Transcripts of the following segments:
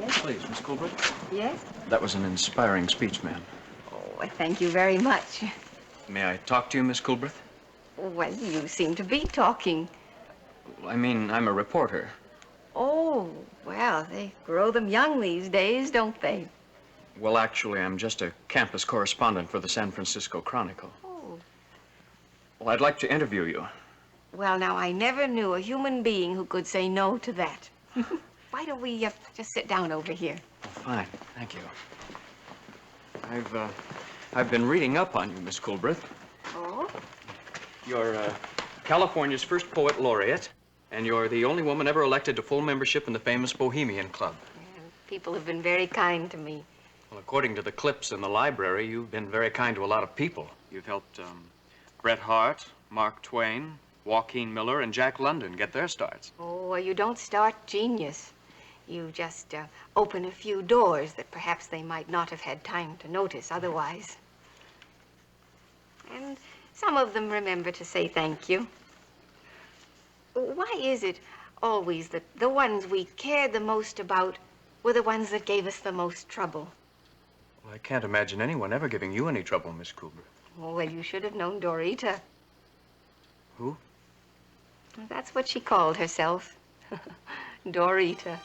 Yes? Please, Miss Coolbrith. Yes? That was an inspiring speech, ma'am. Oh, thank you very much. May I talk to you, Miss Coolbrith? Well, you seem to be talking. I mean, I'm a reporter. Oh, well, they grow them young these days, don't they? Well, actually, I'm just a campus correspondent for the San Francisco Chronicle. Oh. Well, I'd like to interview you. Well, now, I never knew a human being who could say no to that. Why don't we just sit down over here? Oh, fine. Thank you. I've been reading up on you, Miss Coolbrith. Oh? You're California's first poet laureate, and you're the only woman ever elected to full membership in the famous Bohemian Club. And people have been very kind to me. Well, according to the clips in the library, you've been very kind to a lot of people. You've helped Bret Hart, Mark Twain, Joaquin Miller, and Jack London get their starts. Oh, well, you don't start genius. You just open a few doors that perhaps they might not have had time to notice otherwise. And some of them remember to say thank you. Why is it always that the ones we cared the most about were the ones that gave us the most trouble? Well, I can't imagine anyone ever giving you any trouble, Miss Coolbrith. Oh, well, you should have known Dorita. Who? That's what she called herself. Dorita.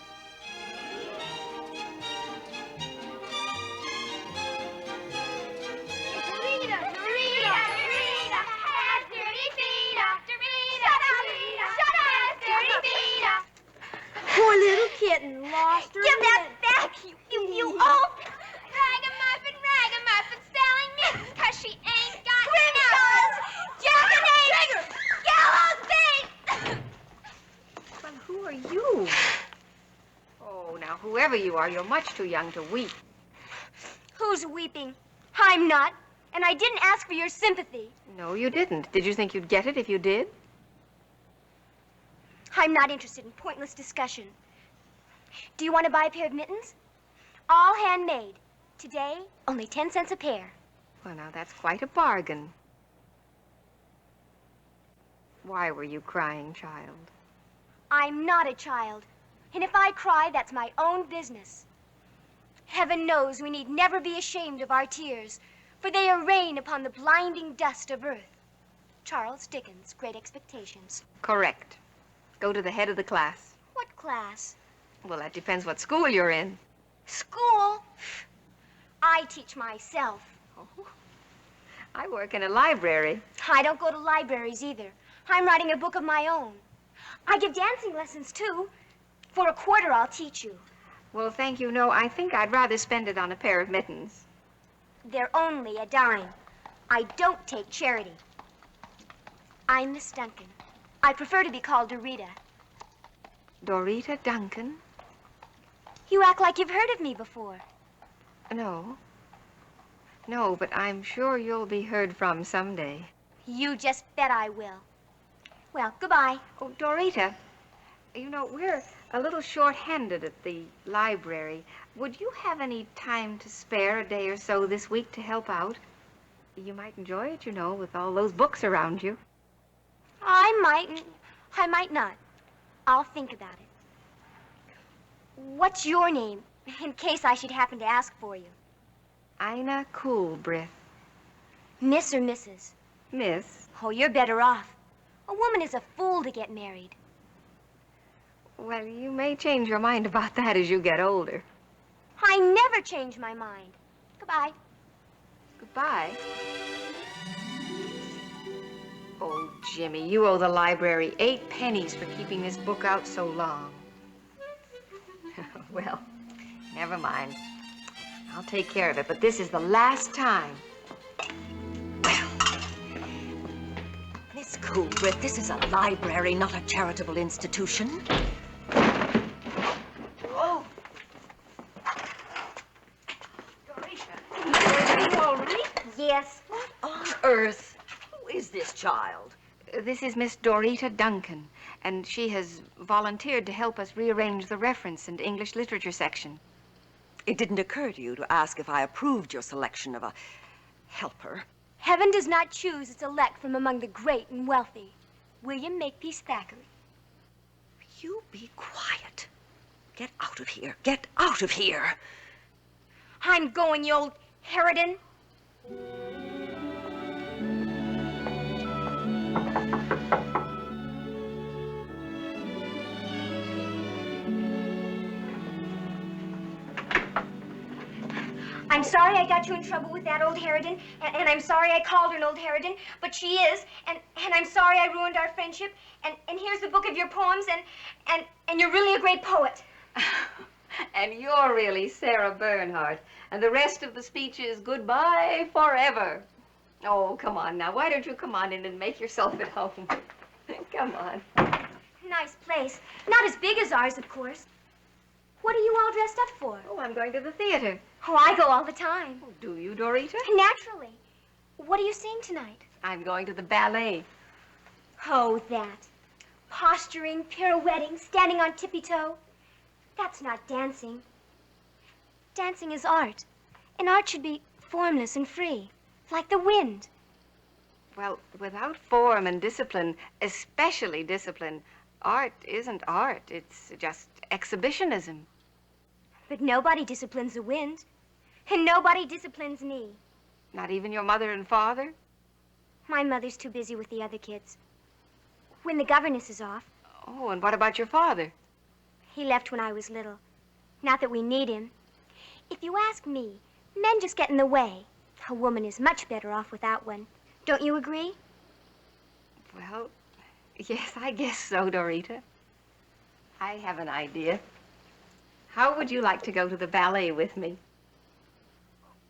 Poor little kitten lost her. Give that back, you old ragamuffin selling mittens, 'cause she ain't got nose. Jackanapes! Gallows bait! Well, who are you? Oh, now, whoever you are, you're much too young to weep. Who's weeping? I'm not. And I didn't ask for your sympathy. No, you didn't. Did you think you'd get it if you did? I'm not interested in pointless discussion. Do you want to buy a pair of mittens? All handmade. Today, only 10 cents a pair. Well, now, that's quite a bargain. Why were you crying, child? I'm not a child. And if I cry, that's my own business. Heaven knows we need never be ashamed of our tears, for they are rain upon the blinding dust of earth. Charles Dickens' Great Expectations. Correct. Go to the head of the class. What class? Well, that depends what school you're in. School? I teach myself. Oh, I work in a library. I don't go to libraries either. I'm writing a book of my own. I give dancing lessons, too. For a quarter, I'll teach you. Well, thank you. No, I think I'd rather spend it on a pair of mittens. They're only a dime. I don't take charity. I'm Miss Duncan. I prefer to be called Dorita. Dorita Duncan? You act like you've heard of me before. No. No, but I'm sure you'll be heard from someday. You just bet I will. Well, goodbye. Oh, Dorita, you know, we're a little short-handed at the library. Would you have any time to spare a day or so this week to help out? You might enjoy it, you know, with all those books around you. I might not. I'll think about it. What's your name, in case I should happen to ask for you? Ina Coolbrith. Miss or Mrs.? Miss? Oh, you're better off. A woman is a fool to get married. Well, you may change your mind about that as you get older. I never change my mind. Goodbye. Goodbye. Oh, Jimmy, you owe the library 8 pennies for keeping this book out so long. Well, never mind. I'll take care of it, but this is the last time. Miss Coolbrith, this is a library, not a charitable institution. Oh! Dorita, are you all right? Yes. What on earth? Who is this child? This is Miss Dorita Duncan, and she has volunteered to help us rearrange the reference and English literature section. It didn't occur to you to ask if I approved your selection of a helper. Heaven does not choose its elect from among the great and wealthy. William Makepeace Thackeray. You be quiet. Get out of here. Get out of here. I'm going, you old harridan. I'm sorry I got you in trouble with that old harridan, and I'm sorry I called her an old harridan, but she is, and I'm sorry I ruined our friendship, and here's the book of your poems, and you're really a great poet. And you're really Sarah Bernhardt. And the rest of the speech is goodbye forever. Oh, come on now. Why don't you come on in and make yourself at home? Come on. Nice place. Not as big as ours, of course. What are you all dressed up for? Oh, I'm going to the theater. Oh, I go all the time. Oh, do you, Dorita? Naturally. What are you seeing tonight? I'm going to the ballet. Oh, that. Posturing, pirouetting, standing on tippy-toe. That's not dancing. Dancing is art. And art should be formless and free, like the wind. Well, without form and discipline, especially discipline, art isn't art. It's just exhibitionism. But nobody disciplines the wind. And nobody disciplines me. Not even your mother and father? My mother's too busy with the other kids. When the governess is off, Oh, and what about your father? he left when I was little. Not that we need him. If you ask me, men just get in the way. A woman is much better off without one. Don't you agree? Well, yes, I guess so, Dorita. I have an idea. How would you like to go to the ballet with me?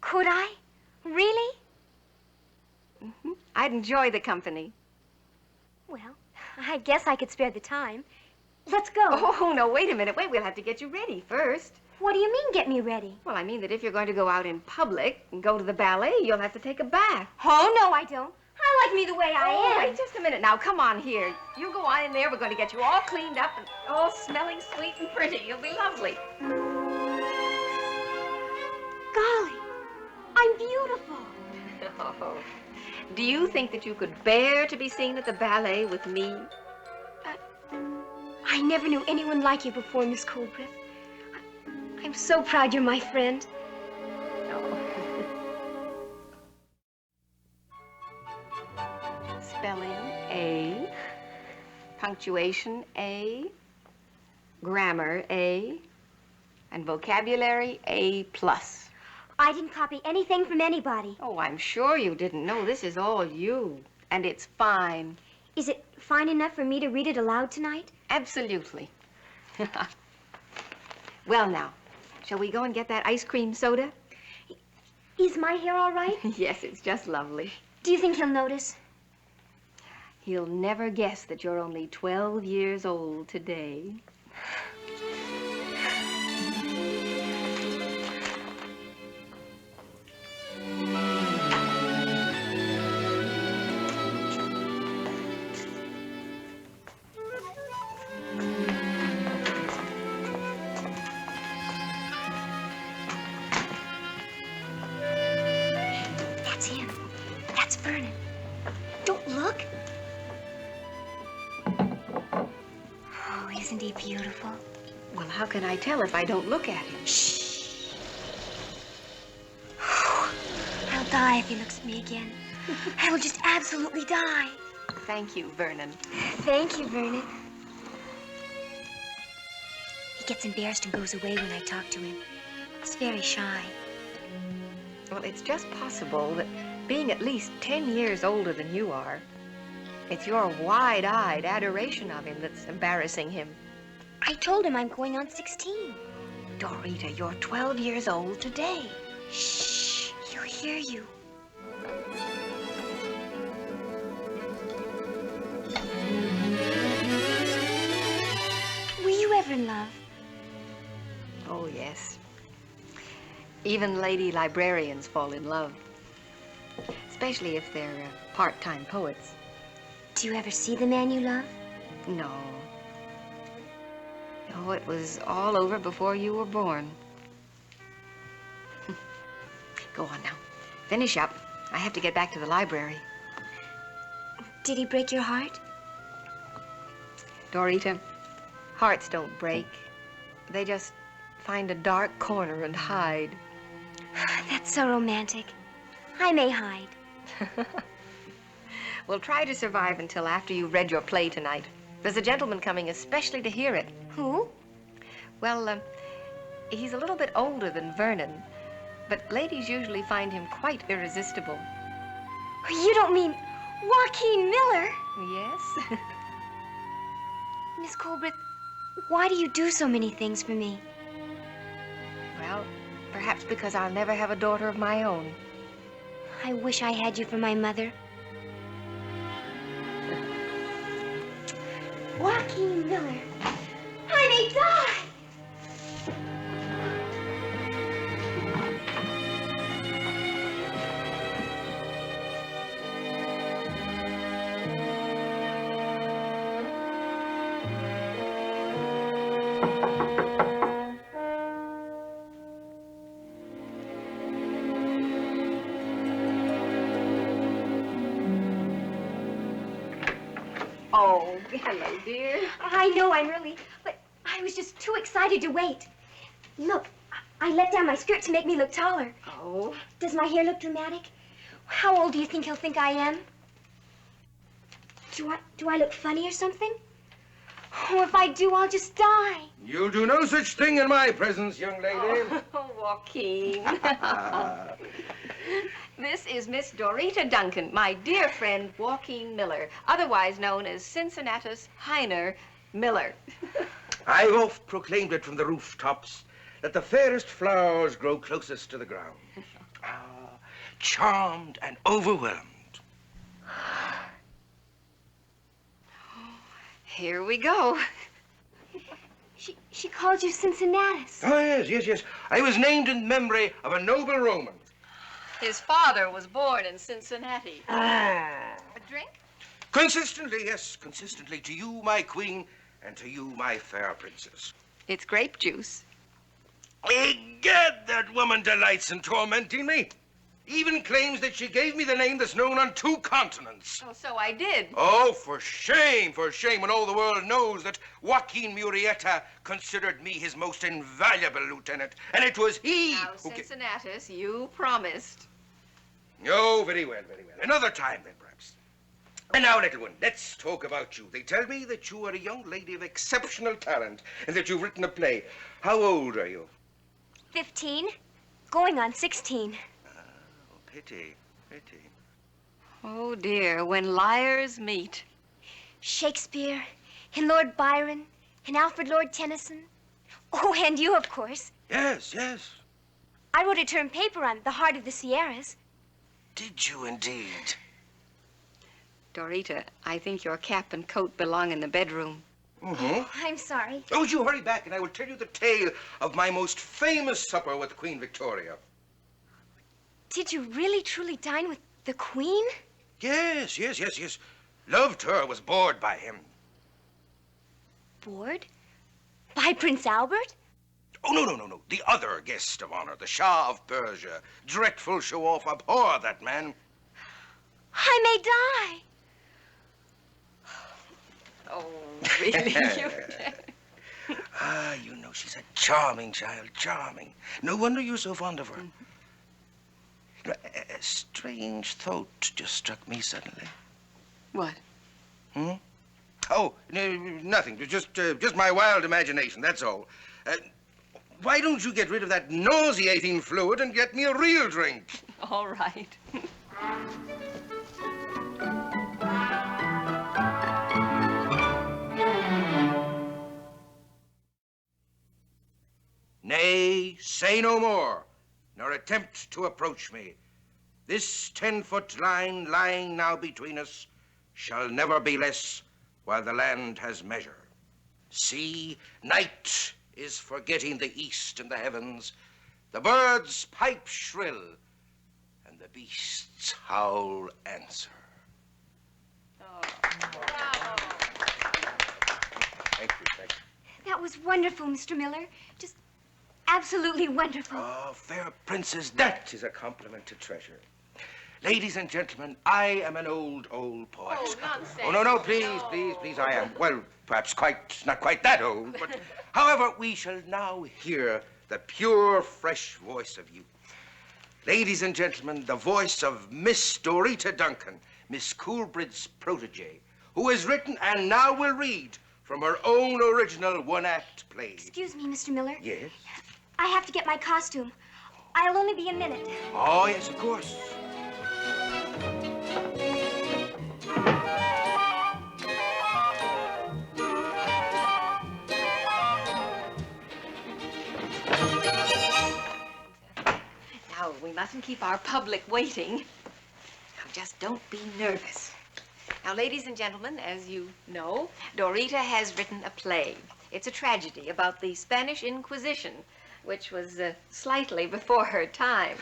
Could I? Really? I'd enjoy the company. Well, I guess I could spare the time. Let's go. Oh, no, wait a minute. Wait, we'll have to get you ready first. What do you mean, get me ready? Well, I mean that if you're going to go out in public and go to the ballet, you'll have to take a bath. Oh, no, I don't. I like me the way I Oh, am. wait just a minute now. Come on here. You go on in there. We're going to get you all cleaned up and all smelling sweet and pretty. You'll be lovely. Golly, I'm beautiful. Oh. Do you think that you could bear to be seen at the ballet with me? I never knew anyone like you before, Miss Coolbrith. I'm so proud you're my friend. Spelling, A. Punctuation, A. Grammar, A. And vocabulary, A+. I didn't copy anything from anybody. Oh, I'm sure you didn't know. This is all you. And it's fine. Is it fine enough for me to read it aloud tonight? Absolutely. Well, now, shall we go and get that ice cream soda? Is my hair all right? Yes, it's just lovely. Do you think he'll notice? He'll never guess that you're only 12 years old today. That's him. That's Vernon. Don't look. Oh, isn't he beautiful? Well, how can I tell if I don't look at him? Shh. I'll die if he looks at me again. I will just absolutely die. Thank you, Vernon. Thank you, Vernon. He gets embarrassed and goes away when I talk to him. He's very shy. Well, it's just possible that being at least 10 years older than you are, it's your wide-eyed adoration of him that's embarrassing him. I told him I'm going on 16. Dorita, you're 12 years old today. Shh, he'll hear you. Were you ever in love? Oh, yes. Even lady librarians fall in love, especially if they're part-time poets. Do you ever see the man you love? No. Oh, it was all over before you were born. Go on now. Finish up. I have to get back to the library. Did he break your heart? Dorita, hearts don't break. They just find a dark corner and hide. That's so romantic. I may hide. Well, try to survive until after you've read your play tonight. There's a gentleman coming especially to hear it. Who? Well, he's a little bit older than Vernon, but ladies usually find him quite irresistible. You don't mean Joaquin Miller? Yes? Miss Colbert, why do you do so many things for me? Well, perhaps because I'll never have a daughter of my own. I wish I had you for my mother. Joaquin Miller, I may die! Oh, hello, dear. I know I'm early, but I was just too excited to wait. Look, I let down my skirt to make me look taller. Oh, Does my hair look dramatic? How old do you think he'll think I am? Do I look funny or something? Oh, if I do, I'll just die. You'll do no such thing in my presence, young lady. oh Joaquin. This is Miss Dorita Duncan, my dear friend Joaquin Miller, otherwise known as Cincinnatus Heiner Miller. I've oft proclaimed it from the rooftops that the fairest flowers grow closest to the ground. Charmed and overwhelmed. Here we go. She called you Cincinnatus. Oh, yes. I was named in memory of a noble Roman. His father was born in Cincinnati. A drink? Consistently, yes, consistently. To you, my queen, and to you, my fair princess. It's grape juice. Egad, that woman delights in tormenting me. Even claims that she gave me the name that's known on 2 continents. Oh, so I did. Oh, for shame, when all the world knows that Joaquin Murrieta considered me his most invaluable lieutenant, and it was he Now, who... Cincinnatus, you promised. Oh, very well. Another time, then, perhaps. And now, little one, let's talk about you. They tell me that you are a young lady of exceptional talent, and that you've written a play. How old are you? 15, going on 16. Pity. Oh, dear, when liars meet. Shakespeare, and Lord Byron, and Alfred Lord Tennyson. Oh, and you, of course. Yes. I wrote a term paper on The Heart of the Sierras. Did you indeed? Dorita, I think your cap and coat belong in the bedroom. Mm-hmm. I'm sorry. Oh, you hurry back, and I will tell you the tale of my most famous supper with Queen Victoria. Did you really, truly dine with the Queen? Yes. Loved her, was bored by him. Bored? By Prince Albert? Oh, no. The other guest of honor, the Shah of Persia. Dreadful show-off. Abhor that man. I may die. Oh, really? You know, she's a charming child, charming. No wonder you're so fond of her. A strange thought just struck me suddenly. What? Oh, no, nothing. Just my wild imagination, that's all. Why don't you get rid of that nauseating fluid and get me a real drink? All right. Nay, say no more, nor attempt to approach me. This 10-foot line lying now between us shall never be less while the land has measure. See, night is forgetting the east and the heavens. The birds pipe shrill, and the beasts howl answer. Thank you. That was wonderful, Mr. Miller. Just absolutely wonderful. Oh, fair princess, that is a compliment to treasure. Ladies and gentlemen, I am an old poet. Oh, nonsense. Oh, no, please, I am. Well, perhaps not quite that old, but however, we shall now hear the pure, fresh voice of youth. Ladies and gentlemen, the voice of Miss Dorita Duncan, Miss Coolbridge's protege, who has written and now will read from her own original one-act play. Excuse me, Mr. Miller. Yes? I have to get my costume. I'll only be a minute. Oh, yes, of course. Now, we mustn't keep our public waiting. Now, just don't be nervous. Now, ladies and gentlemen, as you know, Dorita has written a play. It's a tragedy about the Spanish Inquisition, which was slightly before her time.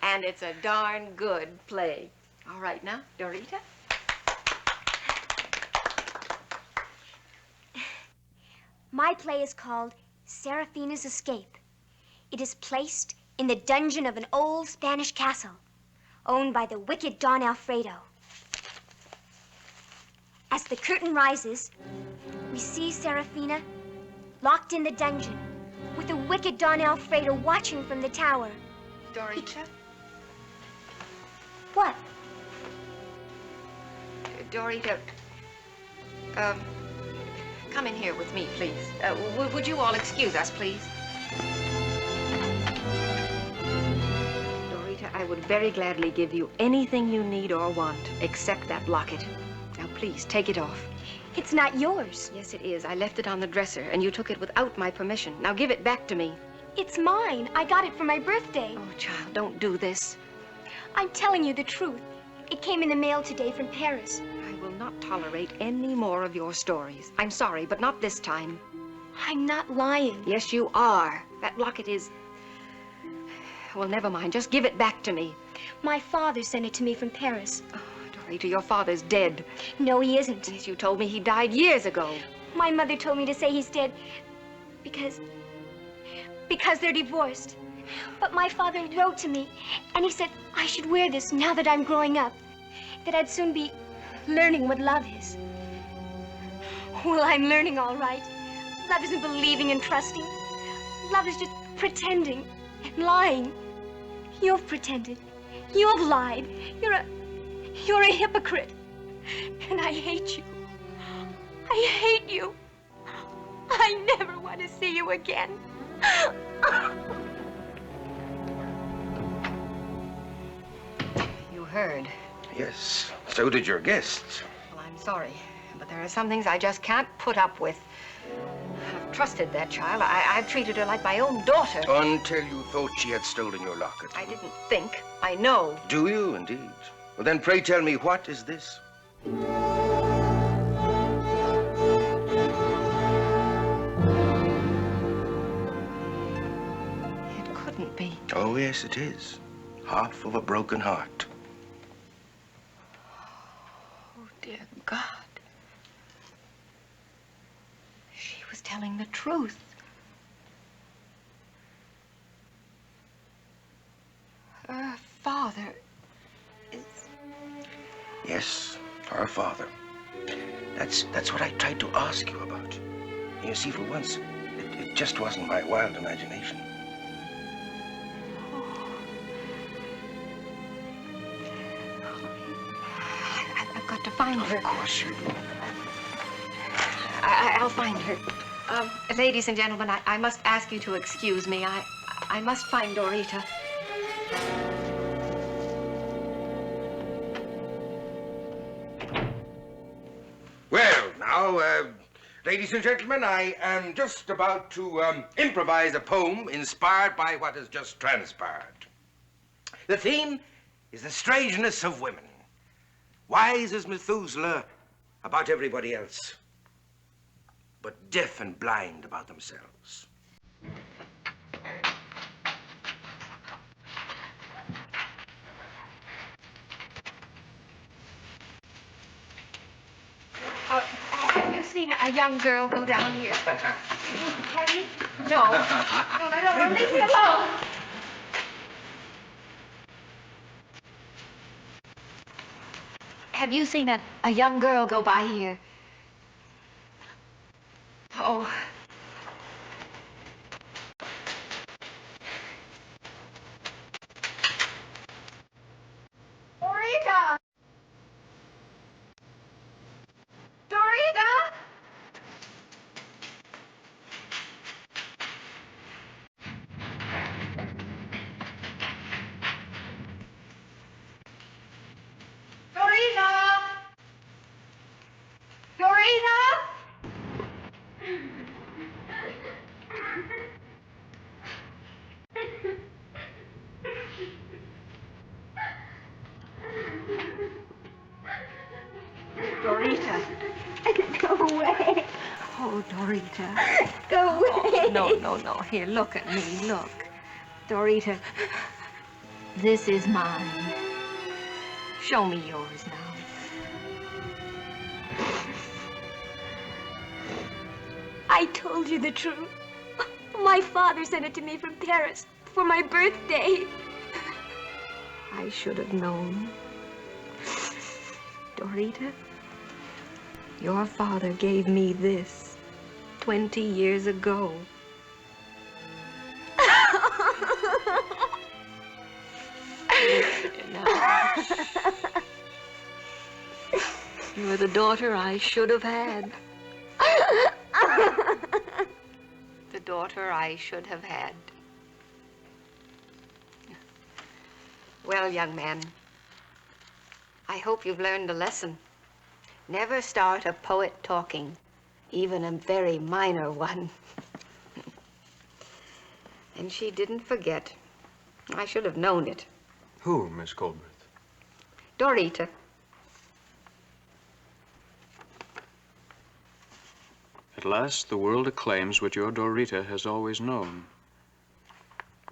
And it's a darn good play. All right, now, Dorita? My play is called Seraphina's Escape. It is placed in the dungeon of an old Spanish castle owned by the wicked Don Alfredo. As the curtain rises, we see Seraphina locked in the dungeon with the wicked Don Alfredo watching from the tower. Dorita? What? Dorita, come in here with me, please. Would you all excuse us, please? Dorita, I would very gladly give you anything you need or want, except that locket. Now, please, take it off. It's not yours. Yes, it is. I left it on the dresser, and you took it without my permission. Now, give it back to me. It's mine. I got it for my birthday. Oh, child, don't do this. I'm telling you the truth. It came in the mail today from Paris. I will not tolerate any more of your stories. I'm sorry, but not this time. I'm not lying. Yes, you are. That locket is... Well, never mind. Just give it back to me. My father sent it to me from Paris. Oh, Dorita, your father's dead. No, he isn't. Yes, you told me he died years ago. My mother told me to say he's dead because they're divorced. But my father wrote to me, and he said I should wear this now that I'm growing up, that I'd soon be learning what love is. Well, I'm learning all right. Love isn't believing and trusting. Love is just pretending and lying. You've pretended. You've lied. You're a hypocrite. And I hate you. I hate you. I never want to see you again. You heard. Yes, so did your guests. Well, I'm sorry, but there are some things I just can't put up with. I've trusted that child. I've treated her like my own daughter. Until you thought she had stolen your locket. I didn't think. I know. Do you, indeed? Well, then pray tell me, what is this? It couldn't be. Oh, yes, it is. Half of a broken heart. Oh, dear God. She was telling the truth. Her father is... Yes, her father. That's what I tried to ask you about. You see, for once, it just wasn't my wild imagination. I've got to find her. Of course you do. I'll find her. Ladies and gentlemen, I must ask you to excuse me. I must find Dorita. Well, now, ladies and gentlemen, I am just about to improvise a poem inspired by what has just transpired. The theme is the strangeness of women. Wise as Methuselah about everybody else, but deaf and blind about themselves. Have you seen a young girl go down here? Have you? No. No, leave me alone. Have you seen a young girl go by here? Oh. Dorita! Dorita! Dorita! Dorita! Dorita. Go away. Oh, Dorita. Go away. Oh, no. Here, look at me. Look. Dorita, this is mine. Show me yours now. I told you the truth. My father sent it to me from Paris for my birthday. I should have known. Dorita, your father gave me this 20 years ago. Now, you're the daughter I should have had. The daughter I should have had. Well, young man, I hope you've learned a lesson. Never start a poet talking, even a very minor one. And she didn't forget. I should have known it. Who, Miss Colbert? Dorita. At last, the world acclaims what your Dorita has always known.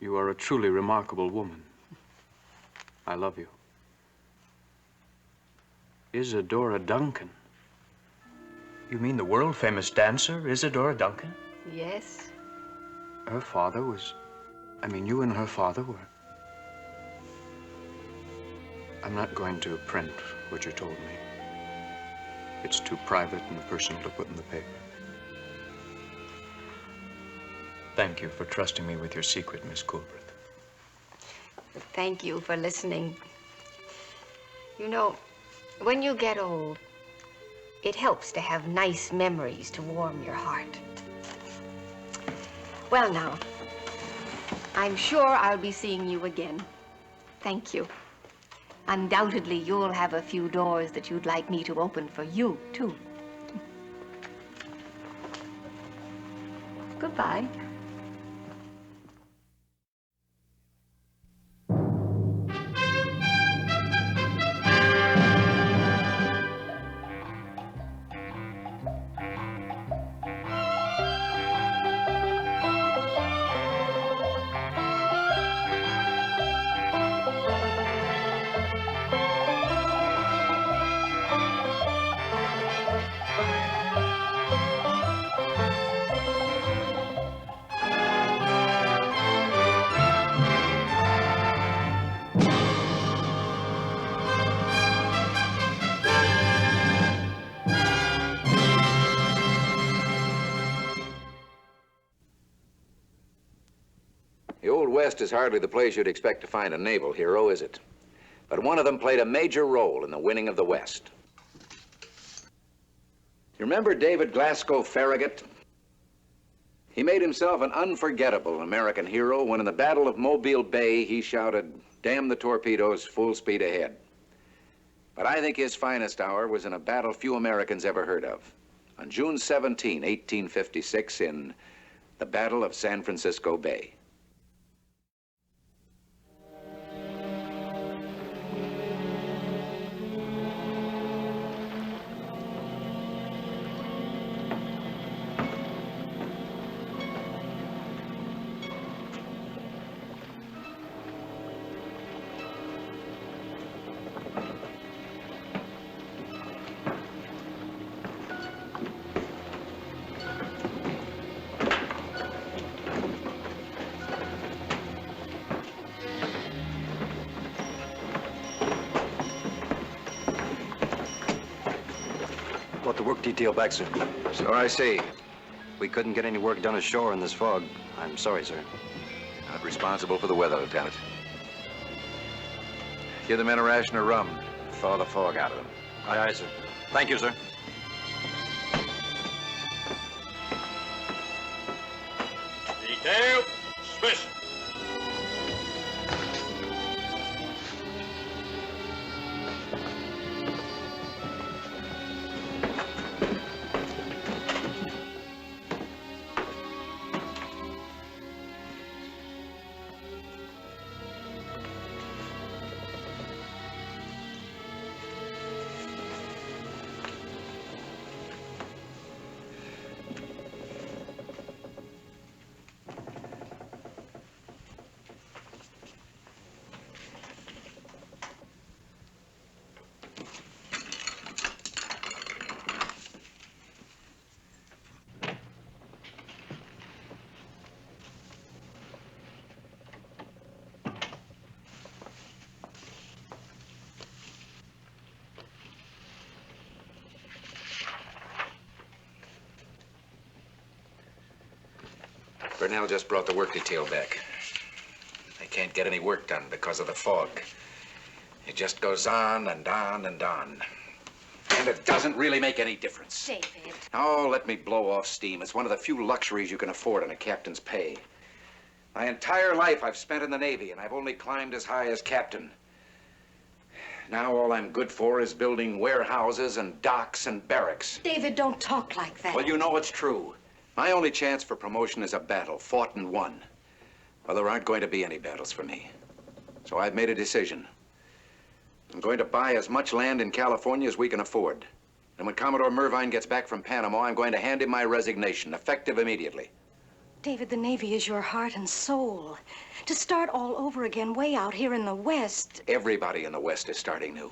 You are a truly remarkable woman. I love you. Isadora Duncan? You mean the world-famous dancer, Isadora Duncan? Yes. Her father was... you and her father were... I'm not going to print what you told me. It's too private and personal to put in the paper. Thank you for trusting me with your secret, Miss Colbert. Thank you for listening. You know, when you get old, it helps to have nice memories to warm your heart. Well, now, I'm sure I'll be seeing you again. Thank you. Undoubtedly, you'll have a few doors that you'd like me to open for you, too. Goodbye. The Old West is hardly the place you'd expect to find a naval hero, is it? But one of them played a major role in the winning of the West. You remember David Glasgow Farragut? He made himself an unforgettable American hero when in the Battle of Mobile Bay, he shouted, "Damn the torpedoes, full speed ahead." But I think his finest hour was in a battle few Americans ever heard of. On June 17, 1856, in the Battle of San Francisco Bay. Brought the work detail back, sir. So I see. We couldn't get any work done ashore in this fog. I'm sorry, sir. Not responsible for the weather, Lieutenant. Give the men a ration of rum. Thaw the fog out of them. Aye, aye, sir. Thank you, sir. Detail, dismiss. Burnell just brought the work detail back. They can't get any work done because of the fog. It just goes on and on and on. And it doesn't really make any difference. David. Oh, let me blow off steam. It's one of the few luxuries you can afford on a captain's pay. My entire life I've spent in the Navy, and I've only climbed as high as captain. Now all I'm good for is building warehouses and docks and barracks. David, don't talk like that. Well, you know it's true. My only chance for promotion is a battle, fought and won. Well, there aren't going to be any battles for me. So I've made a decision. I'm going to buy as much land in California as we can afford. And when Commodore Mervine gets back from Panama, I'm going to hand him my resignation, effective immediately. David, the Navy is your heart and soul. To start all over again way out here in the West. Everybody in the West is starting new.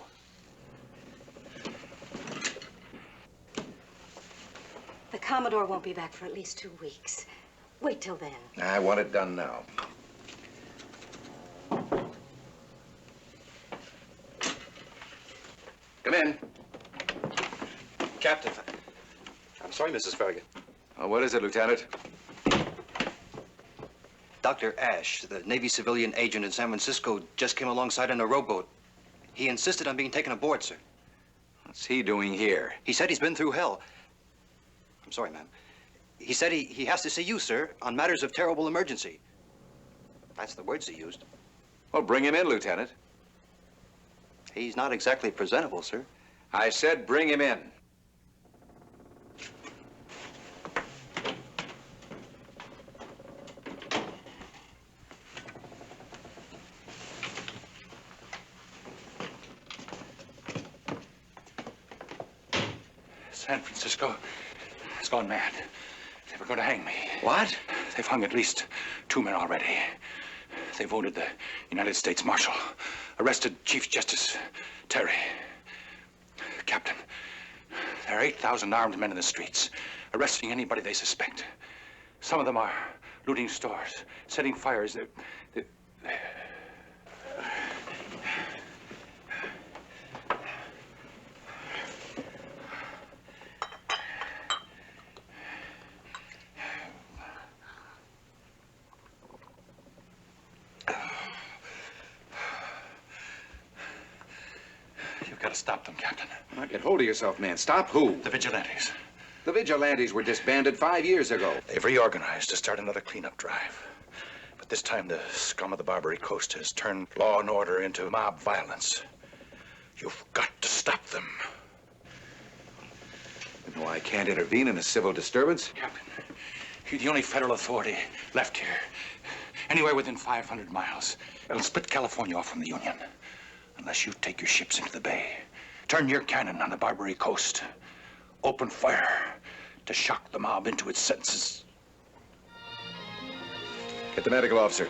The Commodore won't be back for at least 2 weeks. Wait till then. I want it done now. Come in. Captain, I'm sorry, Mrs. Farragut. Oh, what is it, Lieutenant? Dr. Ash, the Navy civilian agent in San Francisco, just came alongside in a rowboat. He insisted on being taken aboard, sir. What's he doing here? He said he's been through hell. I'm sorry, ma'am. He said he has to see you, sir, on matters of terrible emergency. That's the words he used. Well, bring him in, Lieutenant. He's not exactly presentable, sir. I said bring him in. San Francisco has gone mad. They were going to hang me. What? They've hung at least 2 men already. They voted the United States Marshal, arrested Chief Justice Terry. Captain, there are 8,000 armed men in the streets, arresting anybody they suspect. Some of them are looting stores, setting fires. You've got to stop them, Captain. Now, get hold of yourself, man. Stop who? The vigilantes. The vigilantes were disbanded 5 years ago. They've reorganized to start another cleanup drive. But this time, the scum of the Barbary Coast has turned law and order into mob violence. You've got to stop them. No, I can't intervene in a civil disturbance. Captain, you're the only federal authority left here. Anywhere within 500 miles. It'll split California off from the Union. Unless you take your ships into the bay. Turn your cannon on the Barbary Coast. Open fire to shock the mob into its senses. Get the medical officer.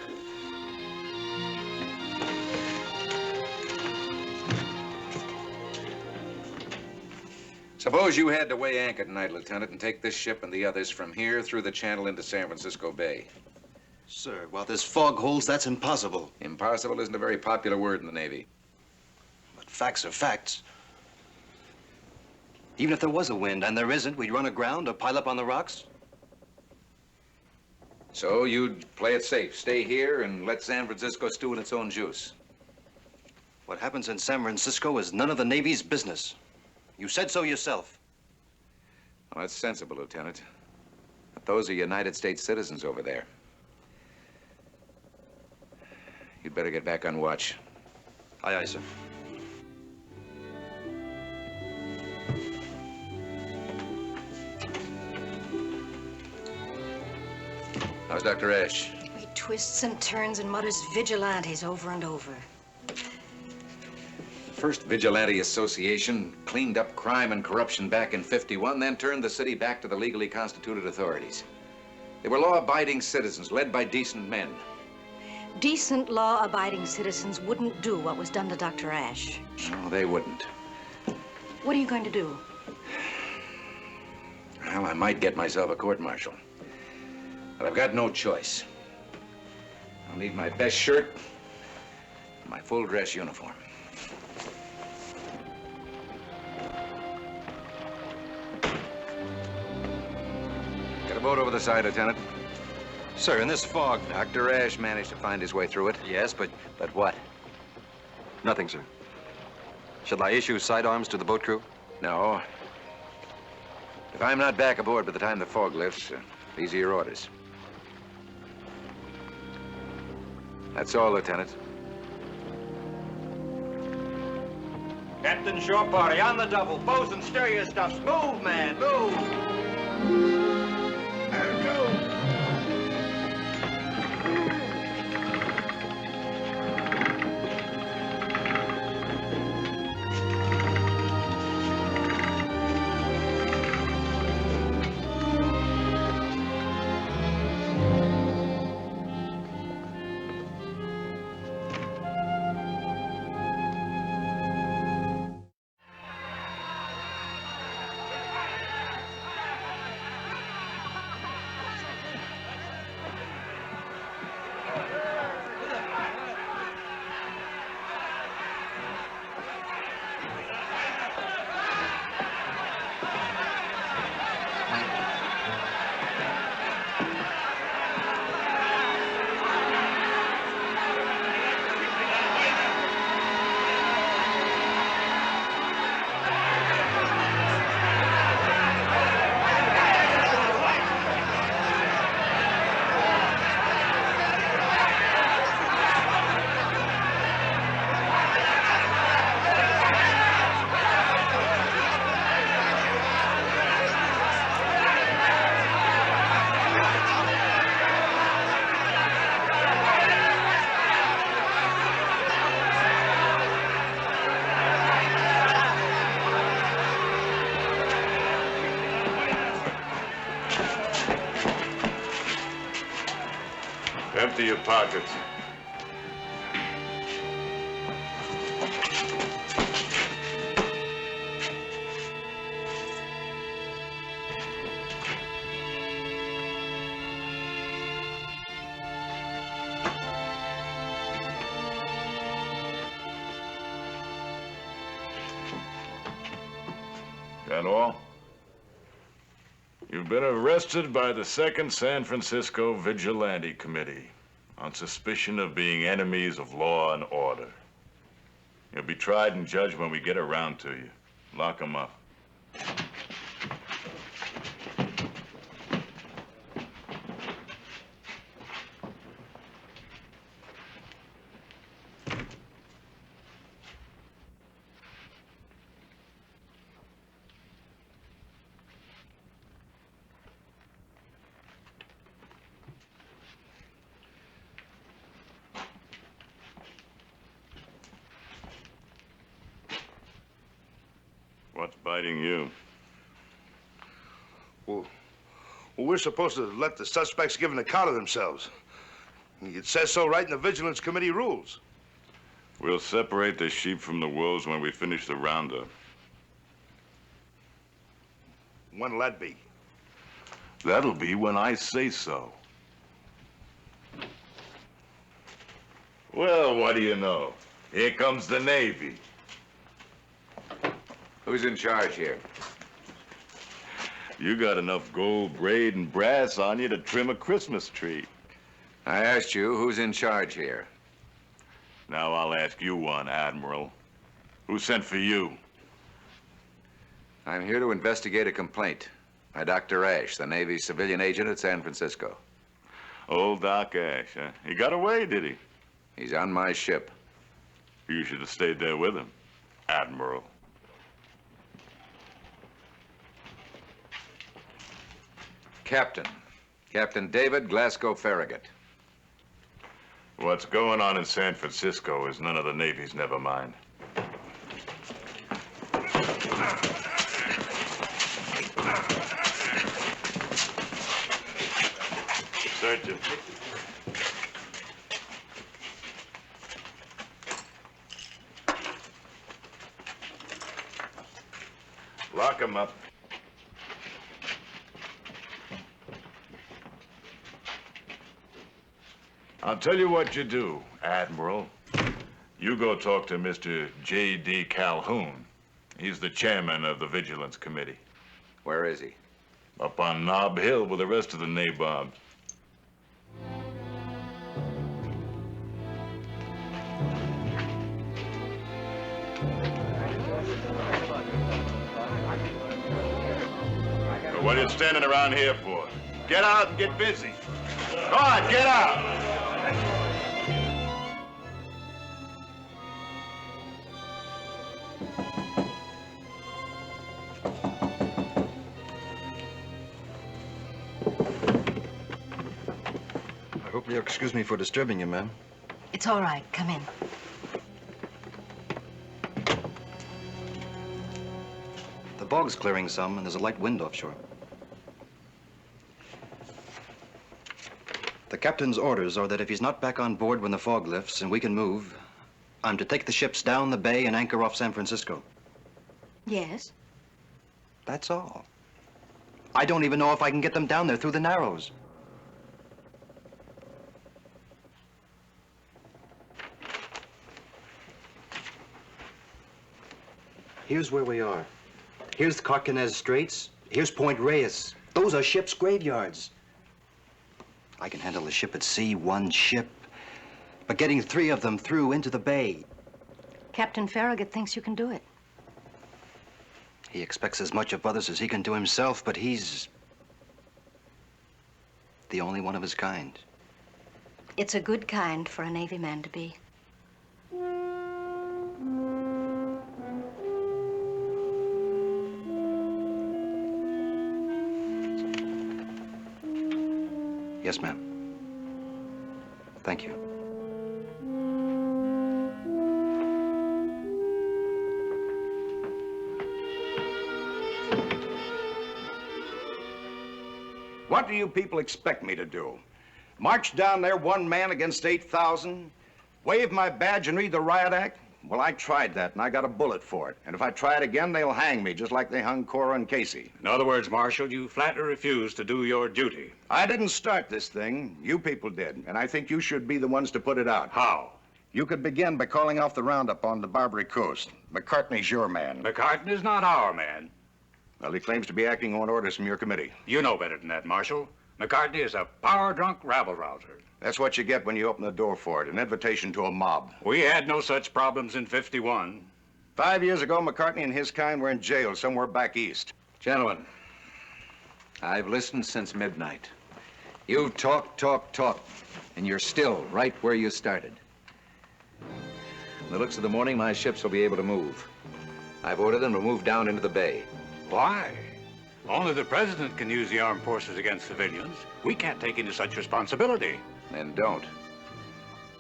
Suppose you had to weigh anchor tonight, Lieutenant, and take this ship and the others from here through the channel into San Francisco Bay. Sir, while this fog holds, that's impossible. Impossible isn't a very popular word in the Navy. But facts are facts. Even if there was a wind, and there isn't, we'd run aground or pile up on the rocks. So you'd play it safe, stay here, and let San Francisco stew in its own juice. What happens in San Francisco is none of the Navy's business. You said so yourself. Well, that's sensible, Lieutenant. But those are United States citizens over there. You'd better get back on watch. Aye, aye, sir. How's Dr. Ash? He twists and turns and mutters vigilantes over and over. First Vigilante Association cleaned up crime and corruption back in '51, then turned the city back to the legally constituted authorities. They were law-abiding citizens led by decent men. Decent, law-abiding citizens wouldn't do what was done to Dr. Ash. No, they wouldn't. What are you going to do? Well, I might get myself a court-martial. But I've got no choice. I'll need my best shirt and my full-dress uniform. Get a boat over the side, Lieutenant. Sir, in this fog... Dr. Ash managed to find his way through it. Yes, but... But what? Nothing, sir. Shall I issue sidearms to the boat crew? No. If I'm not back aboard by the time the fog lifts, these are your orders. That's all, Lieutenant. Captain Shore Party, on the double. Bosun, stir your stuffs. Move, man, move! Empty your pockets. That all? You've been arrested by the 2nd San Francisco Vigilante Committee on suspicion of being enemies of law and order. You'll be tried and judged when we get around to you. Lock 'em up. What's biting you? Well, we're supposed to let the suspects give an account of themselves. It says so right in the Vigilance Committee rules. We'll separate the sheep from the wolves when we finish the roundup. When'll that be? That'll be when I say so. Well, what do you know? Here comes the Navy. Who's in charge here? You got enough gold, braid, and brass on you to trim a Christmas tree. I asked you who's in charge here. Now I'll ask you one, Admiral. Who sent for you? I'm here to investigate a complaint by Dr. Ash, the Navy's civilian agent at San Francisco. Old Doc Ash, huh? He got away, did he? He's on my ship. You should have stayed there with him, Admiral. Captain David Glasgow Farragut. What's going on in San Francisco is none of the Navy's never mind. Search it. Lock him up. I'll tell you what you do, Admiral. You go talk to Mr. J.D. Calhoun. He's the chairman of the Vigilance Committee. Where is he? Up on Nob Hill with the rest of the nabobs. So what are you standing around here for? Get out and get busy. Go on, get out! I hope you'll excuse me for disturbing you, ma'am. It's all right. Come in. The bog's clearing some, and there's a light wind offshore. The captain's orders are that if he's not back on board when the fog lifts and we can move, I'm to take the ships down the bay and anchor off San Francisco. Yes? That's all. I don't even know if I can get them down there through the Narrows. Here's where we are. Here's the Carquinez Straits. Here's Point Reyes. Those are ships' graveyards. I can handle a ship at sea, one ship. But getting 3 of them through into the bay. Captain Farragut thinks you can do it. He expects as much of others as he can do himself, but he's the only one of his kind. It's a good kind for a Navy man to be. Yes, ma'am. Thank you. What do you people expect me to do? March down there one man against 8,000? Wave my badge and read the riot act? Well, I tried that, and I got a bullet for it. And if I try it again, they'll hang me, just like they hung Cora and Casey. In other words, Marshal, you flatly refuse to do your duty. I didn't start this thing. You people did. And I think you should be the ones to put it out. How? You could begin by calling off the roundup on the Barbary Coast. McCartney's your man. McCartney's not our man. Well, he claims to be acting on orders from your committee. You know better than that, Marshal. McCartney is a power-drunk rabble-rouser. That's what you get when you open the door for it, an invitation to a mob. We had no such problems in '51. 5 years ago, McCartney and his kind were in jail somewhere back east. Gentlemen, I've listened since midnight. You've talked, and you're still right where you started. In the looks of the morning, my ships will be able to move. I've ordered them to move down into the bay. Why? Only the president can use the armed forces against civilians. We can't take any such responsibility. Then don't.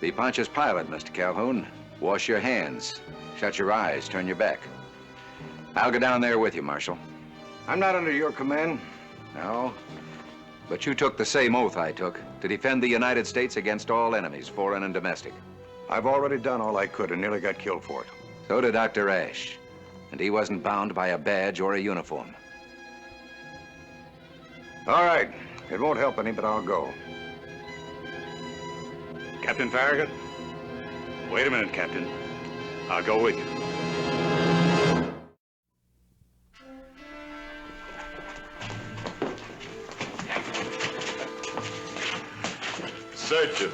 Be Pontius Pilate, Mr. Calhoun. Wash your hands. Shut your eyes. Turn your back. I'll go down there with you, Marshal. I'm not under your command. No. But you took the same oath I took to defend the United States against all enemies, foreign and domestic. I've already done all I could and nearly got killed for it. So did Dr. Ash. And he wasn't bound by a badge or a uniform. All right. It won't help any, but I'll go. Captain Farragut? Wait a minute, Captain. I'll go with you. Search him.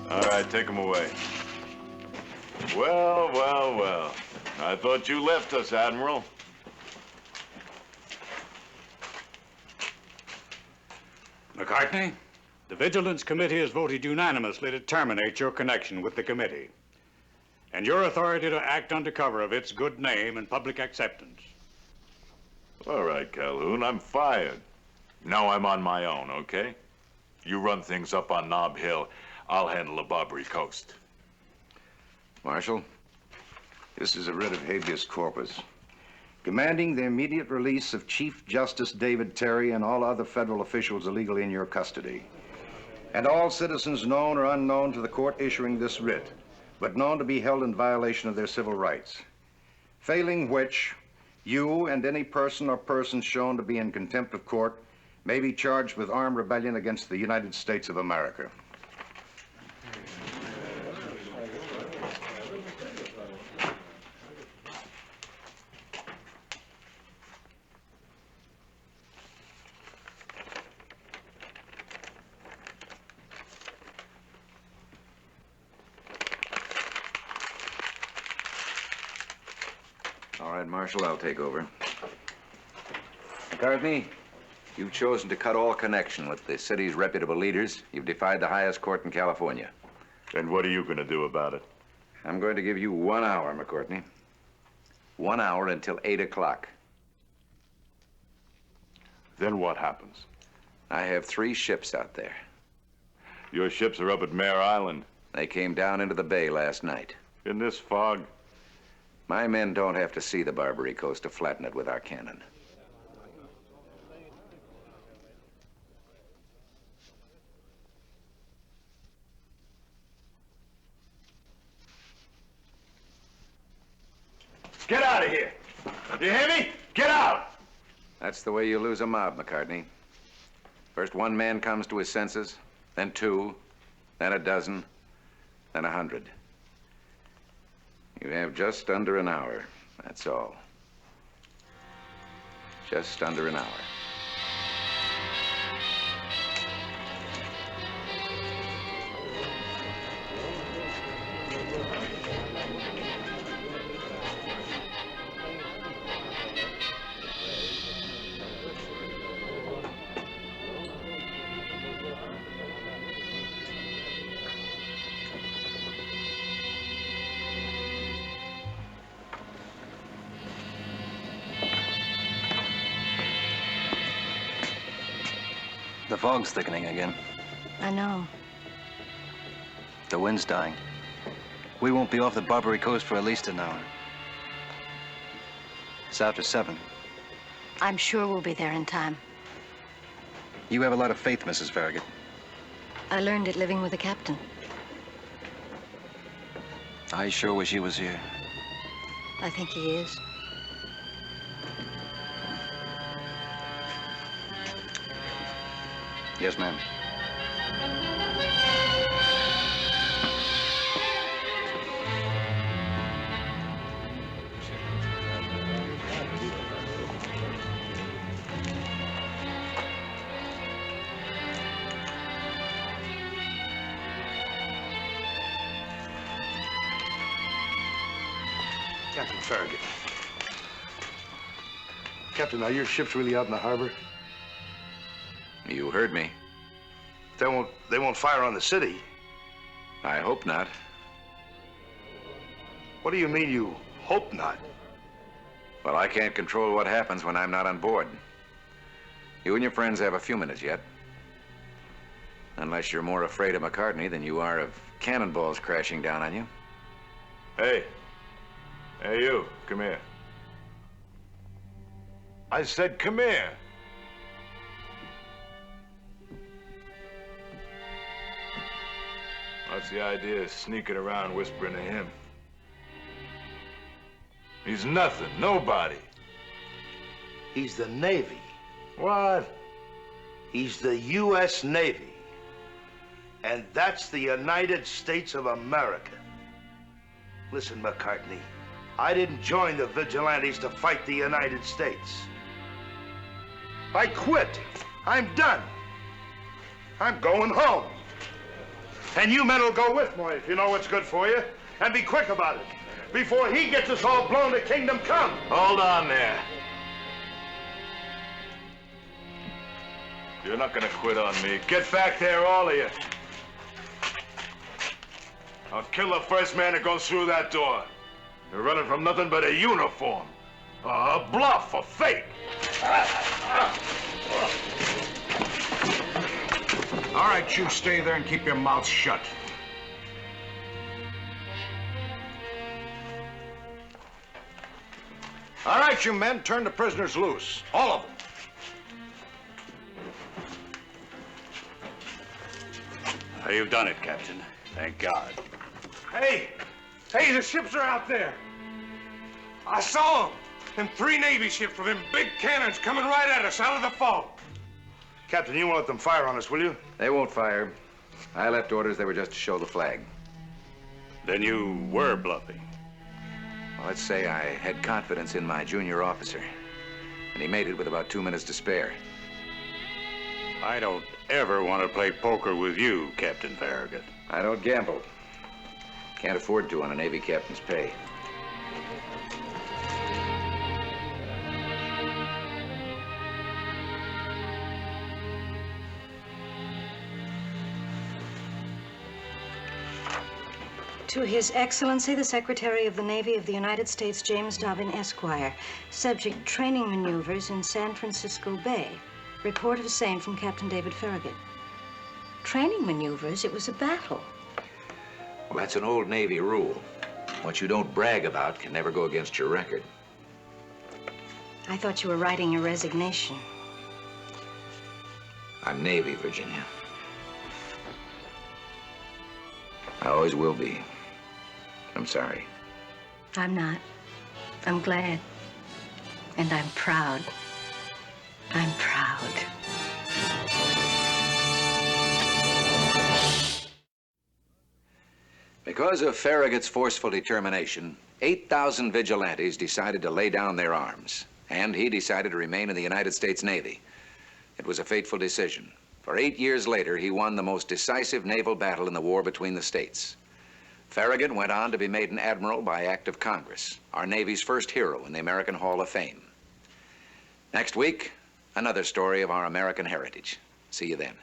All right, take him away. Well, well, well. I thought you left us, Admiral. McCartney, the Vigilance Committee has voted unanimously to terminate your connection with the committee and your authority to act under cover of its good name and public acceptance. All right, Calhoun, I'm fired. Now I'm on my own, okay? You run things up on Nob Hill. I'll handle the Barbary Coast. Marshal, this is a writ of habeas corpus, demanding the immediate release of Chief Justice David Terry and all other federal officials illegally in your custody, and all citizens known or unknown to the court issuing this writ, but known to be held in violation of their civil rights. Failing which, you and any person or persons shown to be in contempt of court may be charged with armed rebellion against the United States of America. All right, Marshal, I'll take over. McCartney, you've chosen to cut all connection with the city's reputable leaders. You've defied the highest court in California. And what are you going to do about it? I'm going to give you 1 hour, McCartney. 1 hour until 8 o'clock. Then what happens? I have 3 ships out there. Your ships are up at Mare Island. They came down into the bay last night. In this fog? My men don't have to see the Barbary Coast to flatten it with our cannon. Get out of here! You hear me? Get out! That's the way you lose a mob, McCartney. First 1 man comes to his senses, then 2, then a dozen, then 100. You have just under an hour, that's all. Just under an hour. The fog's thickening again. I know. The wind's dying. We won't be off the Barbary Coast for at least an hour. It's after 7. I'm sure we'll be there in time. You have a lot of faith, Mrs. Farragut. I learned it living with the captain. I sure wish he was here. I think he is. Yes, ma'am. Captain Farragut. Captain, are your ships really out in the harbor? You heard me. They won't fire on the city. I hope not. What do you mean you hope not? Well, I can't control what happens when I'm not on board. You and your friends have a few minutes yet. Unless you're more afraid of McCartney than you are of cannonballs crashing down on you. Hey. Hey, you. Come here. I said come here. What's the idea of sneaking around whispering to him? He's nothing, nobody. He's the Navy. What? He's the U.S. Navy. And that's the United States of America. Listen, McCartney, I didn't join the vigilantes to fight the United States. I quit. I'm done. I'm going home. And you men will go with me if you know what's good for you. And be quick about it, before he gets us all blown to kingdom come. Hold on there. You're not gonna quit on me. Get back there, all of you. I'll kill the first man that goes through that door. You're running from nothing but a uniform. A bluff, a fake. All right, you stay there and keep your mouth shut. All right, you men, turn the prisoners loose. All of them. You've done it, Captain. Thank God. Hey, the ships are out there. I saw them. Them 3 Navy ships with them big cannons coming right at us out of the fog. Captain, you won't let them fire on us, will you? They won't fire. I left orders they were just to show the flag. Then you were bluffing. Well, let's say I had confidence in my junior officer, and he made it with about 2 minutes to spare. I don't ever want to play poker with you, Captain Farragut. I don't gamble. Can't afford to on a Navy captain's pay. To His Excellency, the Secretary of the Navy of the United States, James Dobbin, Esquire. Subject, training maneuvers in San Francisco Bay. Report of same from Captain David Farragut. Training maneuvers? It was a battle. Well, that's an old Navy rule. What you don't brag about can never go against your record. I thought you were writing your resignation. I'm Navy, Virginia. I always will be. I'm sorry. I'm not. I'm glad. And I'm proud. I'm proud. Because of Farragut's forceful determination, 8,000 vigilantes decided to lay down their arms. And he decided to remain in the United States Navy. It was a fateful decision. For 8 years later, he won the most decisive naval battle in the war between the states. Farragut went on to be made an admiral by act of Congress, our Navy's first hero in the American Hall of Fame. Next week, another story of our American heritage. See you then.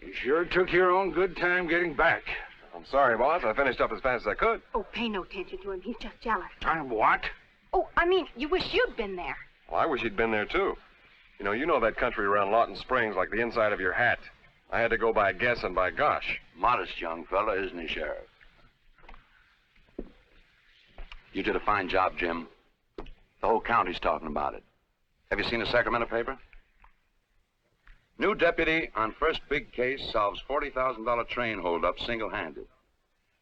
You sure took your own good time getting back. I'm sorry, boss. I finished up as fast as I could. Oh, pay no attention to him. He's just jealous. I'm what? Oh, I mean, you wish you'd been there. Well, I wish you'd been there, too. You know that country around Lawton Springs like the inside of your hat. I had to go by guess and by gosh. Modest young fella, isn't he, Sheriff? You did a fine job, Jim. The whole county's talking about it. Have you seen the Sacramento paper? New deputy on first big case solves $40,000 train holdup single-handed.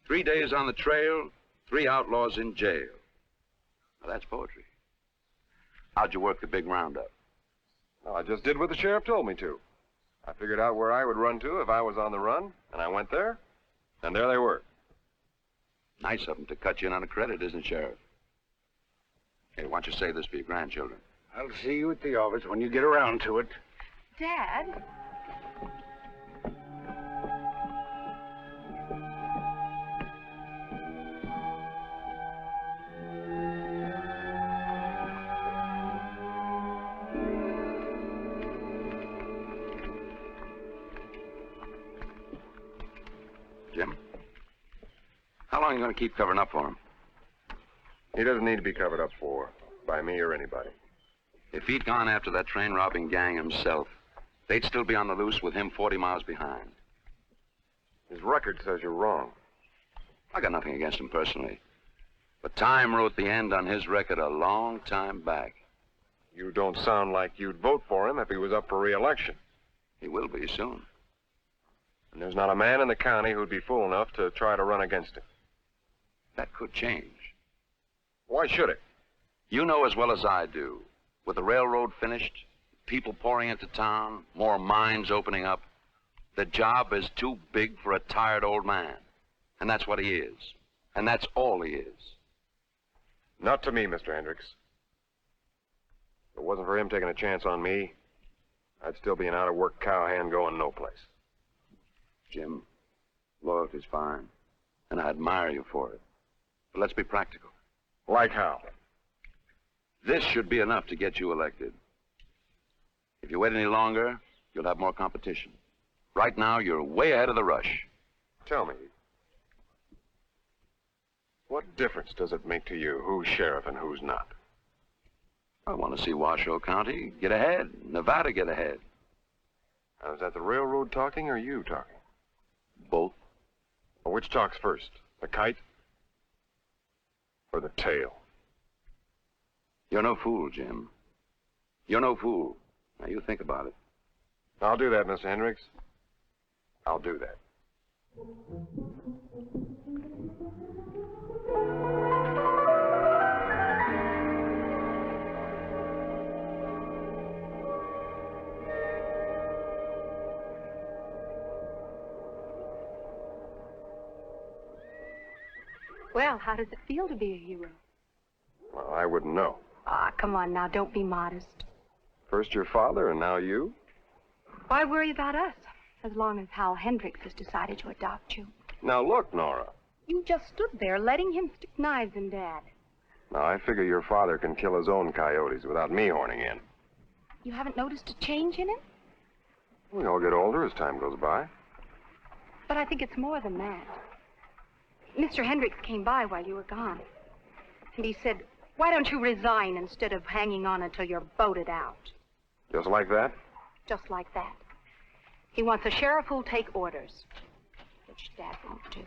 3 days on the trail, 3 outlaws in jail. Well, that's poetry. How'd you work the big roundup? Well, I just did what the sheriff told me to. I figured out where I would run to if I was on the run, and I went there, and there they were. Nice of them to cut you in on a credit, isn't it, Sheriff? Hey, why don't you save this for your grandchildren? I'll see you at the office when you get around to it. Dad? Jim? How long are you going to keep covering up for him? He doesn't need to be covered up for, by me or anybody. If he'd gone after that train-robbing gang himself, they'd still be on the loose with him 40 miles behind. His record says you're wrong. I got nothing against him personally. But time wrote the end on his record a long time back. You don't sound like you'd vote for him if he was up for re-election. He will be soon. And there's not a man in the county who'd be fool enough to try to run against him. That could change. Why should it? You know as well as I do. With the railroad finished, people pouring into town, more mines opening up, the job is too big for a tired old man. And that's what he is. And that's all he is. Not to me, Mr. Hendricks. If it wasn't for him taking a chance on me, I'd still be an out-of-work cowhand going no place. Jim, loyalty's fine, and I admire you for it. But let's be practical. Like how? This should be enough to get you elected. If you wait any longer, you'll have more competition. Right now, you're way ahead of the rush. Tell me, what difference does it make to you who's sheriff and who's not? I want to see Washoe County get ahead, Nevada get ahead. Now, is that the railroad talking or you talking? Both. Well, which talks first, the kite or the tail? You're no fool, Jim. You're no fool. Now, you think about it. I'll do that, Mr. Hendricks. I'll do that. Well, how does it feel to be a hero? Well, I wouldn't know. Ah, come on now, don't be modest. First your father, and now you? Why worry about us, as long as Hal Hendricks has decided to adopt you? Now look, Nora. You just stood there letting him stick knives in Dad. Now, I figure your father can kill his own coyotes without me horning in. You haven't noticed a change in him? We all get older as time goes by. But I think it's more than that. Mr. Hendricks came by while you were gone. And he said, why don't you resign instead of hanging on until you're voted out? Just like that? Just like that. He wants a sheriff who'll take orders, which Dad won't do.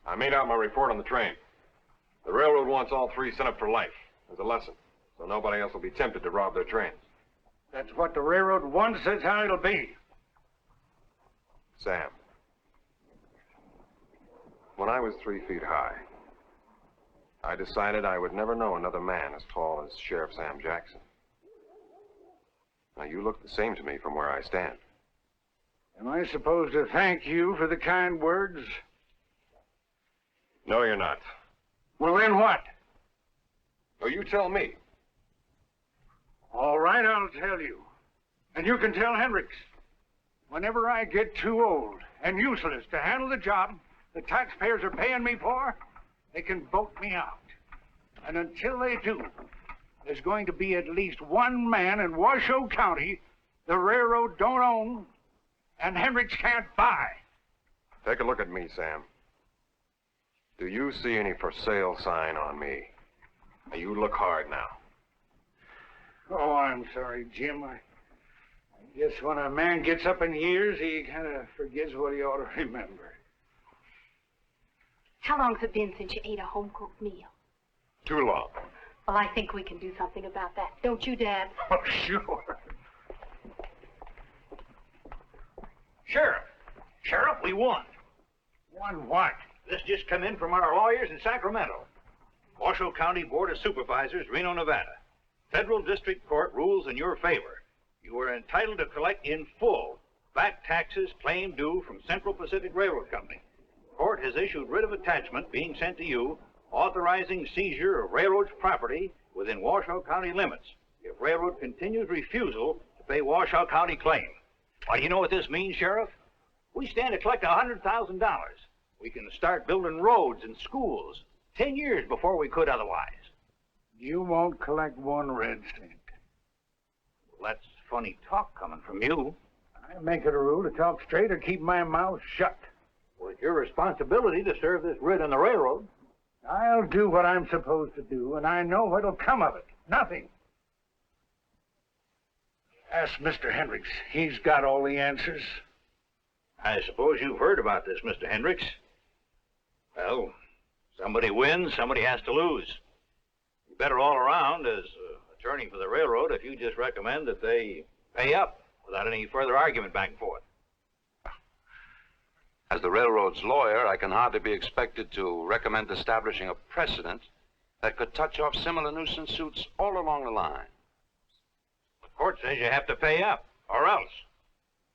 I made out my report on the train. The railroad wants all three sent up for life as a lesson, so nobody else will be tempted to rob their trains. That's what the railroad wants. That's how it'll be. Sam, when I was 3 feet high, I decided I would never know another man as tall as Sheriff Sam Jackson. Now, you look the same to me from where I stand. Am I supposed to thank you for the kind words? No, you're not. Well, then what? Oh, you tell me. All right, I'll tell you. And you can tell Hendricks. Whenever I get too old and useless to handle the job the taxpayers are paying me for, they can vote me out. And until they do, there's going to be at least one man in Washoe County the railroad don't own and Hendricks can't buy. Take a look at me, Sam. Do you see any for sale sign on me? Now, you look hard now. Oh, I'm sorry, Jim. I guess when a man gets up in years, he kind of forgets what he ought to remember. How long's it been since you ate a home-cooked meal? Too long. Well, I think we can do something about that. Don't you, Dad? Oh, sure. Sheriff. Sheriff, we won. Won what? This just come in from our lawyers in Sacramento. Washoe County Board of Supervisors, Reno, Nevada. Federal District Court rules in your favor. You are entitled to collect in full back taxes claimed due from Central Pacific Railroad Company. Court has issued writ of attachment being sent to you authorizing seizure of railroad's property within Washoe County limits if railroad continues refusal to pay Washoe County claim. Why, you know what this means, Sheriff? We stand to collect $100,000. We can start building roads and schools 10 years before we could otherwise. You won't collect 1 red cent. Well, that's funny talk coming from you. I make it a rule to talk straight or keep my mouth shut. Well, it's your responsibility to serve this writ on the railroad. I'll do what I'm supposed to do, and I know what'll come of it. Nothing. Ask Mr. Hendricks. He's got all the answers. I suppose you've heard about this, Mr. Hendricks. Well, somebody wins, somebody has to lose. You're better all around as attorney for the railroad if you just recommend that they pay up without any further argument back and forth. As the railroad's lawyer, I can hardly be expected to recommend establishing a precedent that could touch off similar nuisance suits all along the line. The court says you have to pay up, or else.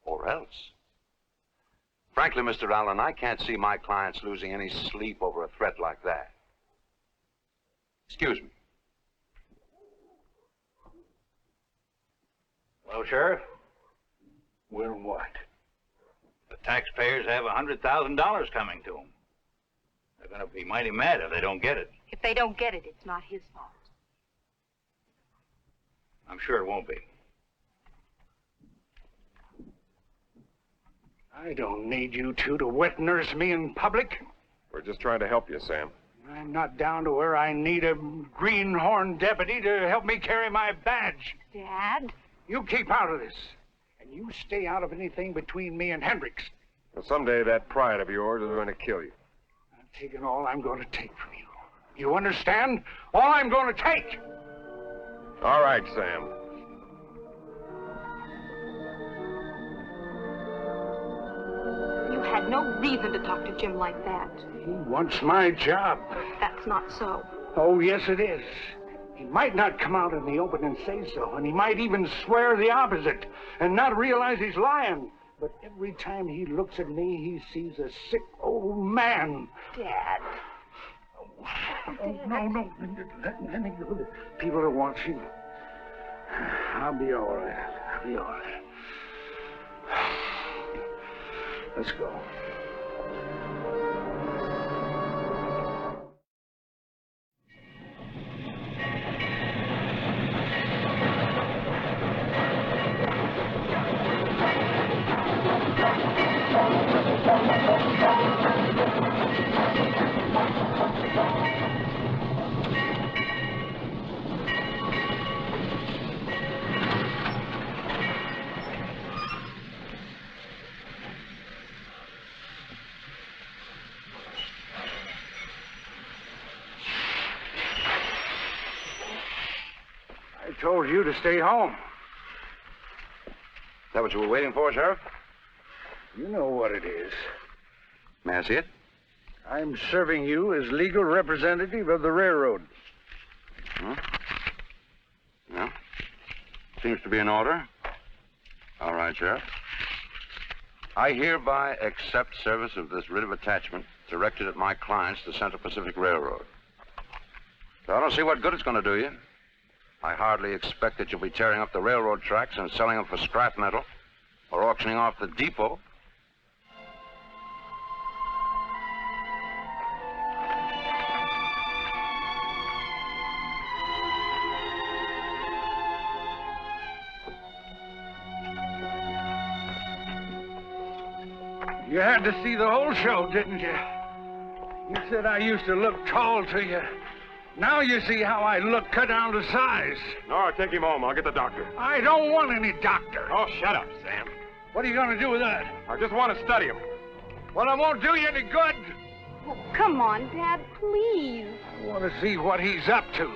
Or else? Frankly, Mr. Allen, I can't see my clients losing any sleep over a threat like that. Excuse me. Well, Sheriff? Well, what? The taxpayers have $100,000 coming to them. They're going to be mighty mad if they don't get it. If they don't get it, it's not his fault. I'm sure it won't be. I don't need you two to wet nurse me in public. We're just trying to help you, Sam. I'm not down to where I need a greenhorn deputy to help me carry my badge. Dad? You keep out of this. And you stay out of anything between me and Hendricks. Well, someday that pride of yours is going to kill you. I'm taking all I'm going to take from you. You understand? All I'm going to take. All right, Sam. You had no reason to talk to Jim like that. He wants my job. That's not so. Oh, yes, it is. He might not come out in the open and say so, and he might even swear the opposite and not realize he's lying. But every time he looks at me, he sees a sick old man. Dad. Oh, no. Let me go. People are watching. I'll be all right. I'll be all right. Let's go. I told you to stay home. Is that what you were waiting for, Sheriff? You know what it is. May I see it? I'm serving you as legal representative of the railroad. Huh? Yeah. Seems to be in order. All right, Sheriff. I hereby accept service of this writ of attachment directed at my clients, the Central Pacific Railroad. So I don't see what good it's going to do you. I hardly expect that you'll be tearing up the railroad tracks and selling them for scrap metal or auctioning off the depot. You had to see the whole show, didn't you? You said I used to look tall to you. Now you see how I look cut down to size. Nora, take him home. I'll get the doctor. I don't want any doctor. Oh, shut up, Sam. What are you going to do with that? I just want to study him. Well, it won't do you any good. Oh, come on, Dad, please. I want to see what he's up to.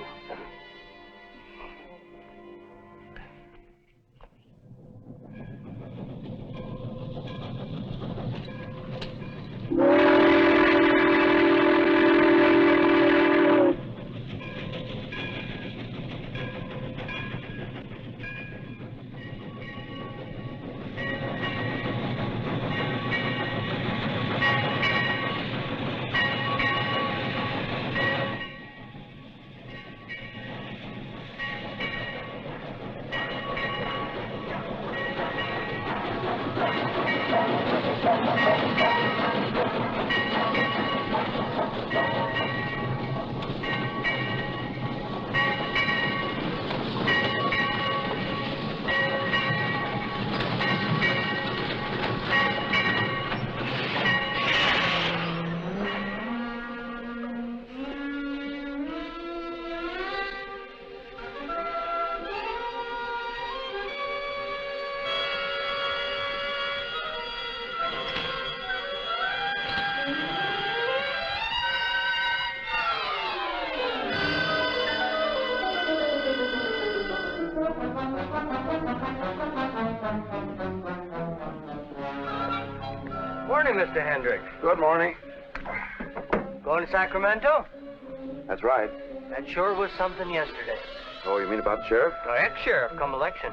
Morning, Mr. Hendricks. Good morning. Going to Sacramento? That's right. That sure was something yesterday. Oh, you mean about the sheriff? The ex-sheriff come election.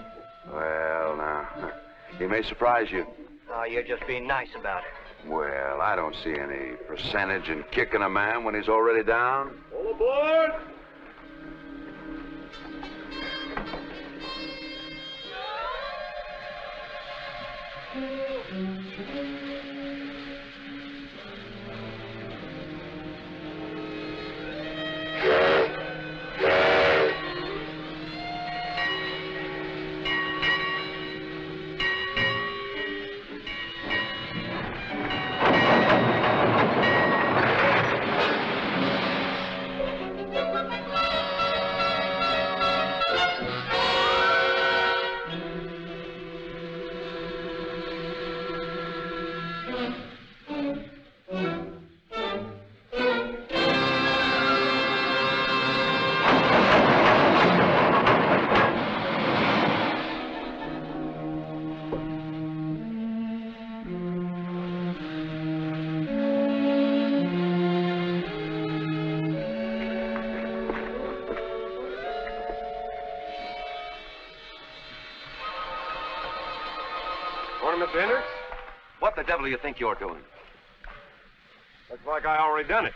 Well, now, he may surprise you. Oh, you're just being nice about it. Well, I don't see any percentage in kicking a man when he's already down. All aboard! Morning, Mr. Hendricks. What the devil do you think you're doing? Looks like I already done it.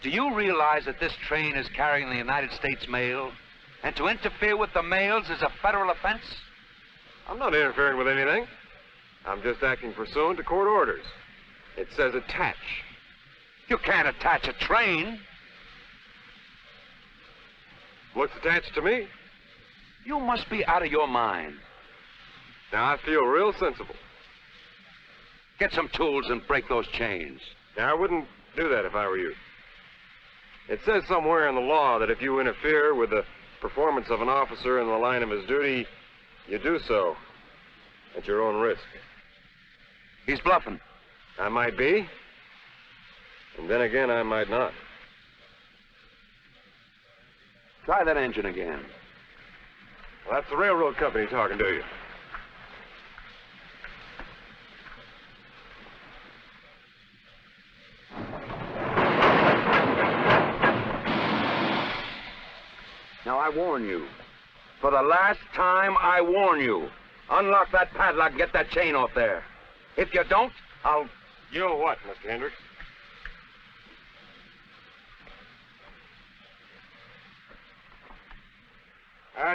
Do you realize that this train is carrying the United States mail? And to interfere with the mails is a federal offense? I'm not interfering with anything. I'm just acting pursuant to court orders. It says attach. You can't attach a train. Looks attached to me. You must be out of your mind. Now, I feel real sensible. Get some tools and break those chains. Now, I wouldn't do that if I were you. It says somewhere in the law that if you interfere with the performance of an officer in the line of his duty, you do so at your own risk. He's bluffing. I might be, and then again, I might not. Try that engine again. Well, that's the railroad company talking to you. Now, I warn you. For the last time, I warn you. Unlock that padlock and get that chain off there. If you don't, I'll... You know what, Mr. Hendricks?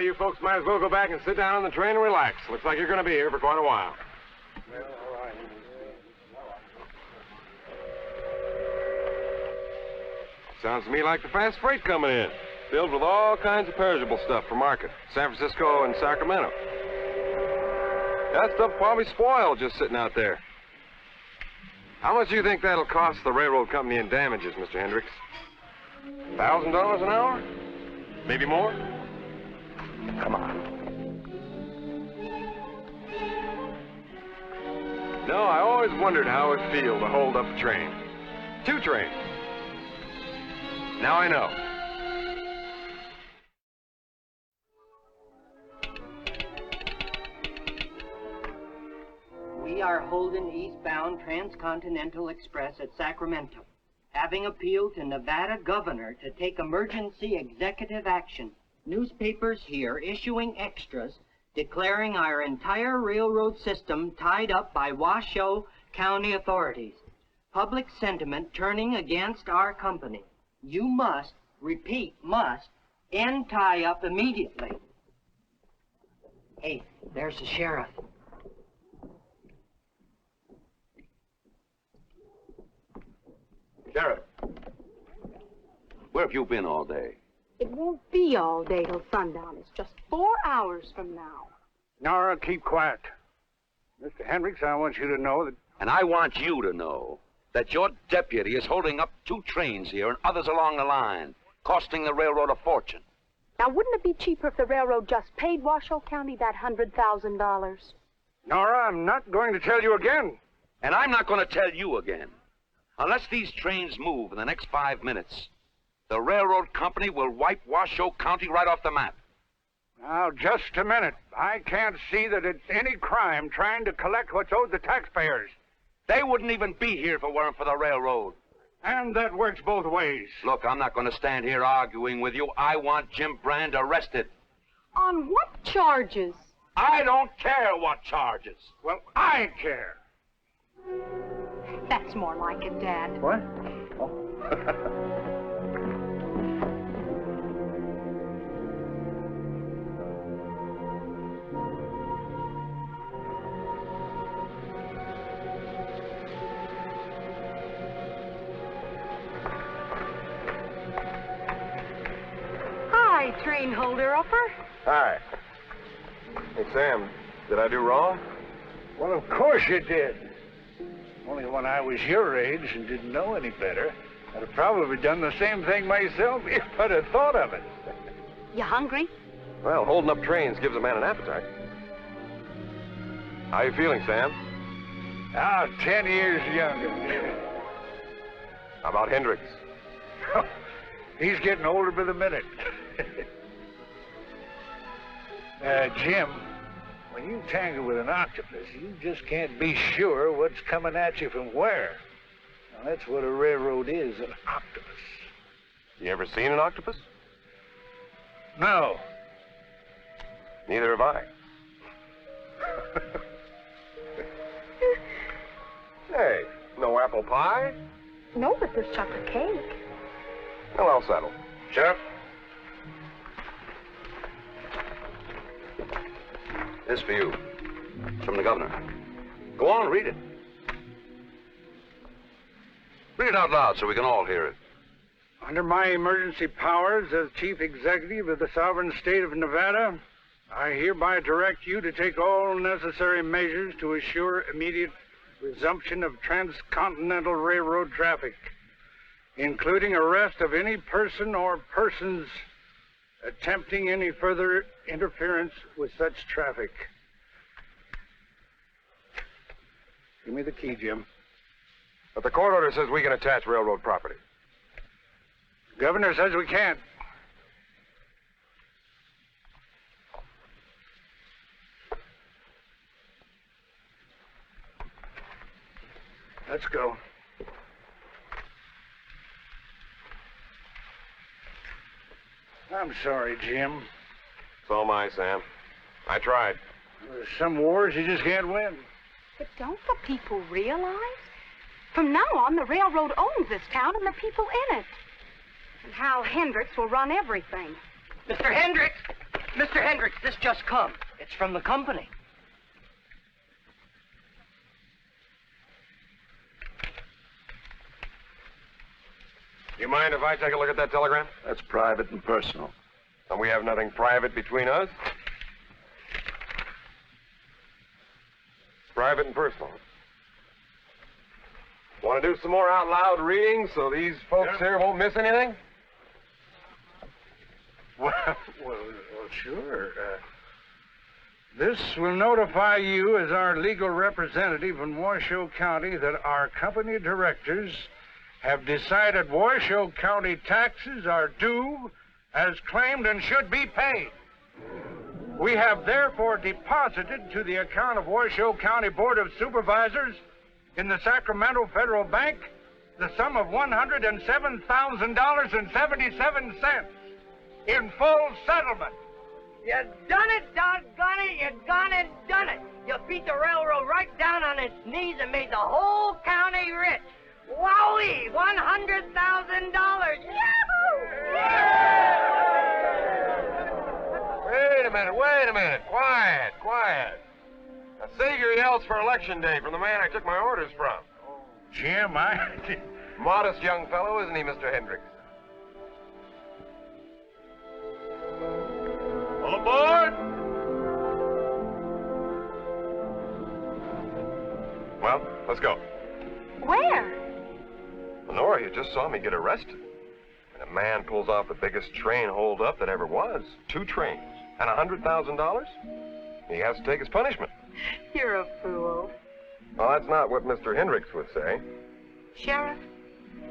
You folks might as well go back and sit down on the train and relax. Looks like you're going to be here for quite a while. Sounds to me like the fast freight coming in, filled with all kinds of perishable stuff for market. San Francisco and Sacramento. That stuff probably spoiled just sitting out there. How much do you think that'll cost the railroad company in damages, Mr. Hendricks? $1,000 an hour? Maybe more? Come on. No, I always wondered how it'd feel to hold up a train. 2 trains. Now I know. We are holding eastbound Transcontinental Express at Sacramento, having appealed to Nevada governor to take emergency executive action. Newspapers here issuing extras declaring our entire railroad system tied up by Washoe County authorities. Public sentiment turning against our company. You must, repeat, must, end tie-up immediately. Hey, there's the sheriff. Sheriff, where have you been all day? It won't be all day till sundown. It's just 4 hours from now. Nora, keep quiet. Mr. Hendricks, I want you to know that... And I want you to know that your deputy is holding up 2 trains here and others along the line, costing the railroad a fortune. Now, wouldn't it be cheaper if the railroad just paid Washoe County that $100,000? Nora, I'm not going to tell you again. And I'm not going to tell you again. Unless these trains move in the next 5 minutes, the railroad company will wipe Washoe County right off the map. Now, just a minute. I can't see that it's any crime trying to collect what's owed the taxpayers. They wouldn't even be here if it weren't for the railroad. And that works both ways. Look, I'm not going to stand here arguing with you. I want Jim Brand arrested. On what charges? I don't care what charges. Well, I care. That's more like it, Dad. What? Hi, train holder-upper. Hi. Hey, Sam, did I do wrong? Well, of course you did. Only when I was your age and didn't know any better, I'd have probably done the same thing myself if I'd have thought of it. You hungry? Well, holding up trains gives a man an appetite. How you feeling, Sam? Ah, 10 years younger. How about Hendricks? He's getting older by the minute. Jim, when you tangle with an octopus, you just can't be sure what's coming at you from where. Now, that's what a railroad is, an octopus. You ever seen an octopus? No. Neither have I. Hey, no apple pie? No, but there's chocolate cake. Well, I'll settle. Sheriff? This for you. It's from the governor. Go on, read it. Read it out loud so we can all hear it. Under my emergency powers as Chief Executive of the Sovereign State of Nevada, I hereby direct you to take all necessary measures to assure immediate resumption of transcontinental railroad traffic, including arrest of any person or persons attempting any further interference with such traffic. Give me the key, Jim. But the court order says we can attach railroad property. The governor says we can't. Let's go. I'm sorry, Jim. So am I, Sam. I tried. There's some wars you just can't win. But don't the people realize? From now on, the railroad owns this town and the people in it. And Hal Hendricks will run everything. Mr. Hendricks! Mr. Hendricks, this just come. It's from the company. Do you mind if I take a look at that telegram? That's private and personal. And we have nothing private between us? Private and personal. Want to do some more out loud reading so these folks here won't miss anything? Well, sure. This will notify you as our legal representative in Washoe County that our company directors have decided Washoe County taxes are due as claimed and should be paid. We have therefore deposited to the account of Washoe County Board of Supervisors in the Sacramento Federal Bank the sum of $107,000.77 in full settlement. You done it, doggone it. You gone and done it. You beat the railroad right down on its knees and made the whole county rich. Wowee! $100,000. Yahoo! Wait a minute. Quiet. Now, Sager yells for election day from the man I took my orders from. Jim, Modest young fellow, isn't he, Mr. Hendricks? All aboard! Well, let's go. Where? Lenora, you just saw me get arrested. And a man pulls off the biggest train holdup that ever was. 2 trains. And $100,000? He has to take his punishment. You're a fool. Well, that's not what Mr. Hendricks would say. Sheriff,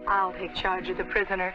I'll take charge of the prisoner.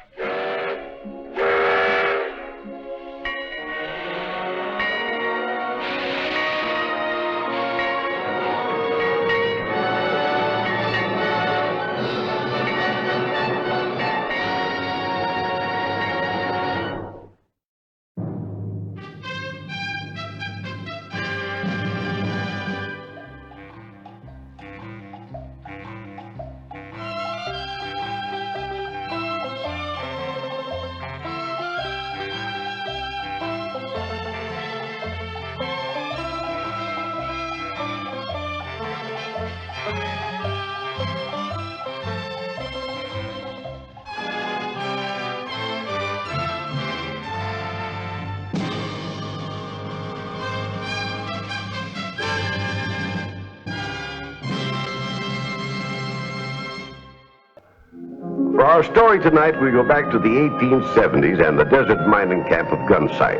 For our story tonight, we go back to the 1870s and the desert mining camp of Gunsight.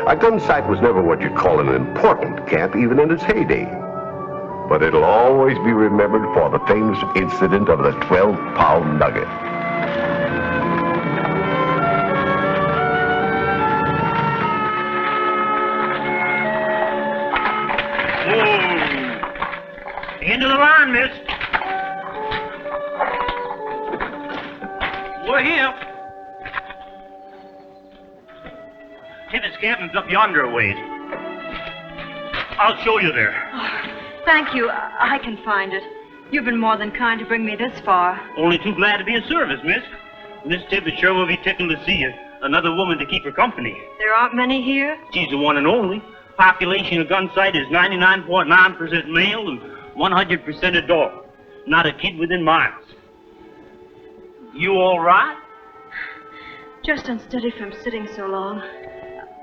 A gunsight was never what you'd call an important camp, even in its heyday. But it'll always be remembered for the famous incident of the 12-pound nugget. End of the line, miss. We're here. Tibbetts cabin's up yonder a ways. I'll show you there. Thank you. I can find it. You've been more than kind to bring me this far. Only too glad to be of service, miss. Miss Tibbetts sure will be tickled to see you. Another woman to keep her company. There aren't many here? She's the one and only. Population of Gunsight is 99.9% male and 100% adult. Not a kid within miles. You all right? Just unsteady from sitting so long.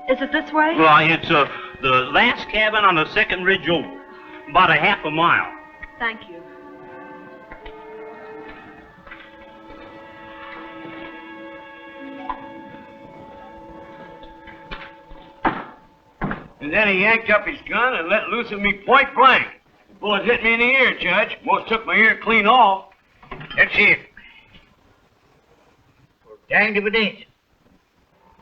Is it this way? Well, it's the last cabin on the second ridge over. About a half a mile. Thank you. And then he yanked up his gun and let loose at me point blank. The bullet hit me in the ear, Judge. Most took my ear clean off. That's it. Well, danged if it ain't.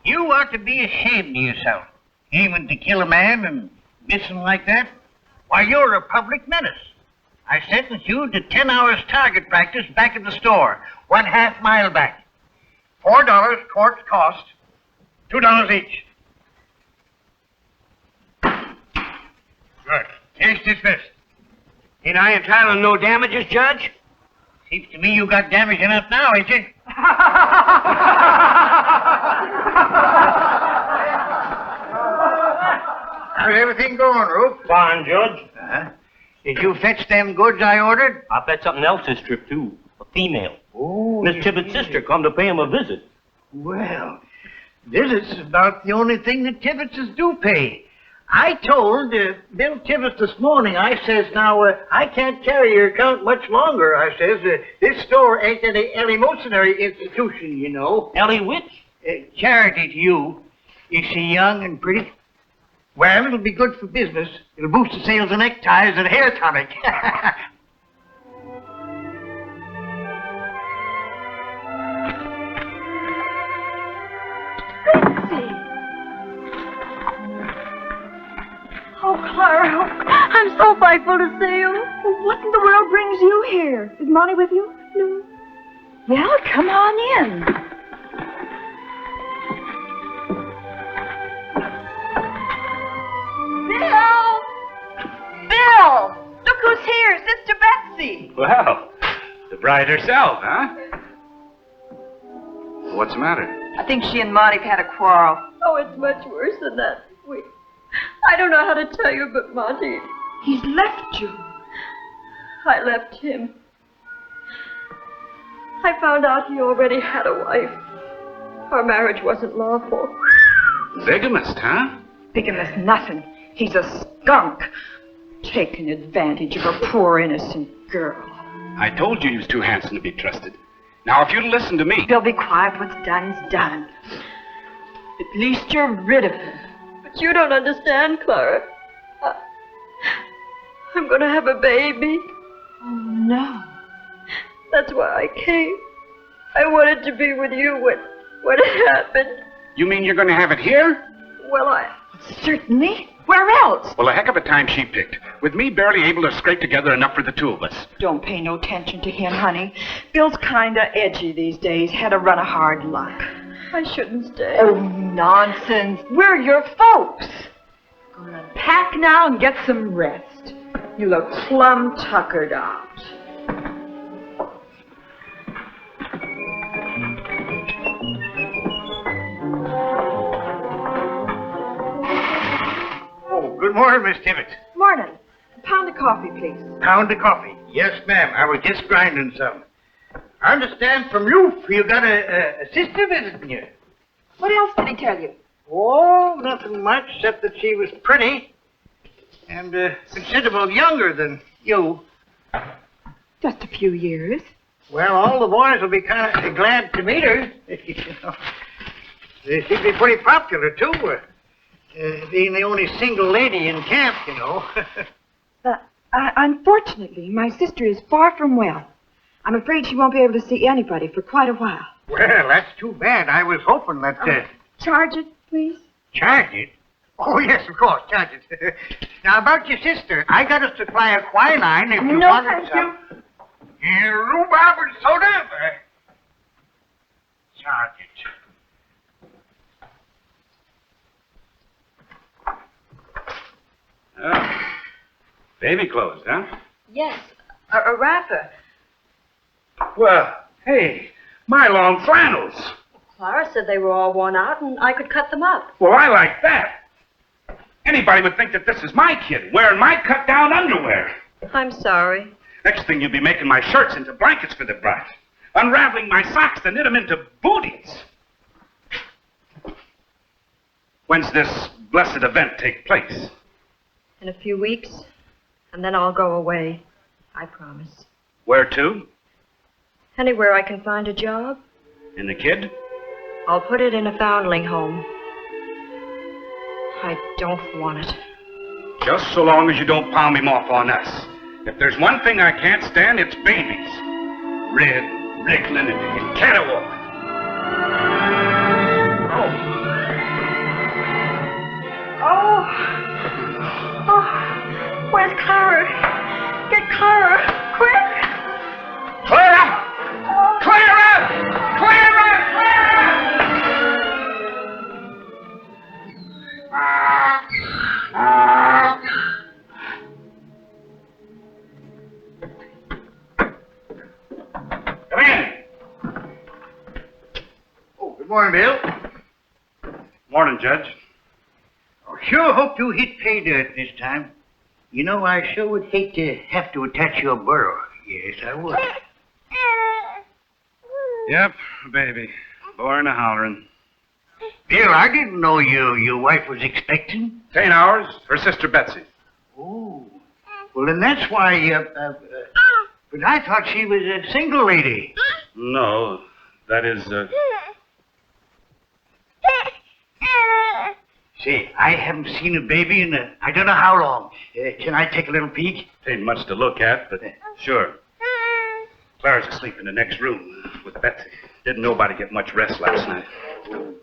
You ought to be ashamed of yourself, aiming to kill a man and missing like that. Why, you're a public menace. I sentence you to 10 hours target practice back at the store, 1/2 mile back. $4 court cost, $2 each. Good. Case dismissed. Ain't I entitled to no damages, Judge? Seems to me you got damage enough now, ain't you? How's everything going, Rupe? Fine, Judge. Did you fetch them goods I ordered? I fetched something else this trip, too. A female. Oh, Miss Tibbetts' sister come to pay him a visit. Well, visits is about the only thing that Tibbetts do pay. I told Bill Tibbetts this morning, I says, now, I can't carry your account much longer, I says. This store ain't any eleemosynary institution, you know. Ellie which? Charity to you. Is she young and pretty? Well, it'll be good for business. It'll boost the sales of neckties and hair tonic. Oh, Clara, I'm so thankful to see you. Well, what in the world brings you here? Is Monty with you? No. Well, come on in. Bill! Look who's here, Sister Betsy. Well, the bride herself, huh? What's the matter? I think she and Monty have had a quarrel. Oh, it's much worse than that. I don't know how to tell you, but Monty, he's left you. I left him. I found out he already had a wife. Our marriage wasn't lawful. Bigamist, huh? Bigamist nothing. He's a skunk. Taking advantage of a poor innocent girl. I told you he was too handsome to be trusted. Now, if you'd listen to me... Bill, be quiet. What's done's done. At least you're rid of him. But you don't understand, Clara. I'm going to have a baby. Oh, no. That's why I came. I wanted to be with you when it happened. You mean you're going to have it here? Well, certainly. Where else? Well, a heck of a time she picked. With me barely able to scrape together enough for the two of us. Don't pay no attention to him, honey. Bill's kind of edgy these days. Had a run of hard luck. I shouldn't stay. Oh, nonsense. We're your folks. Gonna pack now and get some rest. You look plumb tuckered out. Oh, good morning, Miss Tibbetts. Morning. pound of coffee, please. Pound of coffee. Yes, ma'am. I was just grinding some. I understand from you got a sister visiting you. What else did he tell you? Oh, nothing much, except that she was pretty and considerable younger than you. Just a few years. Well, all the boys will be kind of glad to meet her. You know. She seems to be pretty popular, too, being the only single lady in camp, you know. Unfortunately, my sister is far from well. I'm afraid she won't be able to see anybody for quite a while. Well, that's too bad. I was hoping that... Charge it, please. Charge it? Oh, yes, of course, charge it. Now, about your sister, I got a supply of quinine if you wanted thank some. Rhubarb and soda? Charge it. Oh. Baby clothes, huh? Yes, a wrapper. Well, hey, my long flannels. Clara said they were all worn out and I could cut them up. Well, I like that. Anybody would think that this is my kid, wearing my cut-down underwear. I'm sorry. Next thing you'll be making my shirts into blankets for the bride. Unraveling my socks to knit them into booties. When's this blessed event take place? In a few weeks, and then I'll go away. I promise. Where to? Anywhere I can find a job. And the kid? I'll put it in a foundling home. I don't want it. Just so long as you don't palm him off on us. If there's one thing I can't stand, it's babies. Red, wriggling, and caterwauling. Oh, where's Clara? Get Clara, quick! Clara! Clara! Clara! Come in. Oh, good morning, Bill. Morning, Judge. Oh, sure hope you hit pay dirt this time. You know, I sure would hate to have to attach your burro. Yes, I would. Yep, baby. Born a hollering. Bill, I didn't know your wife was expecting. 10 hours. Her sister Betsy. Oh. Well, then that's why, but I thought she was a single lady. No, that is, Say, I haven't seen a baby in I don't know how long. Can I take a little peek? Ain't much to look at, but sure. Clara's asleep in the next room with Betsy. Didn't nobody get much rest last night.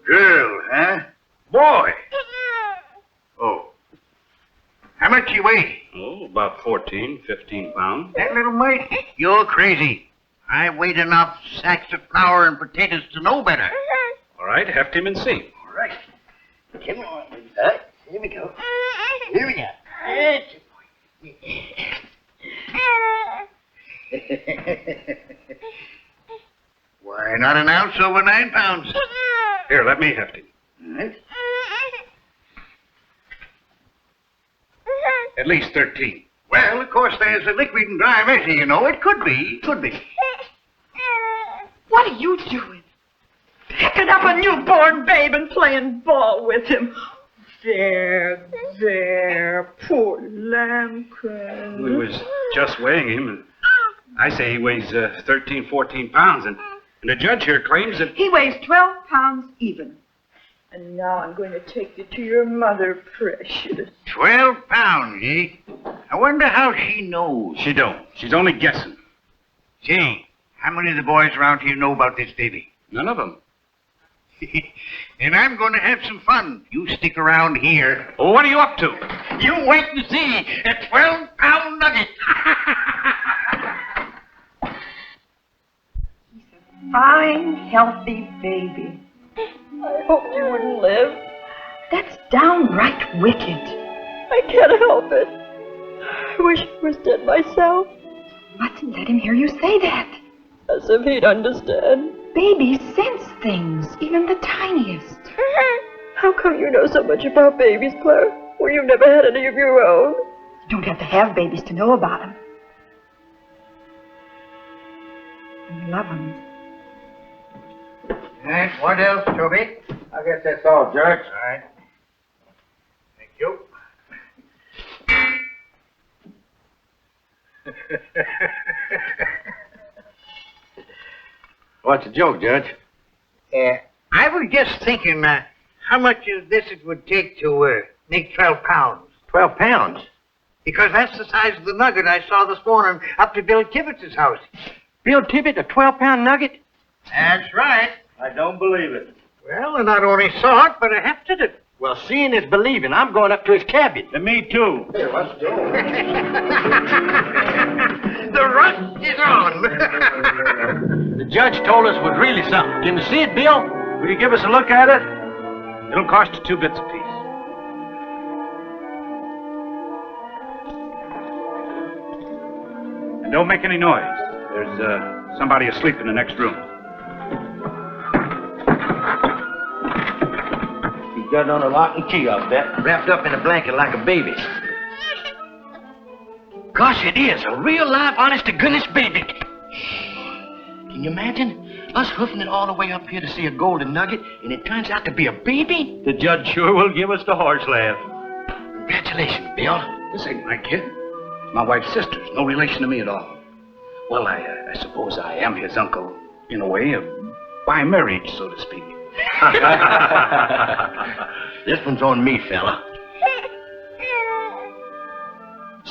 Girl, huh? Boy. Oh. How much you weigh? Oh, about 14, 15 pounds. That little mite? You're crazy. I weighed enough sacks of flour and potatoes to know better. All right, heft him and see. All right. Come on. Here we go. Here we go. Why, not an ounce over 9 pounds. Here, let me heft him. All right. At least 13. Well, of course, there's a liquid and dry measure, you know. It could be. Could be. What are you doing? Picking up a newborn babe and playing ball with him. There, poor lambkin. We was just weighing him, and I say he weighs 13, 14 pounds, and the judge here claims that... He weighs 12 pounds even. And now I'm going to take you to your mother, precious. 12 pounds, eh? I wonder how she knows. She don't. She's only guessing. Say, how many of the boys around here know about this baby? None of them. And I'm going to have some fun. You stick around here. Well, what are you up to? You wait and see. A 12-pound nugget. Fine, healthy baby. I hoped you wouldn't live. That's downright wicked. I can't help it. I wish I was dead myself. Mustn't let him hear you say that. As if he'd understand. Babies sense things, even the tiniest. How come you know so much about babies, Claire, when you've never had any of your own? You don't have to have babies to know about them. And love them. All right, what else, Toby? I guess that's all, Judge. All right. Thank you. What's the joke, Judge? I was just thinking how much of this it would take to make 12 pounds. 12 pounds? Because that's the size of the nugget I saw this morning up to Bill Tibbetts' house. Bill Tibbett, a 12-pound nugget? That's right. I don't believe it. Well, I not only saw it, but I hefted it. Well, seeing is believing. I'm going up to his cabin. And me too. Here, let's go. The rush is on. The judge told us it was really something. Can we see it, Bill? Will you give us a look at it? It'll cost you 2 bits apiece. And don't make any noise. There's somebody asleep in the next room. He's got it on a lock and key, I'll bet. Wrapped up in a blanket like a baby. Gosh, it is. A real live, honest-to-goodness baby. Can you imagine? Us hoofing it all the way up here to see a golden nugget, and it turns out to be a baby? The judge sure will give us the horse laugh. Congratulations, Bill. This ain't my kid. It's my wife's sister. No relation to me at all. Well, I suppose I am his uncle, in a way, by marriage, so to speak. This one's on me, fella.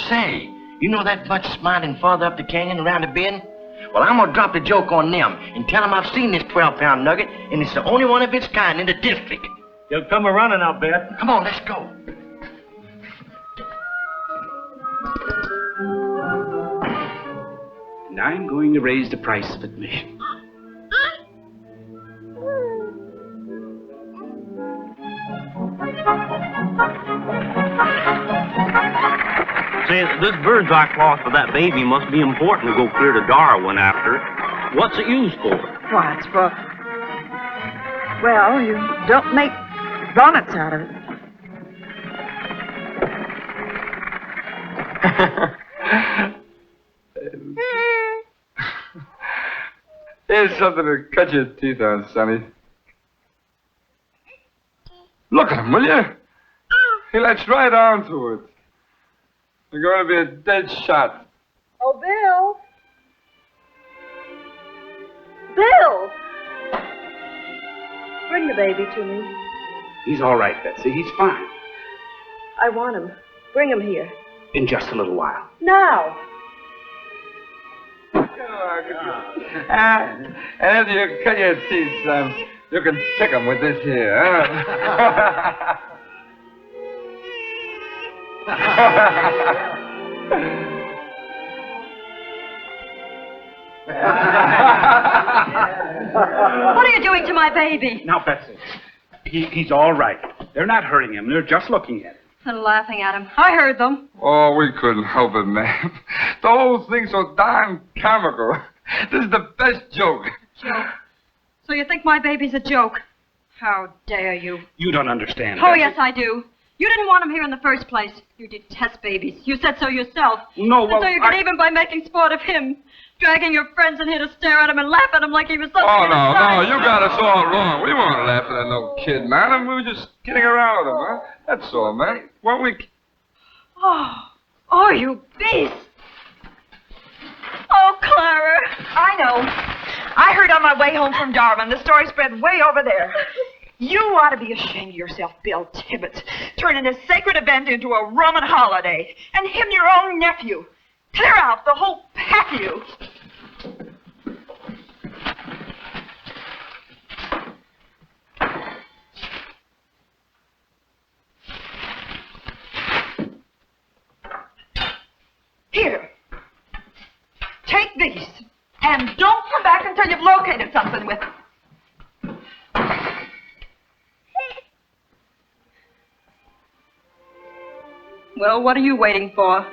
Say, you know that bunch smiling farther up the canyon around the bend? Well, I'm gonna drop the joke on them and tell them I've seen this 12-pound nugget, and it's the only one of its kind in the district. They'll come a-running, I'll bet. Come on, let's go. And I'm going to raise the price of admission. Say, this bird's eye cloth for that baby must be important to go clear to Darwin after. What's it used for? Why, it's for... Well, you don't make bonnets out of it. Here's something to cut your teeth on, Sonny. Look at him, will you? He lets right on to it. You're going to be a dead shot. Oh, Bill. Bill! Bring the baby to me. He's all right, Betsy. He's fine. I want him. Bring him here. In just a little while. Now. And after you cut your teeth, you can pick them with this here, huh? What are you doing to my baby? Now, Betsy, he's all right. They're not hurting him. They're just looking at him. And laughing at him. I heard them. Oh, we couldn't help it, ma'am. The whole thing's so darn comical. This is the best joke. Joke? So you think my baby's a joke? How dare you? You don't understand. Oh, Betsy. yes, I do. You didn't want him here in the first place. You detest babies. You said so yourself. No, and so you could even by making sport of him. Dragging your friends in here to stare at him and laugh at him like he was something. Oh, no, you got us all wrong. We weren't laughing at no kid, man. We were just kidding around with him, huh? That's all, man. Weren't we? Oh, you beast. Oh, Clara. I know. I heard on my way home from Darwin. The story spread way over there. You ought to be ashamed of yourself, Bill Tibbetts, turning this sacred event into a Roman holiday. And him your own nephew. Clear out, the whole pack of you. Here. Take these. And don't come back until you've located something with them. Well, what are you waiting for?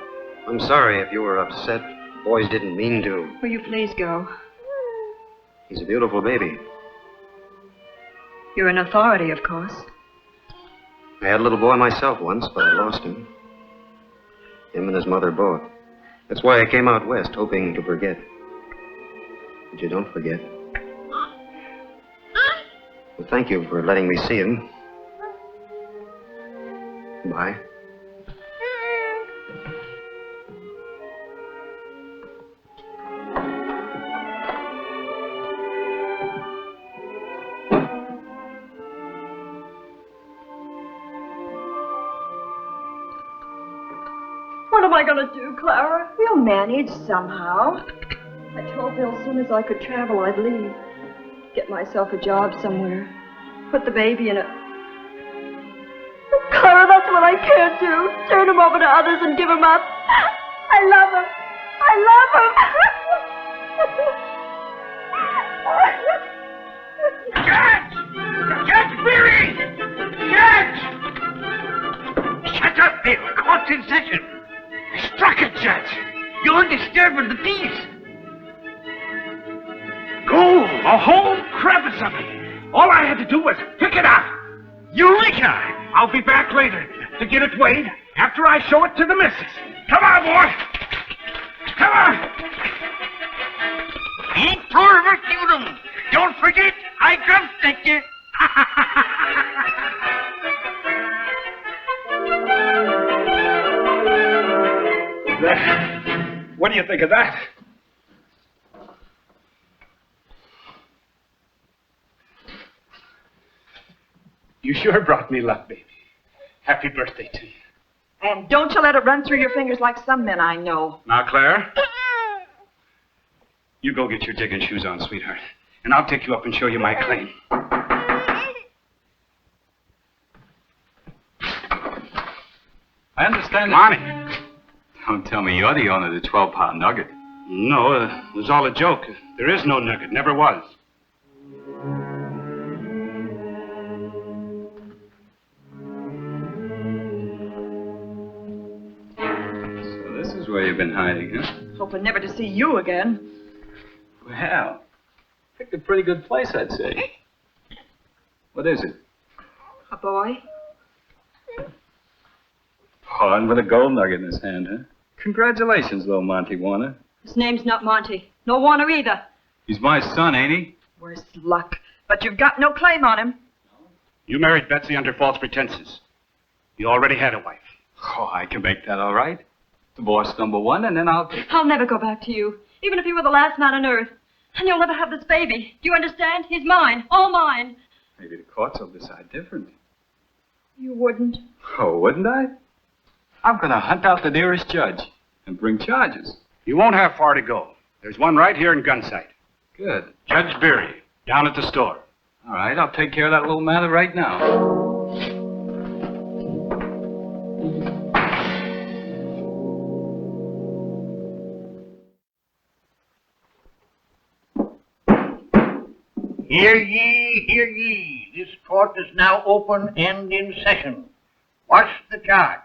I'm sorry if you were upset. Boys didn't mean to. Will you please go? He's a beautiful baby. You're an authority, of course. I had a little boy myself once, but I lost him. Him and his mother both. That's why I came out west, hoping to forget. But you don't forget. Well, thank you for letting me see him. Bye. What am I going to do, Clara? We'll manage somehow. I told Bill as soon as I could travel, I'd leave. Get myself a job somewhere. Put the baby in a... Clara, that's what I can't do. Turn him over to others and give him up. I love him. I love him. Judge Beery! Judge! Shut up, Bill. Court's in session. Struck it, Judge. You're disturbing the peace. Gold, a whole crevice of it. All I had to do was pick it up. Eureka! I'll be back later to get it weighed after I show it to the missus. Come on, boy. Come on. Ain't Torver killed him. Don't forget, I drumstick you. What do you think of that? You sure brought me luck, baby. Happy birthday to you. And don't you let it run through your fingers like some men I know. Now, Claire, you go get your digging shoes on, sweetheart. And I'll take you up and show you my claim. I understand Monty. Don't tell me you're the owner of the 12-pound nugget. No, it was all a joke. There is no nugget. Never was. So this is where you've been hiding, huh? Hoping never to see you again. Well, picked a pretty good place, I'd say. What is it? A boy? Pawn with a gold nugget in his hand, huh? Congratulations, little Monty Warner. His name's not Monty. No Warner either. He's my son, ain't he? Worse luck. But you've got no claim on him. You married Betsy under false pretenses. You already had a wife. Oh, I can make that all right. Divorce number one, and then I'll never go back to you, even if you were the last man on earth. And you'll never have this baby. Do you understand? He's mine. All mine. Maybe the courts will decide different. You wouldn't. Oh, wouldn't I? I'm going to hunt out the nearest judge and bring charges. You won't have far to go. There's one right here in Gunsight. Good. Judge Beery, down at the store. All right, I'll take care of that little matter right now. Hear ye, hear ye. This court is now open and in session. What's the charge?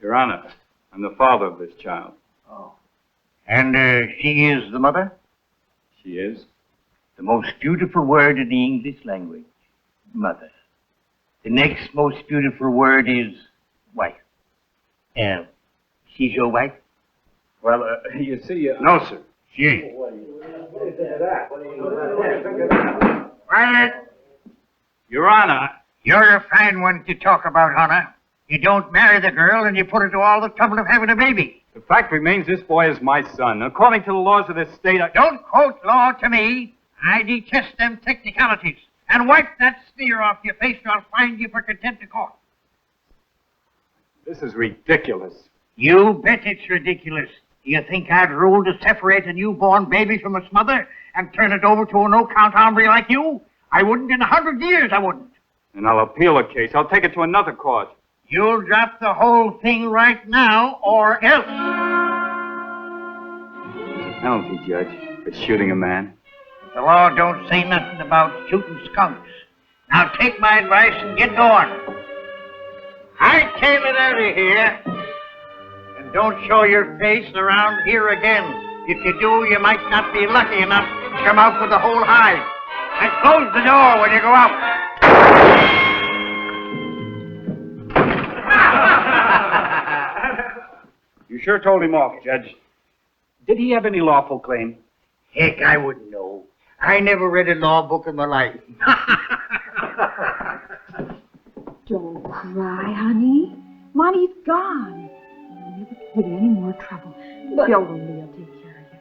Your Honor, I'm the father of this child. Oh. And she is the mother? She is. The most beautiful word in the English language. Mother. The next most beautiful word is wife. She's your wife? Well, you see... No, sir. She ain't. Quiet. Your Honor. You're a fine one to talk about, honor. You don't marry the girl and you put her to all the trouble of having a baby. The fact remains this boy is my son. According to the laws of this state, Don't quote law to me. I detest them technicalities. And wipe that sneer off your face or I'll find you for contempt of court. This is ridiculous. You bet it's ridiculous. Do you think I'd rule to separate a newborn baby from its mother and turn it over to a no-count hombre like you? I wouldn't in 100 years, I wouldn't. And I'll appeal the case. I'll take it to another court. You'll drop the whole thing right now, or else. There's a penalty, Judge, for shooting a man. The law don't say nothing about shooting skunks. Now take my advice and get going. Hightail it out of here. And don't show your face around here again. If you do, you might not be lucky enough to come out with the whole hide. And close the door when you go out. sure told him off, Judge. Did he have any lawful claim? Heck, I wouldn't know. I never read a law book in my life. Don't cry, honey. Monty's gone. You'll never get any more trouble. But- Bill Lonely will take care of you.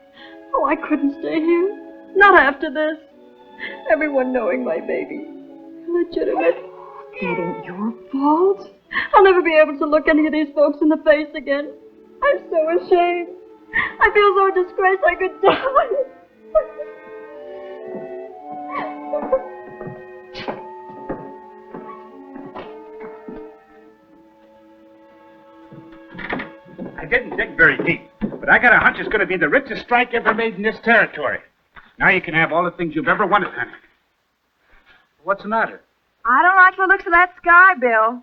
Oh, I couldn't stay here. Not after this. Everyone knowing my baby. Legitimate. That ain't your fault. I'll never be able to look any of these folks in the face again. I'm so ashamed. I feel so disgraced I could die. I didn't dig very deep, but I got a hunch it's going to be the richest strike ever made in this territory. Now you can have all the things you've ever wanted, honey. What's the matter? I don't like the looks of that sky, Bill.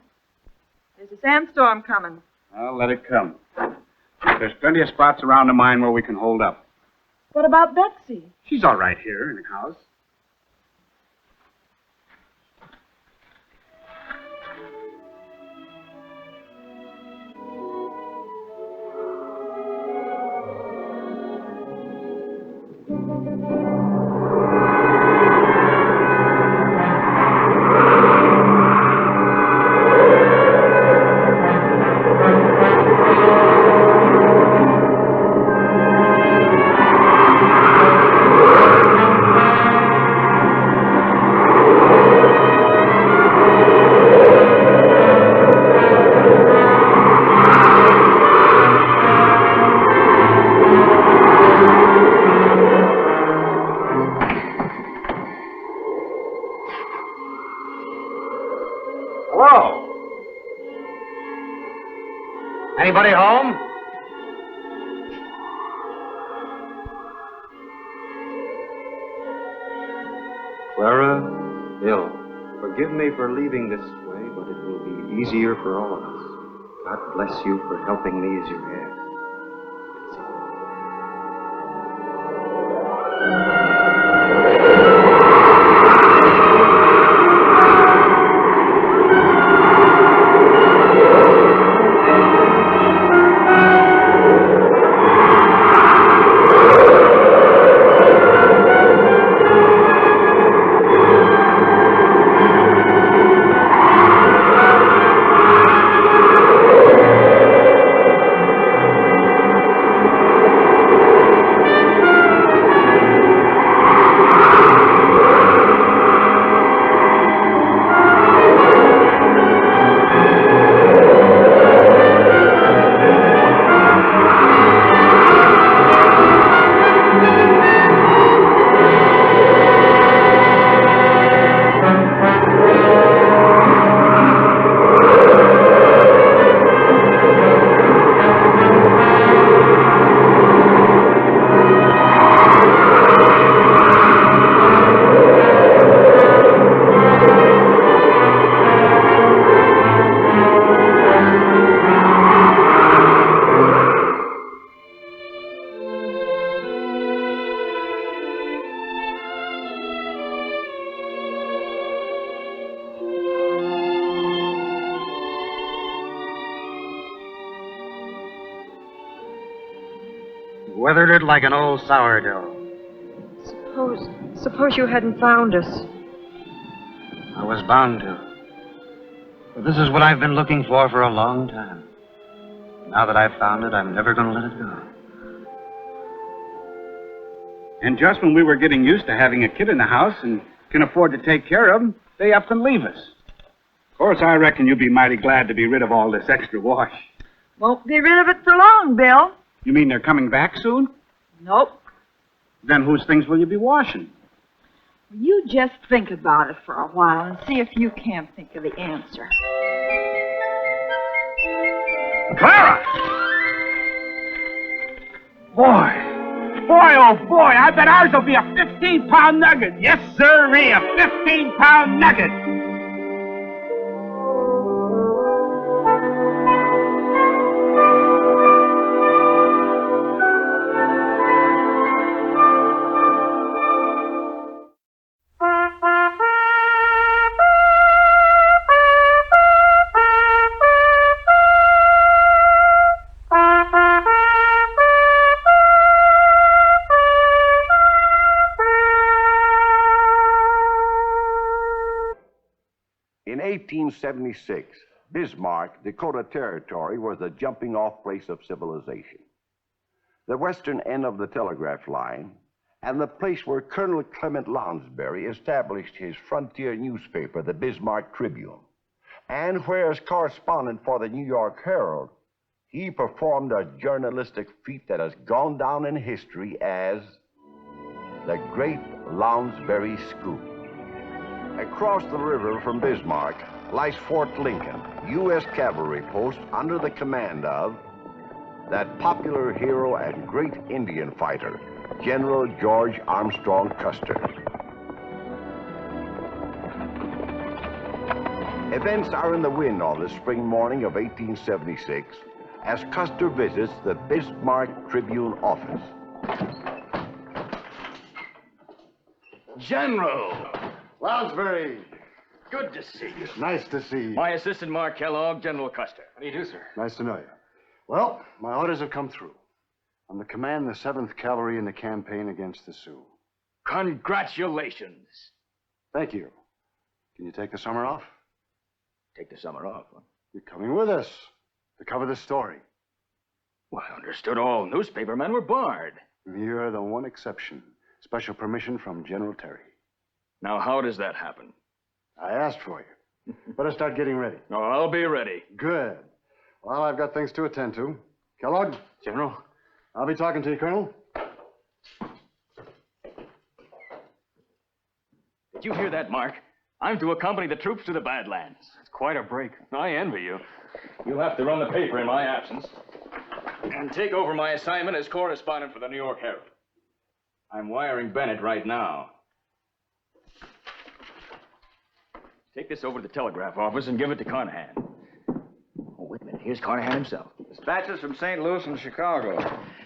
There's a sandstorm coming. Well, let it come. There's plenty of spots around the mine where we can hold up. What about Betsy? She's all right here in the house. Hello? Anybody home? Clara, Bill, forgive me for leaving this way, but it will be easier for all of us. God bless you for helping me as you have. Weathered it like an old sourdough. Suppose you hadn't found us. I was bound to. But this is what I've been looking for a long time. Now that I've found it, I'm never going to let it go. And just when we were getting used to having a kid in the house and can afford to take care of him, they up and leave us. Of course, I reckon you'll be mighty glad to be rid of all this extra wash. Won't be rid of it for long, Bill. You mean they're coming back soon? Nope. Then whose things will you be washing? You just think about it for a while and see if you can't think of the answer. Clara! Boy, oh boy, I bet ours will be a 15-pound nugget. Yes, sirree, a 15-pound nugget. 1876, Bismarck, Dakota Territory, was the jumping-off place of civilization. The western end of the telegraph line, and the place where Colonel Clement Lounsbury established his frontier newspaper, the Bismarck Tribune, and where, as correspondent for the New York Herald, he performed a journalistic feat that has gone down in history as the Great Lounsbury Scoop. Across the river from Bismarck lies Fort Lincoln, U.S. cavalry post under the command of that popular hero and great Indian fighter, General George Armstrong Custer. Events are in the wind on the spring morning of 1876 as Custer visits the Bismarck Tribune office. General! Lounsbury! Good to see you. Nice to see you. My assistant, Mark Kellogg, General Custer. How do you do, sir? Nice to know you. Well, my orders have come through. I'm to command the 7th Cavalry in the campaign against the Sioux. Congratulations. Thank you. Can you take the summer off? Take the summer off, huh? You're coming with us to cover the story. Well, I understood all newspapermen were barred. You're the one exception. Special permission from General Terry. Now, how does that happen? I asked for you. Better start getting ready. Oh, I'll be ready. Good. Well, I've got things to attend to. Kellogg? General? I'll be talking to you, Colonel. Did you hear that, Mark? I'm to accompany the troops to the Badlands. It's quite a break. I envy you. You'll have to run the paper in my absence and take over my assignment as correspondent for the New York Herald. I'm wiring Bennett right now. Take this over to the telegraph office and give it to Carnahan. Oh, wait a minute. Here's Carnahan himself. Dispatches from St. Louis and Chicago.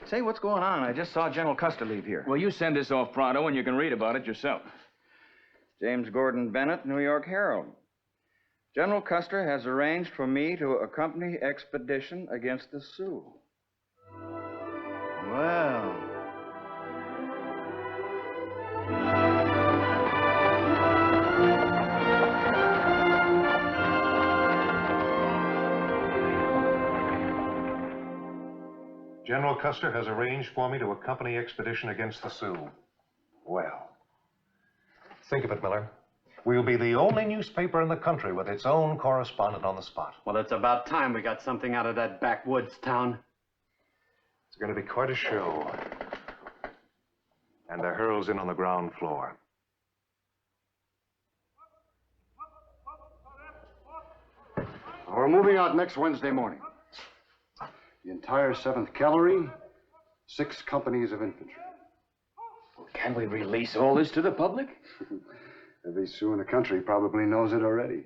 Say, what's going on? I just saw General Custer leave here. Well, you send this off pronto and you can read about it yourself. James Gordon Bennett, New York Herald. General Custer has arranged for me to accompany expedition against the Sioux. Well. General Custer has arranged for me to accompany expedition against the Sioux. Well, think of it, Miller. We'll be the only newspaper in the country with its own correspondent on the spot. Well, it's about time we got something out of that backwoods town. It's going to be quite a show. And the Herald's in on the ground floor. We're moving out next Wednesday morning. The entire 7th Cavalry, 6 companies of infantry. Well, can we release all this to the public? Every Sioux in the country probably knows it already.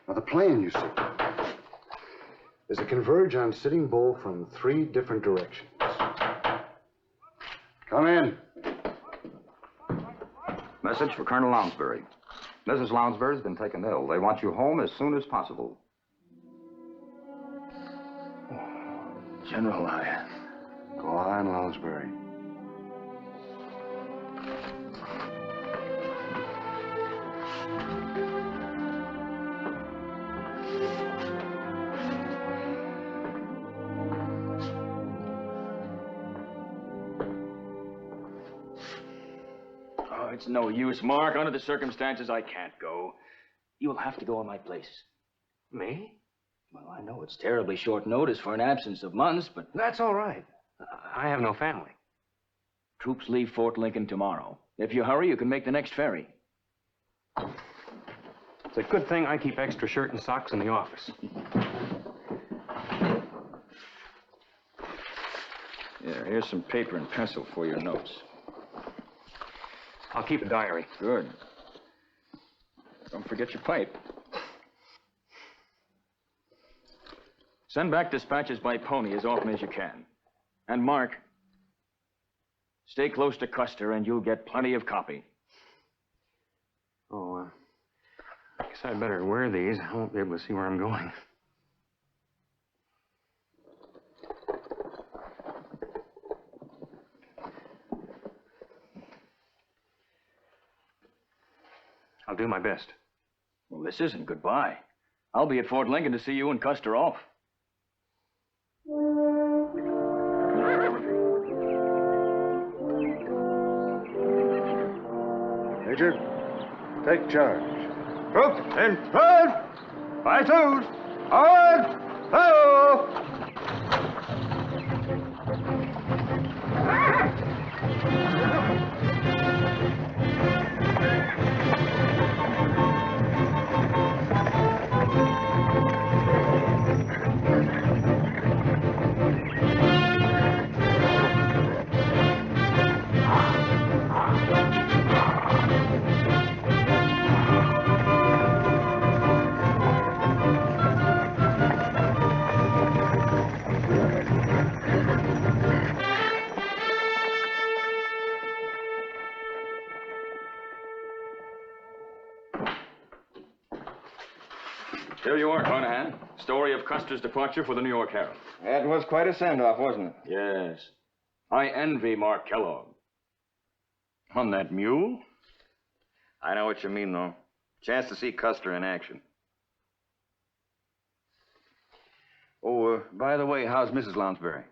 Now, the plan, you see, is to converge on Sitting Bull from 3 different directions. Come in. Message for Colonel Lounsbury. Mrs. Lounsbury's been taken ill. They want you home as soon as possible. General, I... Go on, Lounsbury. Oh, it's no use, Mark. Under the circumstances, I can't go. You'll have to go in my place. Me? Well, I know it's terribly short notice for an absence of months, but... That's all right. I have no family. Troops leave Fort Lincoln tomorrow. If you hurry, you can make the next ferry. It's a good thing I keep extra shirt and socks in the office. Here's some paper and pencil for your notes. I'll keep a diary. Good. Don't forget your pipe. Send back dispatches by pony as often as you can. And Mark, stay close to Custer and you'll get plenty of copy. Oh, I guess I'd better wear these. I won't be able to see where I'm going. I'll do my best. Well, Well, this isn't goodbye. I'll be at Fort Lincoln to see you and Custer off. Major, take charge. Up and front! By twos! On! Hello! Here you are, Carnahan. Story of Custer's departure for the New York Herald. That was quite a send-off, wasn't it? Yes. I envy Mark Kellogg. On that mule? I know what you mean, though. Chance to see Custer in action. Oh, by the way, how's Mrs. Lounsbury?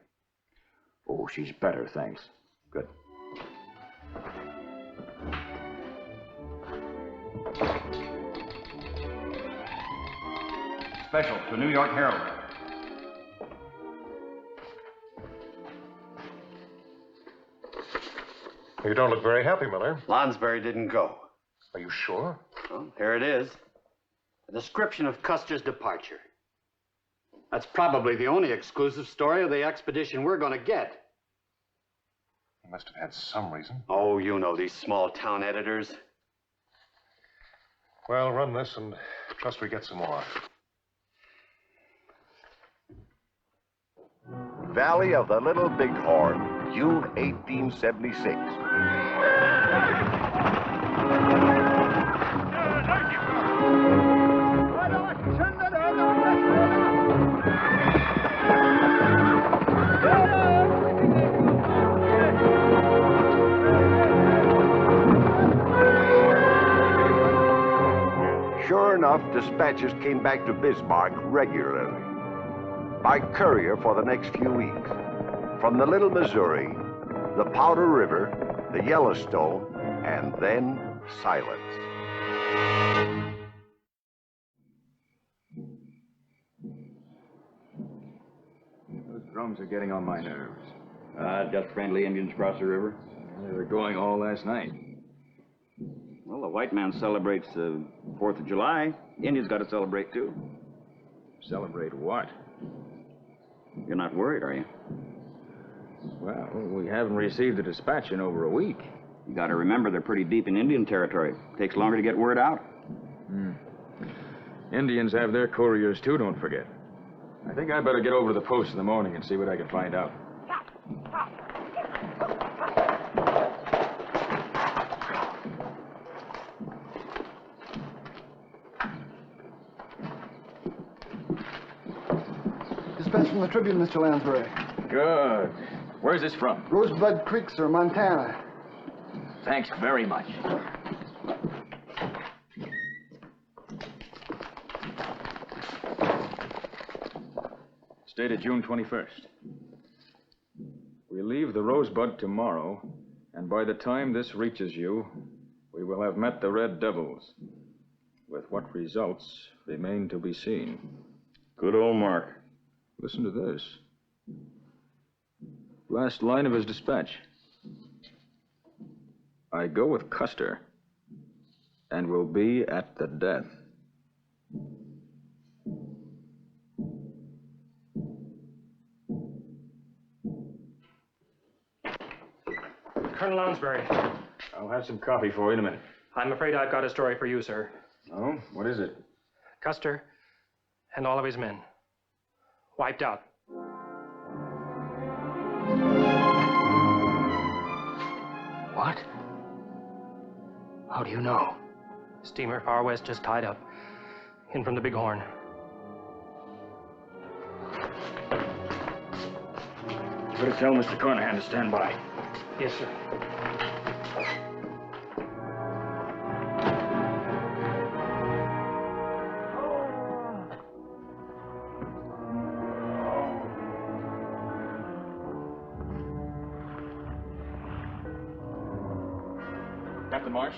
Oh, she's better, thanks. Good. Special to New York Herald. You don't look very happy, Miller. Lounsbury didn't go. Are you sure? Well, here it is. A description of Custer's departure. That's probably the only exclusive story of the expedition we're going to get. He must have had some reason. Oh, you know these small town editors. Well, run this and trust we get some more. Valley of the Little Bighorn, June 1876. Sure enough, dispatches came back to Bismarck regularly. By courier for the next few weeks. From the Little Missouri, the Powder River, the Yellowstone, and then silence. Those drums are getting on my nerves. Just friendly Indians across the river. They were going all last night. Well, the white man celebrates the 4th of July. Indians got to celebrate, too. Celebrate what? You're not worried, are you? Well, we haven't received a dispatch in over a week. You got to remember they're pretty deep in Indian territory. Takes longer to get word out. Indians have their couriers, too, don't forget. I think I'd better get over to the post in the morning and see what I can find out. Dispatch from the Tribune, Mr. Lounsbury. Good. Where's this from? Rosebud Creek, sir, Montana. Thanks very much. It's dated June 21st. We leave the Rosebud tomorrow, and by the time this reaches you, we will have met the Red Devils. With what results remain to be seen. Good old Mark. Listen to this. Last line of his dispatch. I go with Custer and will be at the death. Colonel Lounsbury. I'll have some coffee for you in a minute. I'm afraid I've got a story for you, sir. Oh? What is it? Custer and all of his men. Wiped out. What? How do you know? Steamer far west just tied up. In from the Bighorn. You better tell Mr. Carnahan to stand by. Yes, sir. Captain Marsh.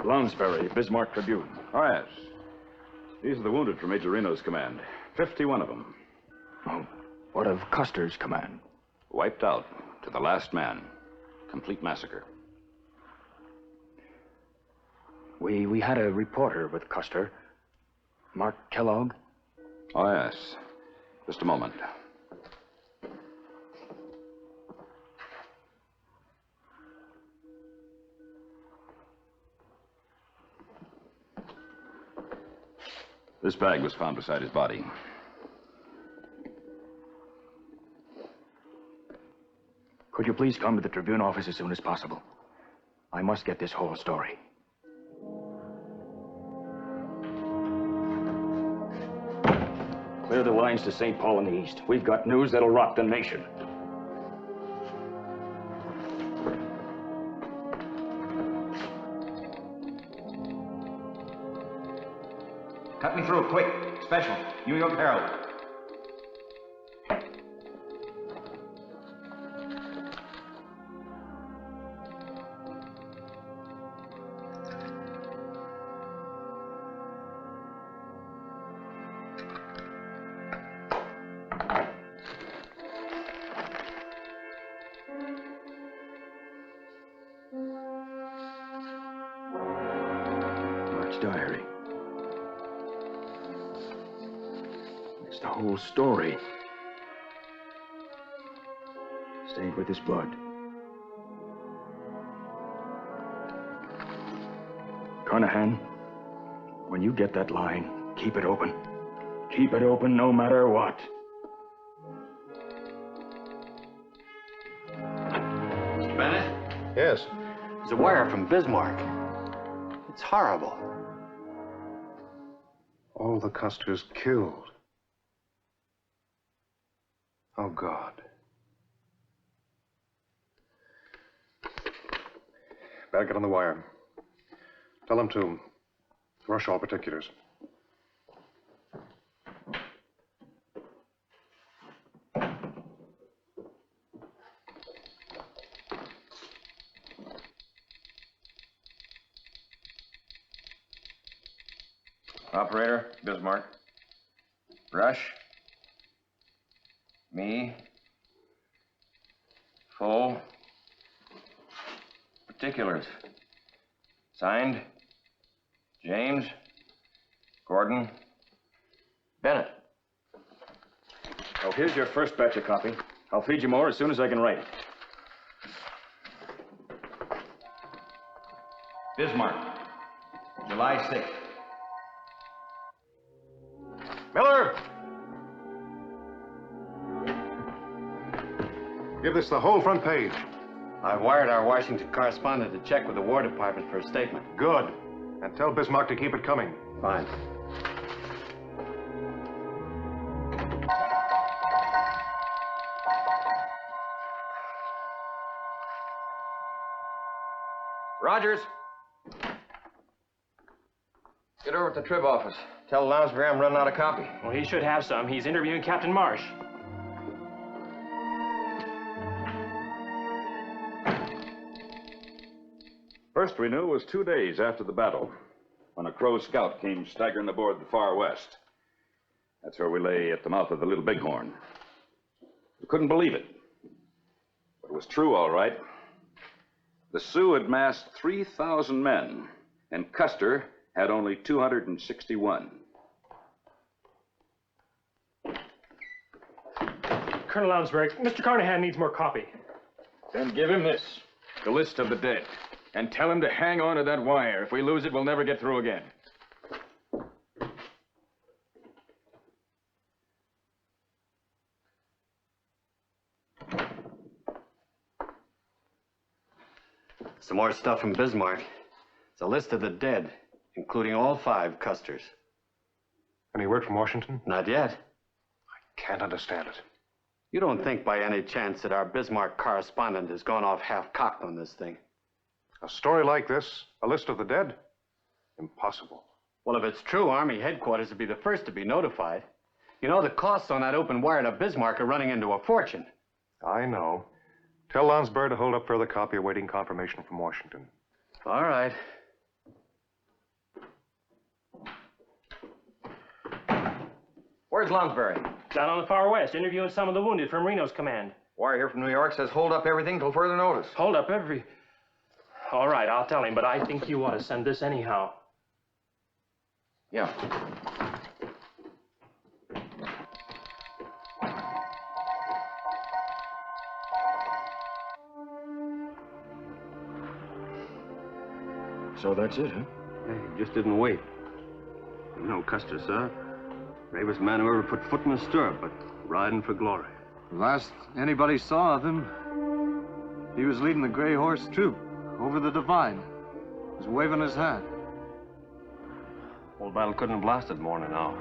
Lounsbury, Bismarck Tribune. Oh, yes. These are the wounded from Major Reno's command. 51 of them. Oh, what of Custer's command? Wiped out to the last man. Complete massacre. We had a reporter with Custer. Mark Kellogg. Oh, yes. Just a moment. This bag was found beside his body. Could you please come to the Tribune office as soon as possible? I must get this whole story. Clear the lines to St. Paul in the east. We've got news that'll rock the nation. Cut me through, quick. Special. New York Herald. Mark's diary. It's the whole story. Stained with his blood. Carnahan, when you get that line, keep it open. Keep it open no matter what. Mr. Bennett? Yes? There's a wire from Bismarck. It's horrible. All the Custers killed. Oh, God. Better get on the wire. Tell them to rush all particulars. Operator, Bismarck. Rush. Me. Full. Particulars. Signed. James. Gordon. Bennett. Oh, here's your first batch of copy. I'll feed you more as soon as I can write. Bismarck. July 6th. Miller! Give this the whole front page. I've wired our Washington correspondent to check with the War Department for a statement. Good. And tell Bismarck to keep it coming. Fine. Rogers. Get over to the Trib office. Tell Lounsbury I'm running out of copy. Well, he should have some. He's interviewing Captain Marsh. First we knew was 2 days after the battle, when a Crow scout came staggering aboard the far west. That's where we lay at the mouth of the Little Bighorn. We couldn't believe it. But it was true, all right. The Sioux had massed 3,000 men, and Custer had only 261. Colonel Lounsbury, Mr. Carnahan needs more copy. Then give him this, the list of the dead. And tell him to hang on to that wire. If we lose it, we'll never get through again. Some more stuff from Bismarck. It's a list of the dead, including all 5 Custers. Any word from Washington? Not yet. Can't understand it. You don't think by any chance that our Bismarck correspondent has gone off half-cocked on this thing? A story like this, a list of the dead? Impossible. Well, if it's true, Army headquarters would be the first to be notified. You know, the costs on that open wire to Bismarck are running into a fortune. I know. Tell Lonsberry to hold up further copy awaiting confirmation from Washington. All right. Where's Lonsberry? Down on the far west, interviewing some of the wounded from Reno's command. Wire here from New York says hold up everything till further notice. Hold up every... All right, I'll tell him, but I think you ought to send this anyhow. Yeah. So that's it, huh? Hey, he just didn't wait. You know, Custer, sir. Bravest man who ever put foot in a stirrup, but riding for glory. Last anybody saw of him, he was leading the Gray Horse troop over the Divide. He was waving his hat. Old battle couldn't have lasted more than an hour.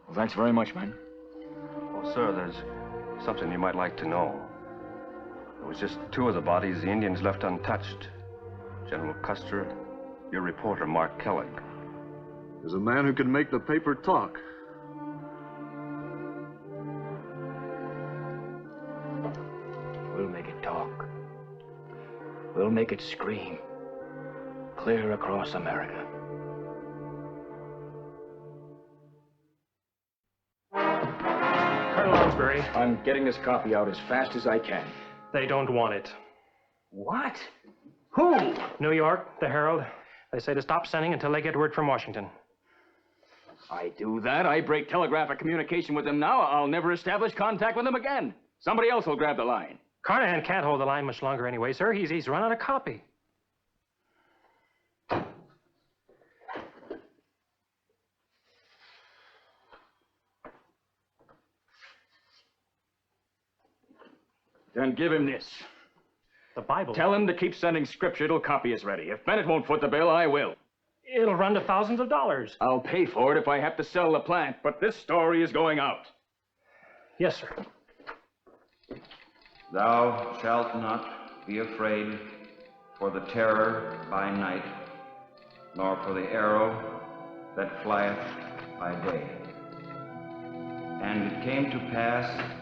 Well, thanks very much, man. Oh, sir, there's something you might like to know. There was just 2 of the bodies the Indians left untouched. General Custer, your reporter, Mark Kellogg. There's a man who can make the paper talk. We'll make it talk. We'll make it scream. Clear across America. Colonel Lonsberry. I'm getting this copy out as fast as I can. They don't want it. What? Who? New York, the Herald. They say to stop sending until they get word from Washington. I do that, I break telegraphic communication with them now, I'll never establish contact with them again. Somebody else will grab the line. Carnahan can't hold the line much longer anyway, sir. He's run out of copy. Then give him this. The Bible? Tell him to keep sending scripture till copy is ready. If Bennett won't foot the bill, I will. It'll run to thousands of dollars. I'll pay for it if I have to sell the plant, but this story is going out. Yes, sir. Thou shalt not be afraid for the terror by night, nor for the arrow that flieth by day. And it came to pass...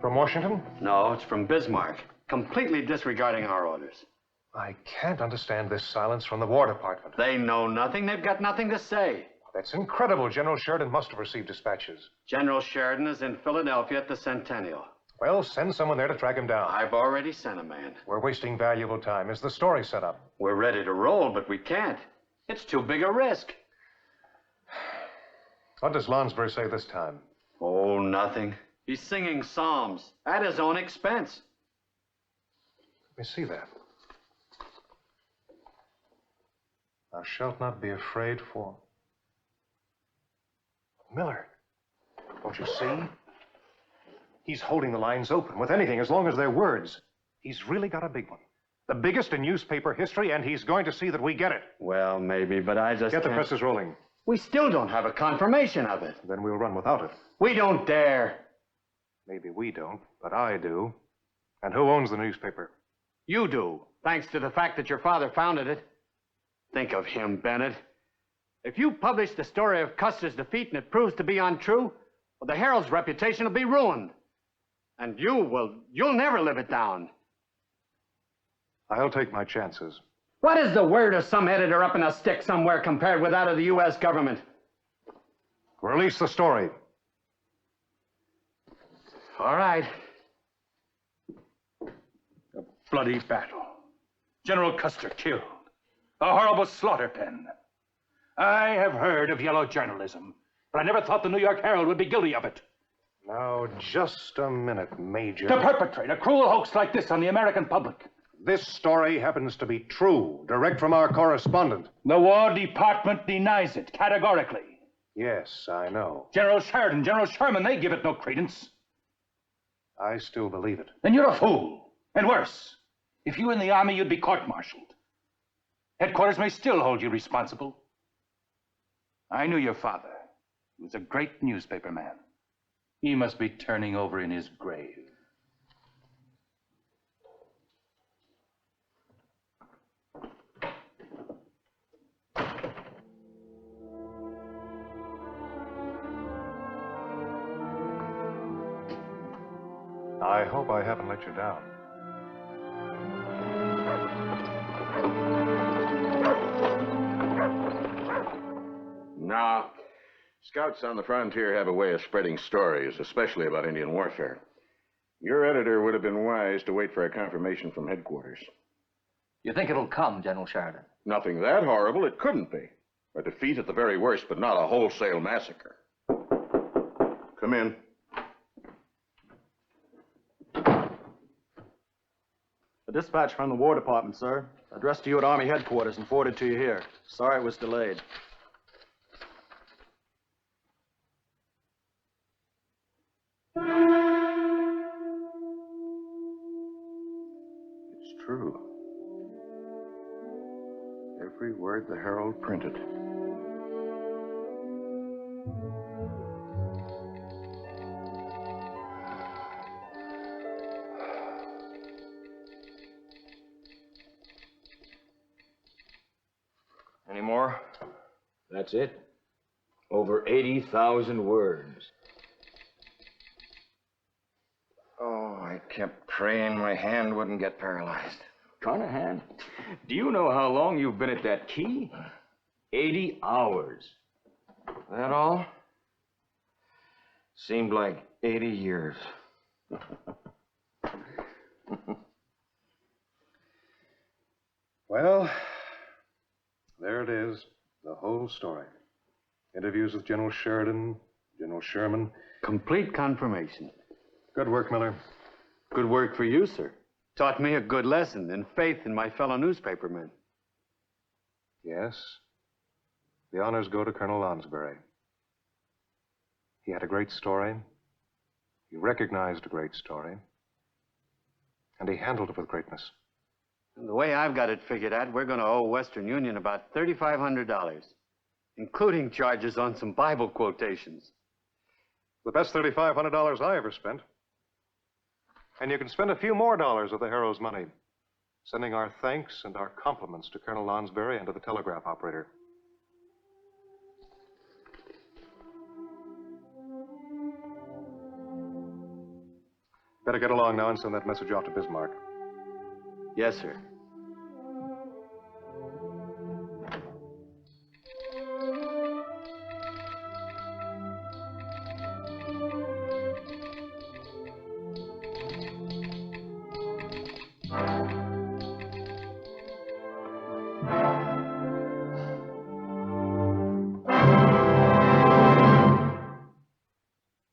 From Washington? No, it's from Bismarck. Completely disregarding our orders. I can't understand this silence from the War Department. They know nothing. They've got nothing to say. That's incredible. General Sheridan must have received dispatches. General Sheridan is in Philadelphia at the Centennial. Well, send someone there to track him down. I've already sent a man. We're wasting valuable time. Is the story set up? We're ready to roll, but we can't. It's too big a risk. What does Lonsberry say this time? Oh, nothing. He's singing psalms at his own expense. Let me see that. Thou shalt not be afraid for... Miller, don't you see? He's holding the lines open with anything as long as they're words. He's really got a big one. The biggest in newspaper history, and he's going to see that we get it. Well, maybe, but I just Get the can't... presses rolling. We still don't have a confirmation of it. Then we'll run without it. We don't dare. Maybe we don't, but I do. And who owns the newspaper? You do, thanks to the fact that your father founded it. Think of him, Bennett. If you publish the story of Custer's defeat and it proves to be untrue, well, the Herald's reputation will be ruined. And you'll never live it down. I'll take my chances. What is the word of some editor up in a stick somewhere compared with that of the U.S. government? Release the story. All right. A bloody battle. General Custer killed. A horrible slaughter pen. I have heard of yellow journalism, but I never thought the New York Herald would be guilty of it. Now, just a minute, Major. To perpetrate a cruel hoax like this on the American public. This story happens to be true, direct from our correspondent. The War Department denies it categorically. Yes, I know. General Sheridan, General Sherman, they give it no credence. I still believe it. Then you're a fool. And worse, if you were in the Army, you'd be court-martialed. Headquarters may still hold you responsible. I knew your father. He was a great newspaper man. He must be turning over in his grave. I hope I haven't let you down. Now, scouts on the frontier have a way of spreading stories, especially about Indian warfare. Your editor would have been wise to wait for a confirmation from headquarters. You think it'll come, General Sheridan? Nothing that horrible. It couldn't be. A defeat at the very worst, but not a wholesale massacre. Come in. A dispatch from the War Department, sir. Addressed to you at Army headquarters and forwarded to you here. Sorry it was delayed. It's true. Every word the Herald printed. Any more? That's it. Over 80,000 words. Oh, I kept praying my hand wouldn't get paralyzed. Carnahan, do you know how long you've been at that key? 80 hours. That all? Seemed like 80 years. Well, there it is, the whole story. Interviews with General Sheridan, General Sherman. Complete confirmation. Good work, Miller. Good work for you, sir. Taught me a good lesson in faith in my fellow newspapermen. Yes. The honors go to Colonel Lonsbury. He had a great story. He recognized a great story. And he handled it with greatness. And the way I've got it figured out, we're going to owe Western Union about $3,500, including charges on some Bible quotations. The best $3,500 I ever spent. And you can spend a few more dollars of the Herald's money, sending our thanks and our compliments to Colonel Lonsbury and to the telegraph operator. Better get along now and send that message off to Bismarck. Yes, sir.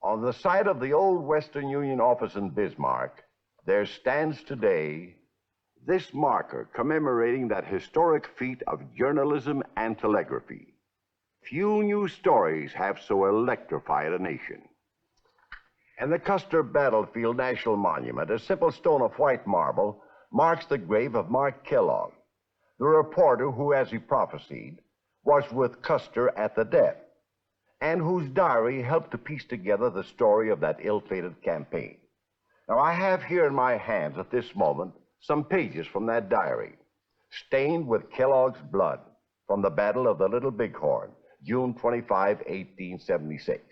On the site of the old Western Union office in Bismarck, there stands today this marker commemorating that historic feat of journalism and telegraphy. Few news stories have so electrified a nation. And the Custer Battlefield National Monument, a simple stone of white marble, marks the grave of Mark Kellogg, the reporter who, as he prophesied, was with Custer at the death, and whose diary helped to piece together the story of that ill-fated campaign. Now, I have here in my hands at this moment some pages from that diary, stained with Kellogg's blood from the Battle of the Little Bighorn, June 25, 1876.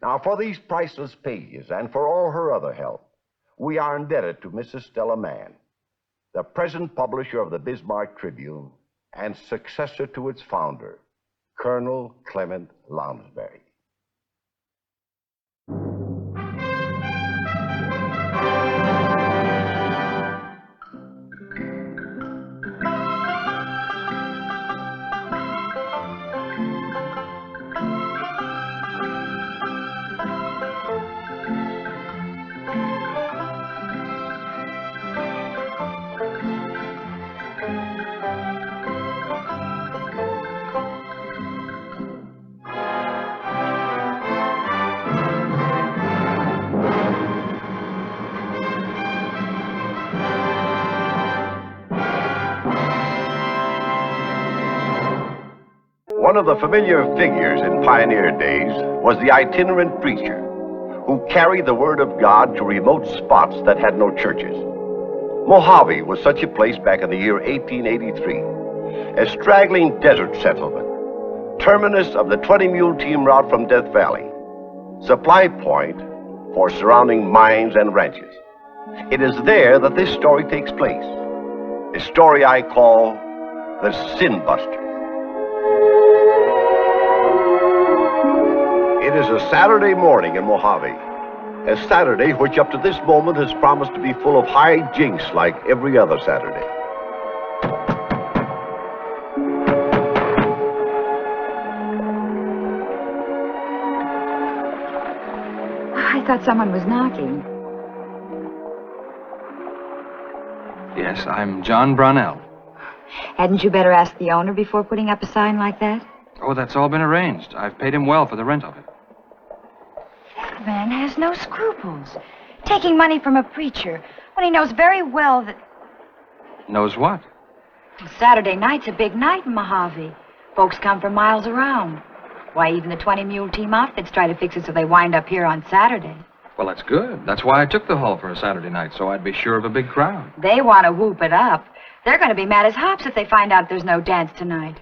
Now, for these priceless pages and for all her other help, we are indebted to Mrs. Stella Mann, the present publisher of the Bismarck Tribune and successor to its founder, Colonel Clement Lonsbury. One of the familiar figures in pioneer days was the itinerant preacher who carried the word of God to remote spots that had no churches. Mojave was such a place back in the year 1883, a straggling desert settlement, terminus of the 20-mule team route from Death Valley, supply point for surrounding mines and ranches. It is there that this story takes place. A story I call The Sin Buster. It is a Saturday morning in Mojave. A Saturday which up to this moment has promised to be full of high jinks like every other Saturday. I thought someone was knocking. Yes, I'm John Brownell. Hadn't you better ask the owner before putting up a sign like that? Oh, that's all been arranged. I've paid him well for the rent of it. That man has no scruples. Taking money from a preacher when he knows very well that Knows what? Saturday night's a big night in Mojave. Folks come from miles around. Why, even the 20-mule team outfits try to fix it so they wind up here on Saturday. Well, that's good. That's why I took the hall for a Saturday night, so I'd be sure of a big crowd. They want to whoop it up. They're going to be mad as hops if they find out there's no dance tonight.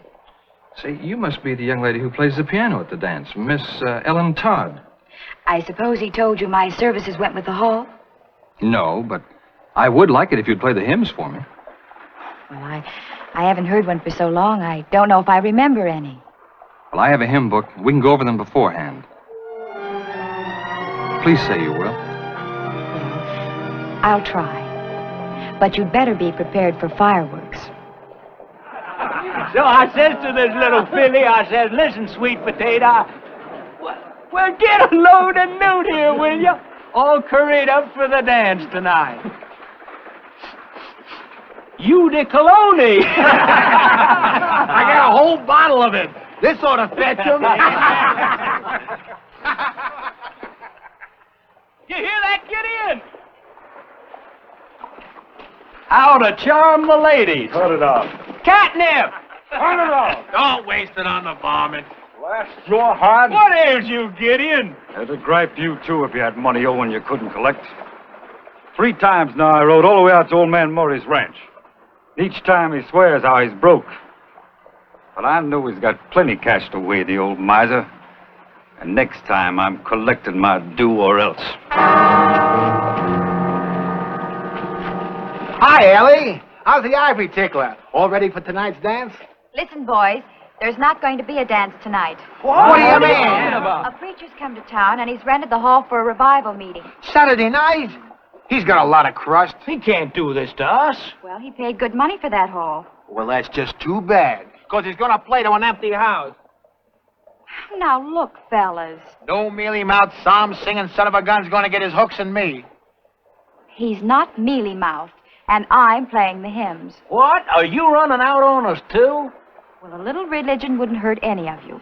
Say, you must be the young lady who plays the piano at the dance, Miss Ellen Todd. I suppose he told you my services went with the hall? No, but I would like it if you'd play the hymns for me. Well, I haven't heard one for so long, I don't know if I remember any. Well, I have a hymn book. We can go over them beforehand. Please say you will. I'll try. But you'd better be prepared for fireworks. So I says to this little filly, I says, listen, sweet potato, well, get a load of note here, will you? All curried up for the dance tonight. You de cologne. I got a whole bottle of it. This ought to fetch him. You hear that? Get in. How to charm the ladies. Cut it off. Catnip. Cut it off. Don't waste it on the varmint. Last straw hard. What ails you, Gideon? There's a gripe to you, too, if you had money owing you couldn't collect. 3 times now I rode all the way out to old man Murray's ranch. Each time he swears how he's broke. But I know he's got plenty cashed away, the old miser. And next time I'm collecting my due or else. Hi, Ellie. How's the ivory tickler? All ready for tonight's dance? Listen, boys, there's not going to be a dance tonight. What do you mean? A preacher's come to town, and he's rented the hall for a revival meeting. Saturday night? He's got a lot of crust. He can't do this to us. Well, he paid good money for that hall. Well, that's just too bad. Because he's going to play to an empty house. Now, look, fellas. No mealy-mouthed psalm-singing son of a gun's going to get his hooks in me. He's not mealy-mouthed, and I'm playing the hymns. What? Are you running out on us, too? Well, a little religion wouldn't hurt any of you.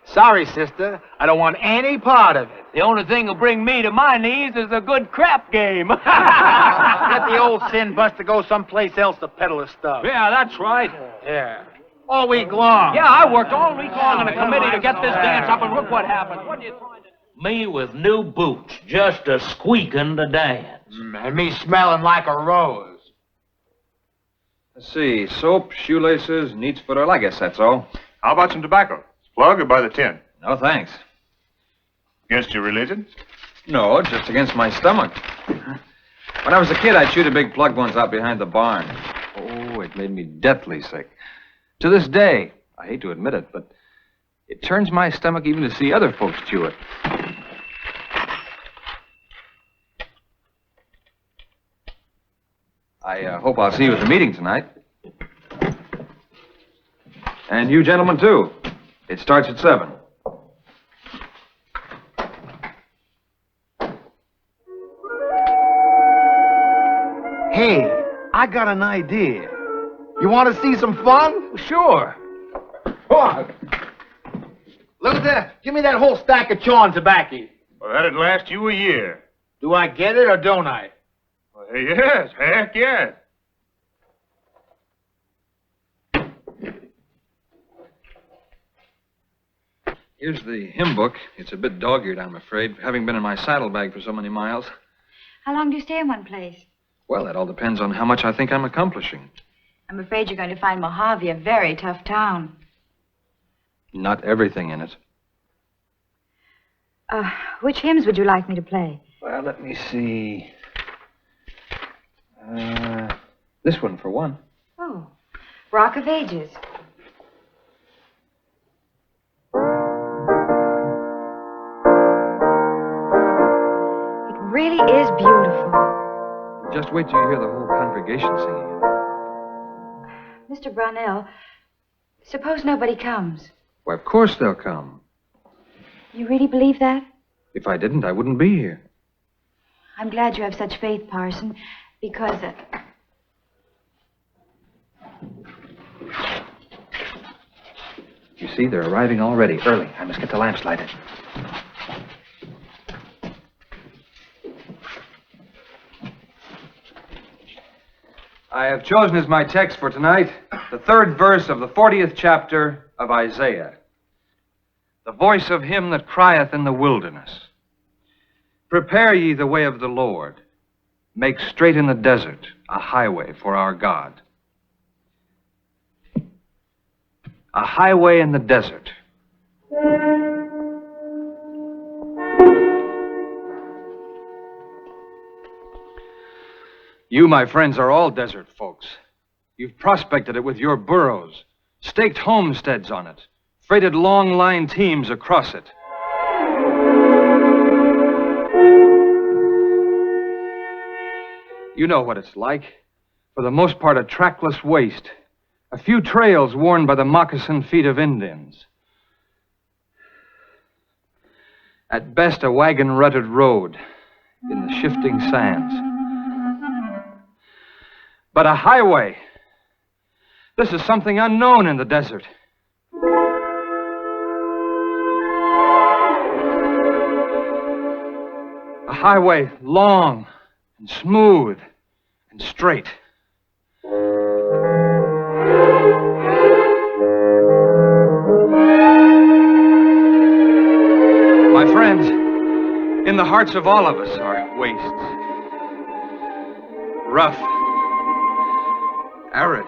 Sorry, sister. I don't want any part of it. The only thing that'll bring me to my knees is a good crap game. Let the old sin buster go someplace else to peddle his stuff. Yeah, that's right. Yeah. All week long. Yeah, I worked all week long in a committee to get this dance up, and look what happened. What are you trying to do? Me with new boots, just a squeaking to dance. And me smelling like a rose. Let's see, soap, shoelaces, neat's foot oil. I guess that's all. How about some tobacco? Plug or by the tin? No, thanks. Against your religion? No, just against my stomach. When I was a kid, I'd shoot a big plug once out behind the barn. Oh, it made me deathly sick. To this day, I hate to admit it, but it turns my stomach even to see other folks chew it. I hope I'll see you at the meeting tonight. And you gentlemen, too. It starts at 7. Hey, I got an idea. You want to see some fun? Sure. Go on. Look at that. Give me that whole stack of chawing tobacco. Well, that'd last you a year. Do I get it or don't I? Well, yes, heck yes. Here's the hymn book. It's a bit dog-eared, I'm afraid, having been in my saddlebag for so many miles. How long do you stay in one place? Well, that all depends on how much I think I'm accomplishing. I'm afraid you're going to find Mojave a very tough town. Not everything in it. Which hymns would you like me to play? Well, Let me see. This one, for one. Oh, Rock of Ages. It really is beautiful. Just wait till you hear the whole congregation singing it. Mr. Brownell, suppose nobody comes. Why, of course they'll come. You really believe that? If I didn't, I wouldn't be here. I'm glad you have such faith, Parson, because... You see, they're arriving already, early. I must get the lamps lighted. I have chosen as my text for tonight the 3rd verse of the 40th chapter of Isaiah. The voice of him that crieth in the wilderness. Prepare ye the way of the Lord. Make straight in the desert a highway for our God. A highway in the desert. You, my friends, are all desert folks. You've prospected it with your burros, staked homesteads on it, freighted long-line teams across it. You know what it's like. For the most part, a trackless waste. A few trails worn by the moccasined feet of Indians. At best, a wagon-rutted road in the shifting sands. But a highway. This is something unknown in the desert. A highway long and smooth and straight. My friends, in the hearts of all of us are wastes. Rough, arid.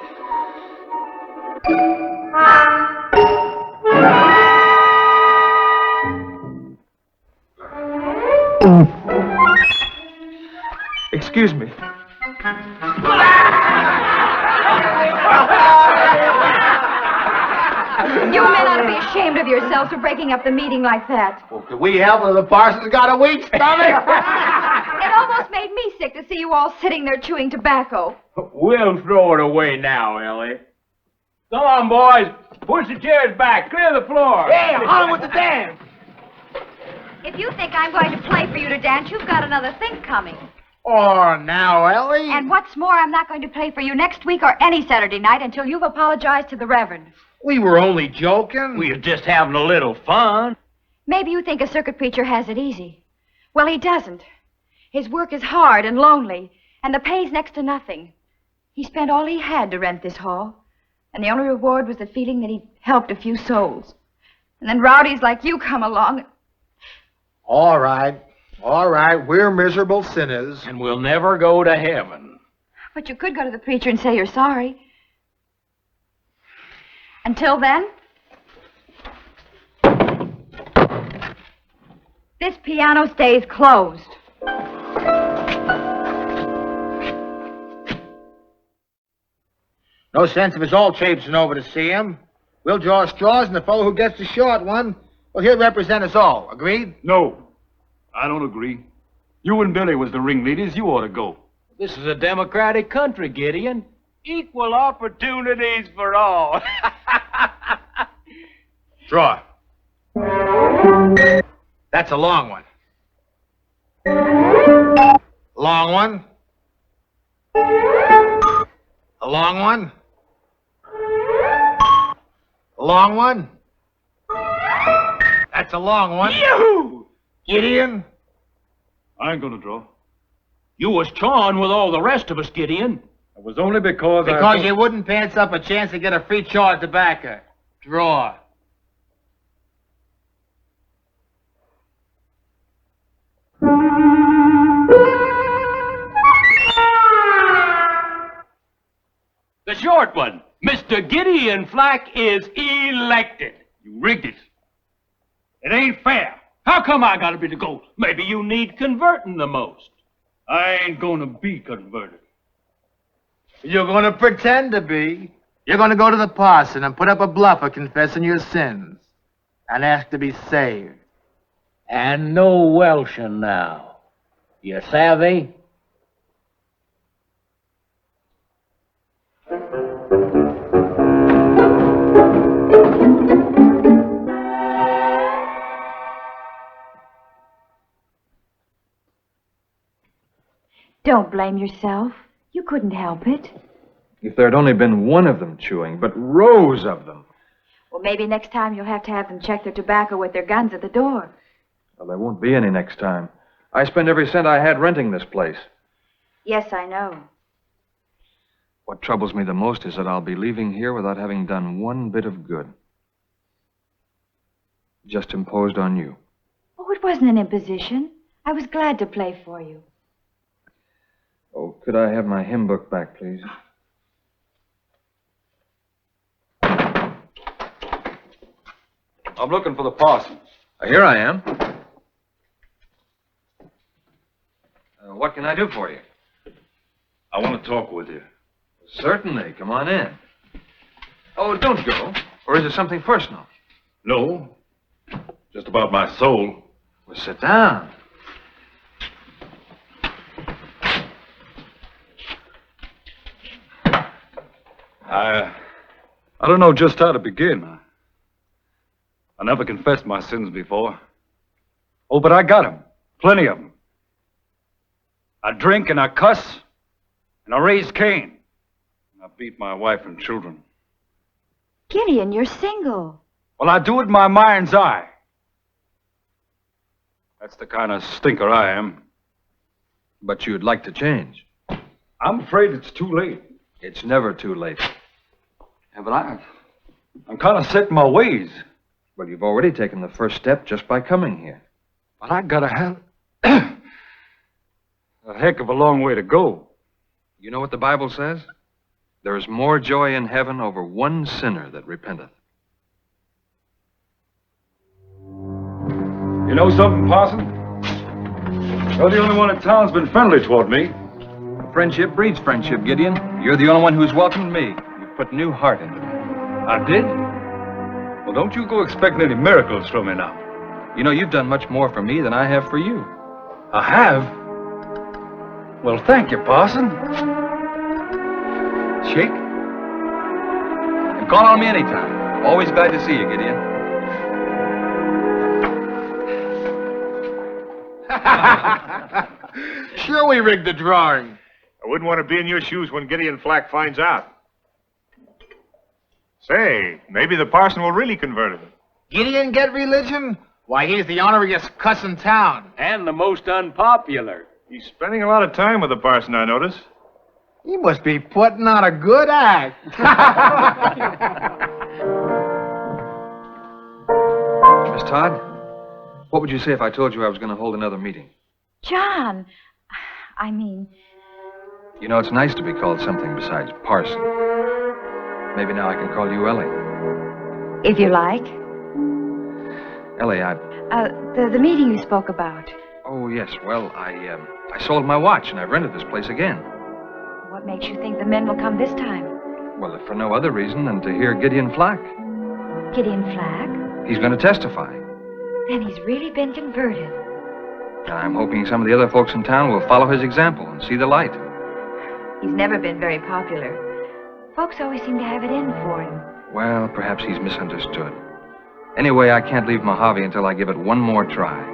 Excuse me. You men ought to be ashamed of yourselves for breaking up the meeting like that. Well, can we help it? The parson's got a weak stomach. It almost made me sick to see you all sitting there chewing tobacco. We'll throw it away now, Ellie. Come on, boys. Push the chairs back. Clear the floor. Hey, on with the dance. If you think I'm going to play for you to dance, you've got another thing coming. Oh, now, Ellie. And what's more, I'm not going to play for you next week or any Saturday night until you've apologized to the Reverend. We were only joking. We were just having a little fun. Maybe you think a circuit preacher has it easy. Well, he doesn't. His work is hard and lonely, and the pay's next to nothing. He spent all he had to rent this hall, and the only reward was the feeling that he'd helped a few souls. And then rowdies like you come along. All right. We're miserable sinners. And we'll never go to heaven. But you could go to the preacher and say you're sorry. Until then, this piano stays closed. No sense of us all traipsing over to see him. We'll draw straws, and the fellow who gets the short one, well, he'll represent us all. Agreed? No, I don't agree. You and Billy was the ringleaders. You ought to go. This is a democratic country, Gideon. Equal opportunities for all. Draw. That's a long one. Long one. A long one. A long one. That's a long one. Yoo-hoo! Gideon. I ain't gonna draw. You was chawing with all the rest of us, Gideon. It was only because Because you wouldn't pants up a chance to get a free chaw of tobacco. Draw. The short one. Mr. Gideon Flack is elected. You rigged it. It ain't fair. How come I gotta be the goat? Maybe you need converting the most. I ain't gonna be converted. You're gonna pretend to be. You're gonna go to the parson and put up a bluff of confessing your sins and ask to be saved. And no Welshing now. You savvy? Don't blame yourself. You couldn't help it. If there had only been one of them chewing, but rows of them. Well, maybe next time you'll have to have them check their tobacco with their guns at the door. Well, there won't be any next time. I spent every cent I had renting this place. Yes, I know. What troubles me the most is that I'll be leaving here without having done one bit of good. Just imposed on you. Oh, it wasn't an imposition. I was glad to play for you. Oh, could I have my hymn book back, please? I'm looking for the parson. Here I am. What can I do for you? I want to talk with you. Certainly. Come on in. Oh, don't go. Or is it something personal? No. Just about my soul. Well, sit down. I don't know just how to begin. I never confessed my sins before. Oh, but I got them. Plenty of them. I drink and I cuss, and I raise Cain. And I beat my wife and children. Gideon, you're single. Well, I do it in my mind's eye. That's the kind of stinker I am. But you'd like to change. I'm afraid it's too late. It's never too late. Yeah, but I'm kind of set in my ways. Well, you've already taken the first step just by coming here. But I got a heck of a long way to go. You know what the Bible says? There is more joy in heaven over one sinner that repenteth. You know something, Parson? You're the only one in town's been friendly toward me. Friendship breeds friendship, Gideon. You're the only one who's welcomed me. You've put new heart into me. I did? Well, don't you go expecting any miracles from me now. You know, you've done much more for me than I have for you. I have? Well, thank you, Parson. Shake? And call on me anytime. Always glad to see you, Gideon. Sure we rigged the drawing. I wouldn't want to be in your shoes when Gideon Flack finds out. Say, maybe the parson will really convert him. Gideon get religion? Why, he's the honoriest cuss in town. And the most unpopular. He's spending a lot of time with the parson, I notice. He must be putting on a good act. Miss Todd, what would you say if I told you I was going to hold another meeting? John, I mean... You know, it's nice to be called something besides parson. Maybe now I can call you Ellie. If you like. Ellie, The meeting you spoke about. Oh, yes. Well, I sold my watch and I've rented this place again. What makes you think the men will come this time? Well, if for no other reason than to hear Gideon Flack. Gideon Flack? He's going to testify. Then he's really been converted. And I'm hoping some of the other folks in town will follow his example and see the light. He's never been very popular. Folks always seem to have it in for him. Well, perhaps he's misunderstood. Anyway, I can't leave Mojave until I give it one more try.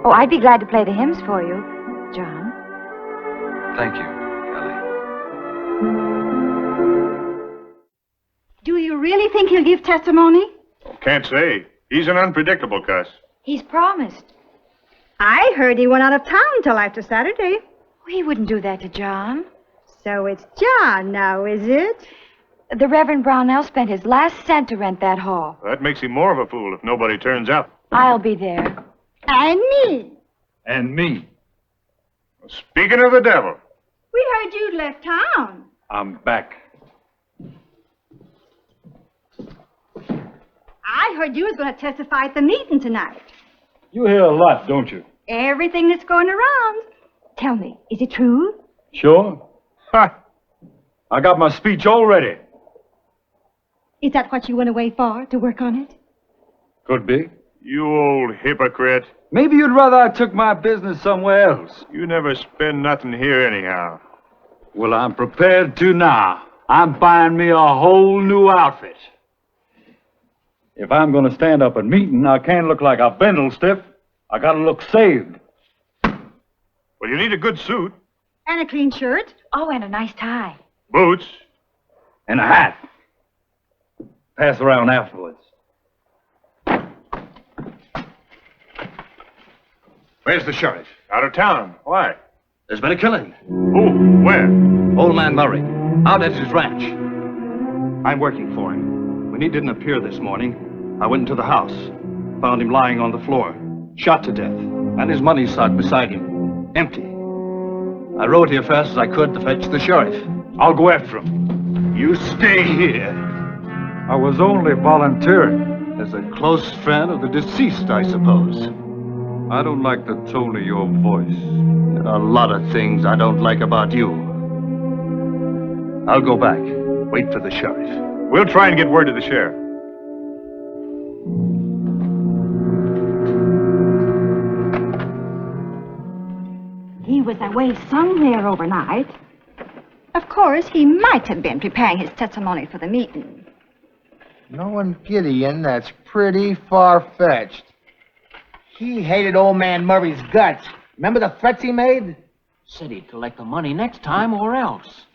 Oh, I'd be glad to play the hymns for you, John. Thank you, Ellie. Do you really think he'll give testimony? Can't say. He's an unpredictable cuss. He's promised. I heard he went out of town till after Saturday. He wouldn't do that to John. So it's John now, is it? The Reverend Brownell spent his last cent to rent that hall. That makes him more of a fool if nobody turns up. I'll be there. And me. And me. Speaking of the devil. We heard you'd left town. I'm back. I heard you was going to testify at the meeting tonight. You hear a lot, don't you? Everything that's going around. Tell me, is it true? Sure. Ha! I got my speech all ready. Is that what you went away for, to work on it? Could be. You old hypocrite. Maybe you'd rather I took my business somewhere else. You never spend nothing here anyhow. Well, I'm prepared to now. I'm buying me a whole new outfit. If I'm going to stand up at meeting, I can't look like a bindle stiff. I got to look saved. Well, you need a good suit. And a clean shirt. Oh, and a nice tie. Boots. And a hat. Pass around afterwards. Where's the sheriff? Out of town. Why? There's been a killing. Who? Where? Old man Murray, out at his ranch. I'm working for him. When he didn't appear this morning, I went into the house, found him lying on the floor, shot to death, and his money sock beside him, empty. I rode here fast as I could to fetch the sheriff. I'll go after him. You stay here. I was only volunteering. As a close friend of the deceased, I suppose. I don't like the tone of your voice. There are a lot of things I don't like about you. I'll go back. Wait for the sheriff. We'll try and get word to the sheriff. He was away somewhere overnight. Of course, he might have been preparing his testimony for the meeting. Knowing Gideon, that's pretty far-fetched. He hated old man Murray's guts. Remember the threats he made? Said he'd collect the money next time or else.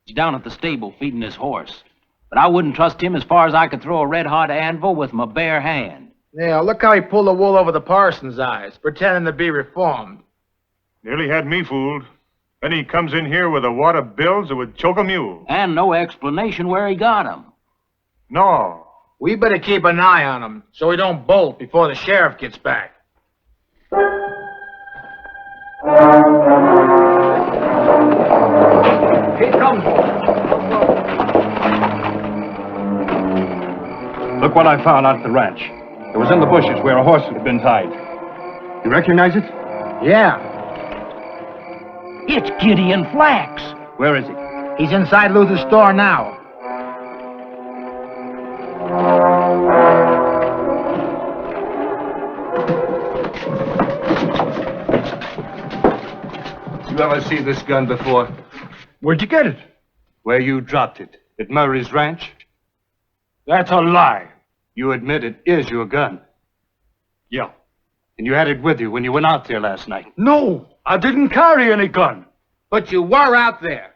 He's down at the stable feeding his horse. But I wouldn't trust him as far as I could throw a red-hot anvil with my bare hand. Yeah, look how he pulled the wool over the parson's eyes, pretending to be reformed. Nearly had me fooled. Then he comes in here with a wad of bills that would choke a mule. And no explanation where he got them. No. We better keep an eye on him so he don't bolt before the sheriff gets back. He comes. Look what I found out at the ranch. It was in the bushes where a horse had been tied. You recognize it? Yeah. It's Gideon Flax. Where is he? He's inside Luther's store now. You ever see this gun before? Where'd you get it? Where you dropped it. At Murray's ranch? That's a lie. You admit it is your gun. Yeah. And you had it with you when you went out there last night. No, I didn't carry any gun. But you were out there.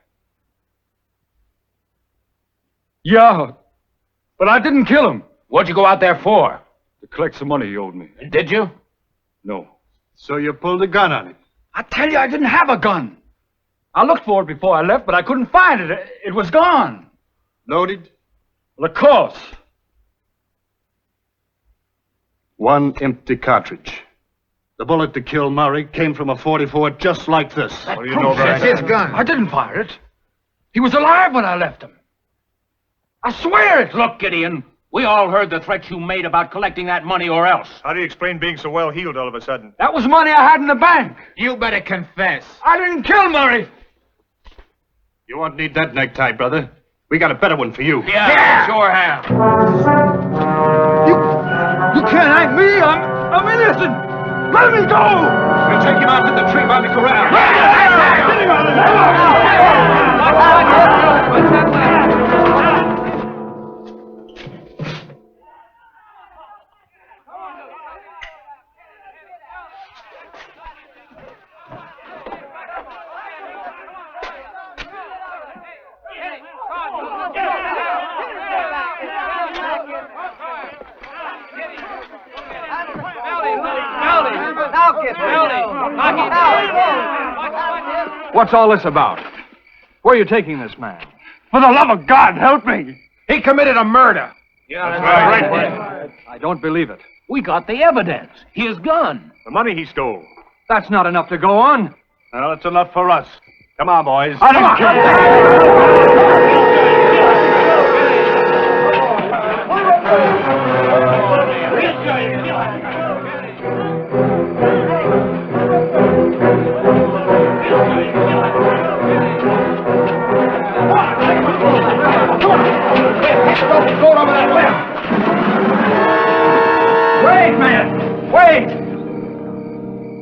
Yeah, but I didn't kill him. What'd you go out there for? To collect some money he owed me. Did you? No. So you pulled a gun on him? I tell you, I didn't have a gun. I looked for it before I left, but I couldn't find it. It was gone. Loaded? Well, of course. One empty cartridge. The bullet that killed Murray came from a .44 just like this. What do you know about That's his gun. I didn't fire it. He was alive when I left him. I swear it. Look, Gideon, we all heard the threats you made about collecting that money or else. How do you explain being so well heeled all of a sudden? That was money I had in the bank. You better confess. I didn't kill Murray. You won't need that necktie, brother. We got a better one for you. Yeah. Sure have. You can't hang me. I'm innocent. Let me go. We'll take him out to the tree by the corral. What's all this about? Where are you taking this man? For the love of God, help me. He committed a murder. Yeah, that's right. I don't believe it. We got the evidence. His gun. The money he stole. That's not enough to go on. Well, it's enough for us. Come on, boys. I didn't kill him.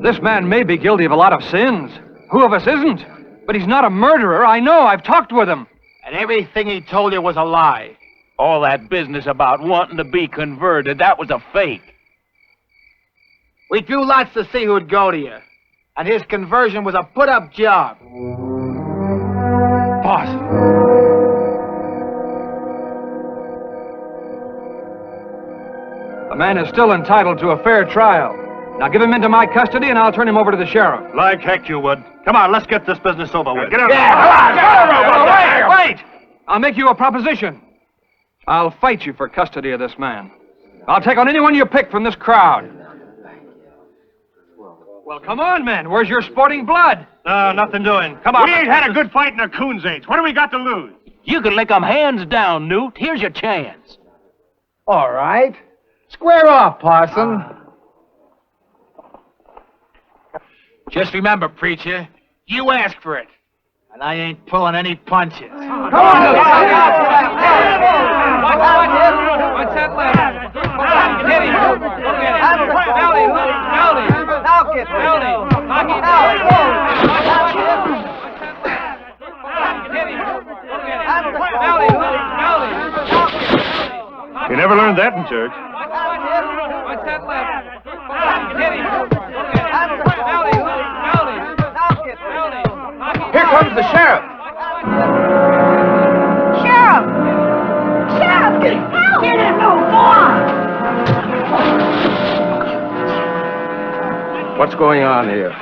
This man may be guilty of a lot of sins. Who of us isn't? But he's not a murderer. I know. I've talked with him. And everything he told you was a lie. All that business about wanting to be converted, that was a fake. We drew lots to see who'd go to you. And his conversion was a put-up job. Boss. The man is still entitled to a fair trial. Now give him into my custody and I'll turn him over to the sheriff. Like heck you would. Come on, let's get this business over with. Get out! Wait! I'll make you a proposition. I'll fight you for custody of this man. I'll take on anyone you pick from this crowd. Well, come on, men. Where's your sporting blood? Nothing doing. Come on. We ain't had a good fight in a coon's age. What do we got to lose? You can lick 'em hands down, Newt. Here's your chance. All right. Square off, Parson. Just remember, preacher, you asked for it. And I ain't pulling any punches. Come on! What's that left? Get him! Locket! You never learned that in church. What's that left? Get him! Here comes the sheriff. Sheriff! Sheriff, get out! Get in, no What's going on here?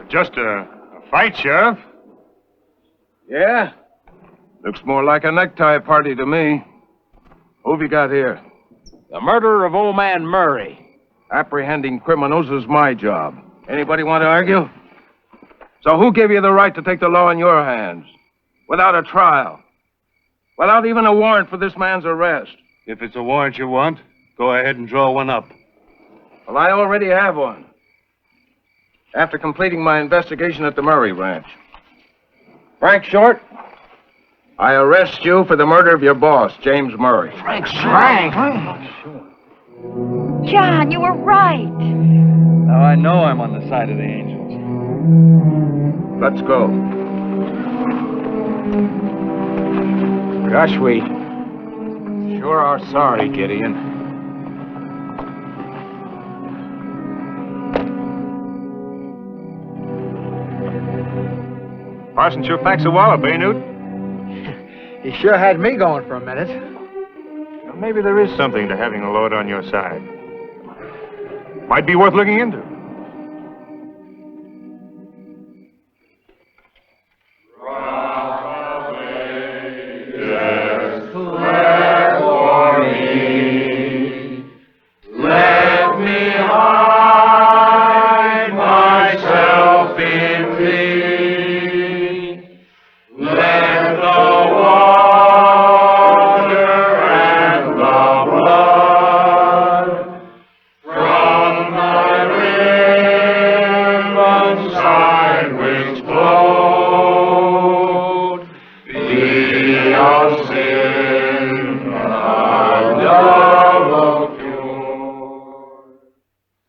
Just a fight, Sheriff. Yeah? Looks more like a necktie party to me. Who've you got here? The murderer of old man Murray. Apprehending criminals is my job. Anybody want to argue? So who gave you the right to take the law in your hands? Without a trial? Without even a warrant for this man's arrest? If it's a warrant you want, go ahead and draw one up. Well, I already have one. After completing my investigation at the Murray Ranch. Frank Short, I arrest you for the murder of your boss, James Murray. Frank! John, you were right. Now I know I'm on the side of the angels. Let's go. Gosh, we sure are sorry, Gideon. Parson sure packs a wallop, eh, Newt? He sure had me going for a minute. Well, maybe there is something to having the Lord on your side. Might be worth looking into.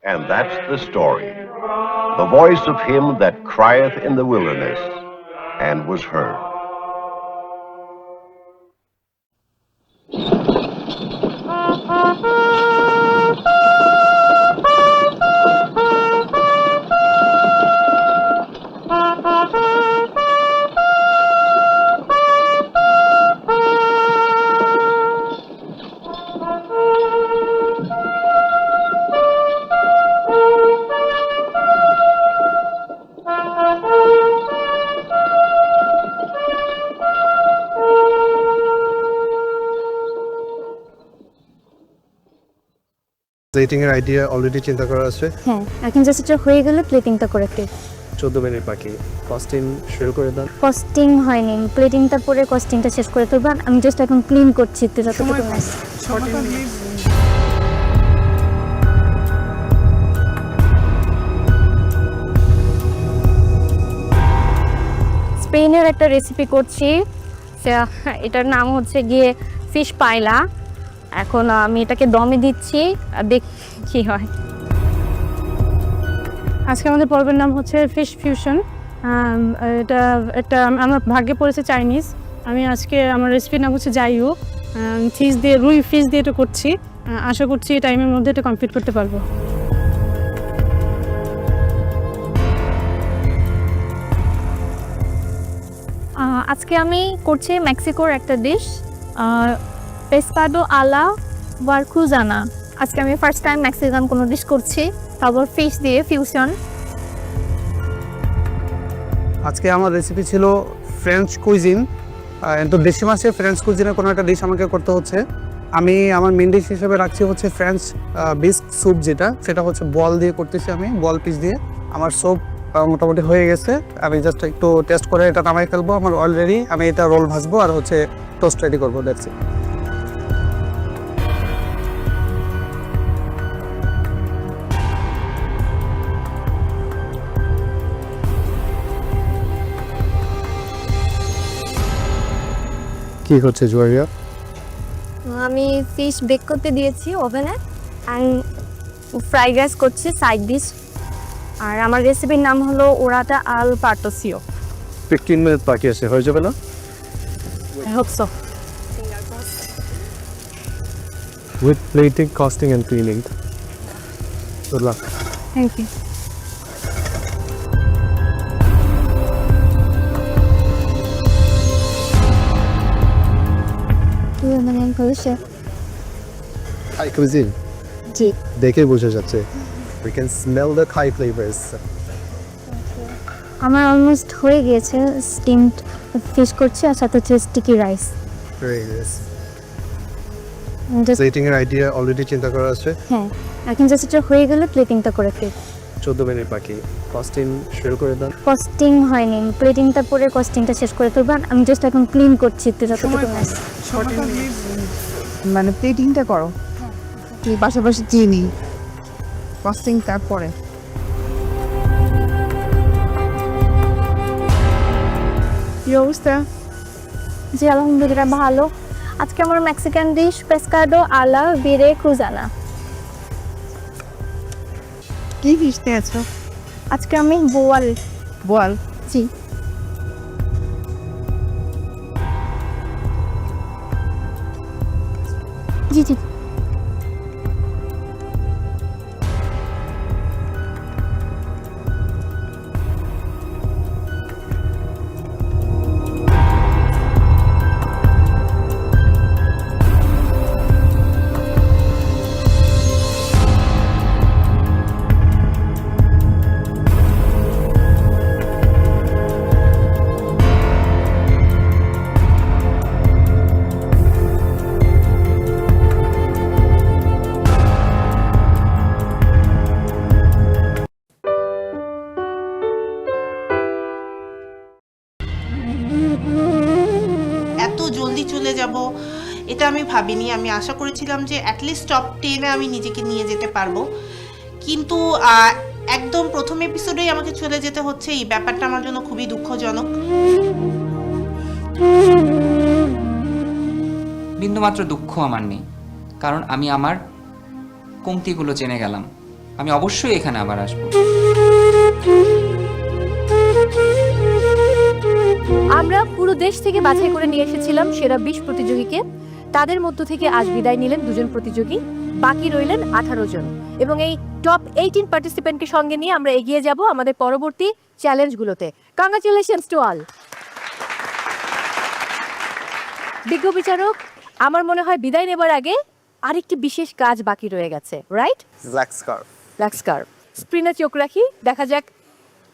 And that's the story. The voice of him that crieth in the wilderness and was heard. Plating এর idea already চিন্তা করা আছে। হ্যাঁ, এখন just এটা হয়ে গেলে প্লেটিংটা করে দিই। 14 মিনিট বাকি। কস্টিং শুরু করে দাও। কস্টিং হয়নি, প্লেটিংটা পরে কস্টিংটা শেষ করে দেব। আমি জাস্ট এখন ক্লিন করছি তো যতটুকু ম্যাচ। স্পেনের একটা রেসিপি করছি, এটার নাম হচ্ছে গিয়ে ফিশ পাইলা। এখন আমি এটাকে দমে দিচ্ছি আর দেখি কি হয়। আজকে আমাদের পর্বের নাম হচ্ছে ফিশ ফিউশন। এটা একটা আমার ভাগ্যে পড়েছে চাইনিজ। আমি আজকে আমার রেসিপির নাম হচ্ছে জাইউ। ফিশ দিয়ে রুই ফিশ দিয়ে এটা করছি। আশা করছি এই টাইমের মধ্যে এটা কমপ্লিট করতে পারবো। আজকে আমি করছি মেক্সিকোর একটা ডিশ, পেসকাডো আলা ভারকুজানা। আজকে আমি ফার্স্ট টাইম মেক্সিকান কোনো ডিশ করছি, তারপর ফিশ দিয়ে ফিউশন। আজকে আমার রেসিপি ছিল ফ্রেঞ্চ কুইজিন। তো দেশি মাসে ফ্রেঞ্চ কুইজিনের কোনো একটা ডিশ আমাকে করতে হচ্ছে। আমি আমার মেন ডিশ হিসেবে রাখছি হচ্ছে ফ্রেঞ্চ বিস্ক স্যুপ, সেটা হচ্ছে বল দিয়ে করতেছি আমি, বল পিস দিয়ে। আমার স্যুপ মোটামুটি হয়ে গেছে, আমি জাস্ট একটু টেস্ট করে এটা নামাই ফেলবো। আমার অলরেডি আমি এটা রোল ভাজবো আর হচ্ছে টোস্ট রেডি করবো, দ্যাটস ইট। কি হচ্ছে জুয়ারিয়া? আমি ফিশ বেক করতে দিয়েছি ওভেনে, অ্যান্ড ফ্রাইড রাইস করছি সাইড ডিশ। আর আমার রেসিপির নাম হলো ওরাটা আল পার্টোসিও। 15 মিনিট বাকি আছে, হয়ে যাবে না? I hope so. With plating, costing and cleaning. Good luck. Thank you. Thai cuisine. জি। দেখে বোঝা যাচ্ছে। We can smell the Thai flavors. আমার অলমোস্ট হয়ে গিয়েছে। স্টিমড ফিশ করছি আর সাথে হচ্ছে sticky rice. Very nice. Plating এর আইডিয়া অলরেডি চিন্তা করা আছে। হ্যাঁ, এখন জাস্ট এটা হয়ে গেলে প্লেটিংটা করে ফেলি। 14 মিনিট বাকি। কস্টিং শুরু করে দাও। কস্টিং হয়নি, প্লেটিংটা পরে কস্টিংটা শেষ করে ফেলবো। আমি জাস্ট এখন ক্লিন করছি যতটুকু নাইস। মানে প্লেটিংটা করো, পাশাপাশি চিনি কস্টিং তারপরে। কি অবস্থা? জি আলহামদুলিল্লাহ ভালো। আজকে আমার মেক্সিকান ডিশ পেসকাডো আলা ভারকুজানা। কি ফিশ নিয়েছো? আজকে আমি বোয়াল। বোয়াল? জি। জি জি। এটা আমি ভাবিনি। আমি আশা করেছিলাম যে অ্যাটলিস্ট টপ 10-এ আমি নিজেকে নিয়ে যেতে পারবো, কিন্তু একদম প্রথম এপিসোডেই আমাকে চলে যেতে হচ্ছে। এই ব্যাপারটা আমার জন্য খুবই দুঃখজনক। বিন্দুমাত্র দুঃখ আমার নেই, কারণ আমি আমার কমতিগুলো জেনে গেলাম। আমি অবশ্যই এখানে আবার আসবো। আমরা পুরো দেশ থেকে বাছাই করে নিয়ে এসেছিলাম সেরা 20 প্রতিযোগীকে। তাদের মধ্য থেকে আজ বিদায় নিলেন 2 জন প্রতিযোগী, বাকি রইলেন 18 জন। এবং এই টপ 18 পার্টিসিপেন্টকে সঙ্গে নিয়ে আমরা এগিয়ে যাব আমাদের পরবর্তী চ্যালেঞ্জগুলোতে। Congratulations to all. বিজ্ঞ বিচারক, আমার মনে হয় বিদায় নেবার আগে আরেকটি বিশেষ কাজ বাকি রয়ে গেছে, right? Black scarf. Black scarf. স্ক্রিনে চোখ রাখি, দেখা যাক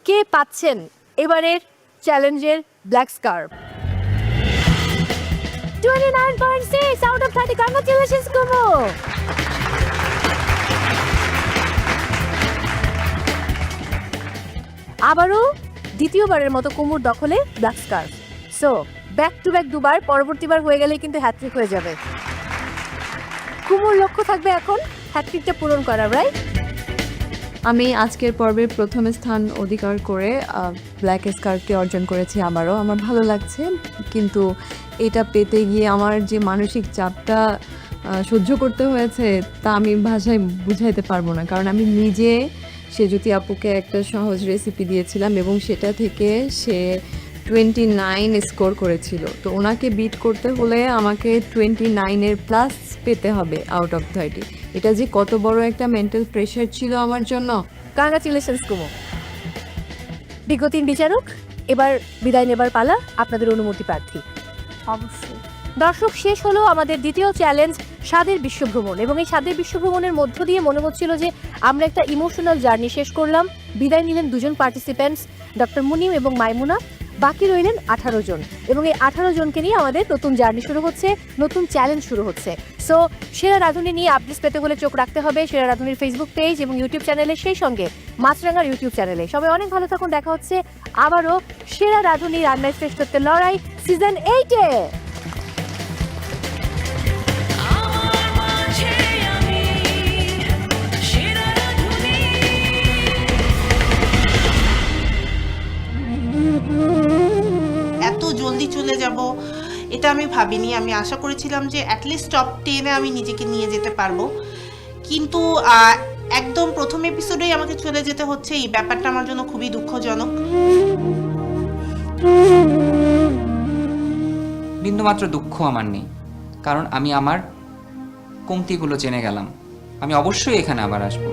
কে পাচ্ছেন এবারের চ্যালেঞ্জের black scarf. 29.6 out of 30. Congratulations, Kumu. আবারও দ্বিতীয়বারের মতো কুমুর দখলে black scarf. So back to back দুবার, পরবর্তীবার হয়ে গেলে কিন্তু হ্যাট্রিক হয়ে যাবে। কুমুর লক্ষ্য থাকবে এখন হ্যাট্রিকটা পূরণ করা, রাইট? আমি আজকের পর্বে প্রথম স্থান অধিকার করে ব্ল্যাক স্কার্ফটি অর্জন করেছি। আবারও আমার ভালো লাগছে, কিন্তু এটা পেতে গিয়ে আমার যে মানসিক চাপটা সহ্য করতে হয়েছে তা আমি ভাষায় বুঝাইতে পারবো না। কারণ আমি নিজে সে জ্যোতি আপুকে একটা সহজ রেসিপি দিয়েছিলাম এবং সেটা থেকে সে 29 স্কোর করেছিল। তো ওনাকে বিট করতে হলে আমাকে 29-এর প্লাস পেতে হবে আউট অফ 30। এটা যে কত বড় একটা মেন্টাল প্রেশার ছিল আমার জন্য। কংগ্রাচুলেশনস কুমু। বিজ্ঞতির বিচারক, এবার বিদায় নেবার পালা, আপনাদের অনুমতি প্রার্থী। অবশ্যই। দর্শক, শেষ হলো আমাদের দ্বিতীয় চ্যালেঞ্জ, স্বাদের বিশ্বভ্রমণ। এবং এই স্বাদের বিশ্বভ্রমণের মধ্য দিয়ে মনে হচ্ছিল যে আমরা একটা ইমোশনাল জার্নি শেষ করলাম। বিদায় নিলেন দুজন পার্টিসিপেন্টস, ডক্টর মুনিম এবং মাইমুনা। বাকি রইলেন 18 জন, এবং এই 18 জনকে নিয়ে আমাদের নতুন জার্নি শুরু হচ্ছে, নতুন চ্যালেঞ্জ শুরু হচ্ছে। সো সেরা রাঁধুনি নিয়ে আপডেটস পেতে হলে চোখ রাখতে হবে সেরা রাঁধুনির ফেসবুক পেজ এবং ইউটিউব চ্যানেলে, সেই সঙ্গে মাছরাঙার ইউটিউব চ্যানেলে। সবাই অনেক ভালো থাকুন, দেখা হচ্ছে আবারও সেরা রাঁধুনি রান্নায় শ্রেষ্ঠত্বের লড়াই সিজন 8-এ। এত জলদি চলে যাব এটা আমি ভাবিনি। আমি আশা করেছিলাম যে অ্যাটলিস্ট টপ 10-এ আমি নিজেকে নিয়ে যেতে পারবো, কিন্তু একদম প্রথম এপিসোডেই আমাকে চলে যেতে হচ্ছে, এই ব্যাপারটা আমার জন্য খুবই দুঃখজনক। বিন্দুমাত্র দুঃখ আমার নেই, কারণ আমি আমার কমতিগুলো জেনে গেলাম। আমি অবশ্যই এখানে আবার আসবো।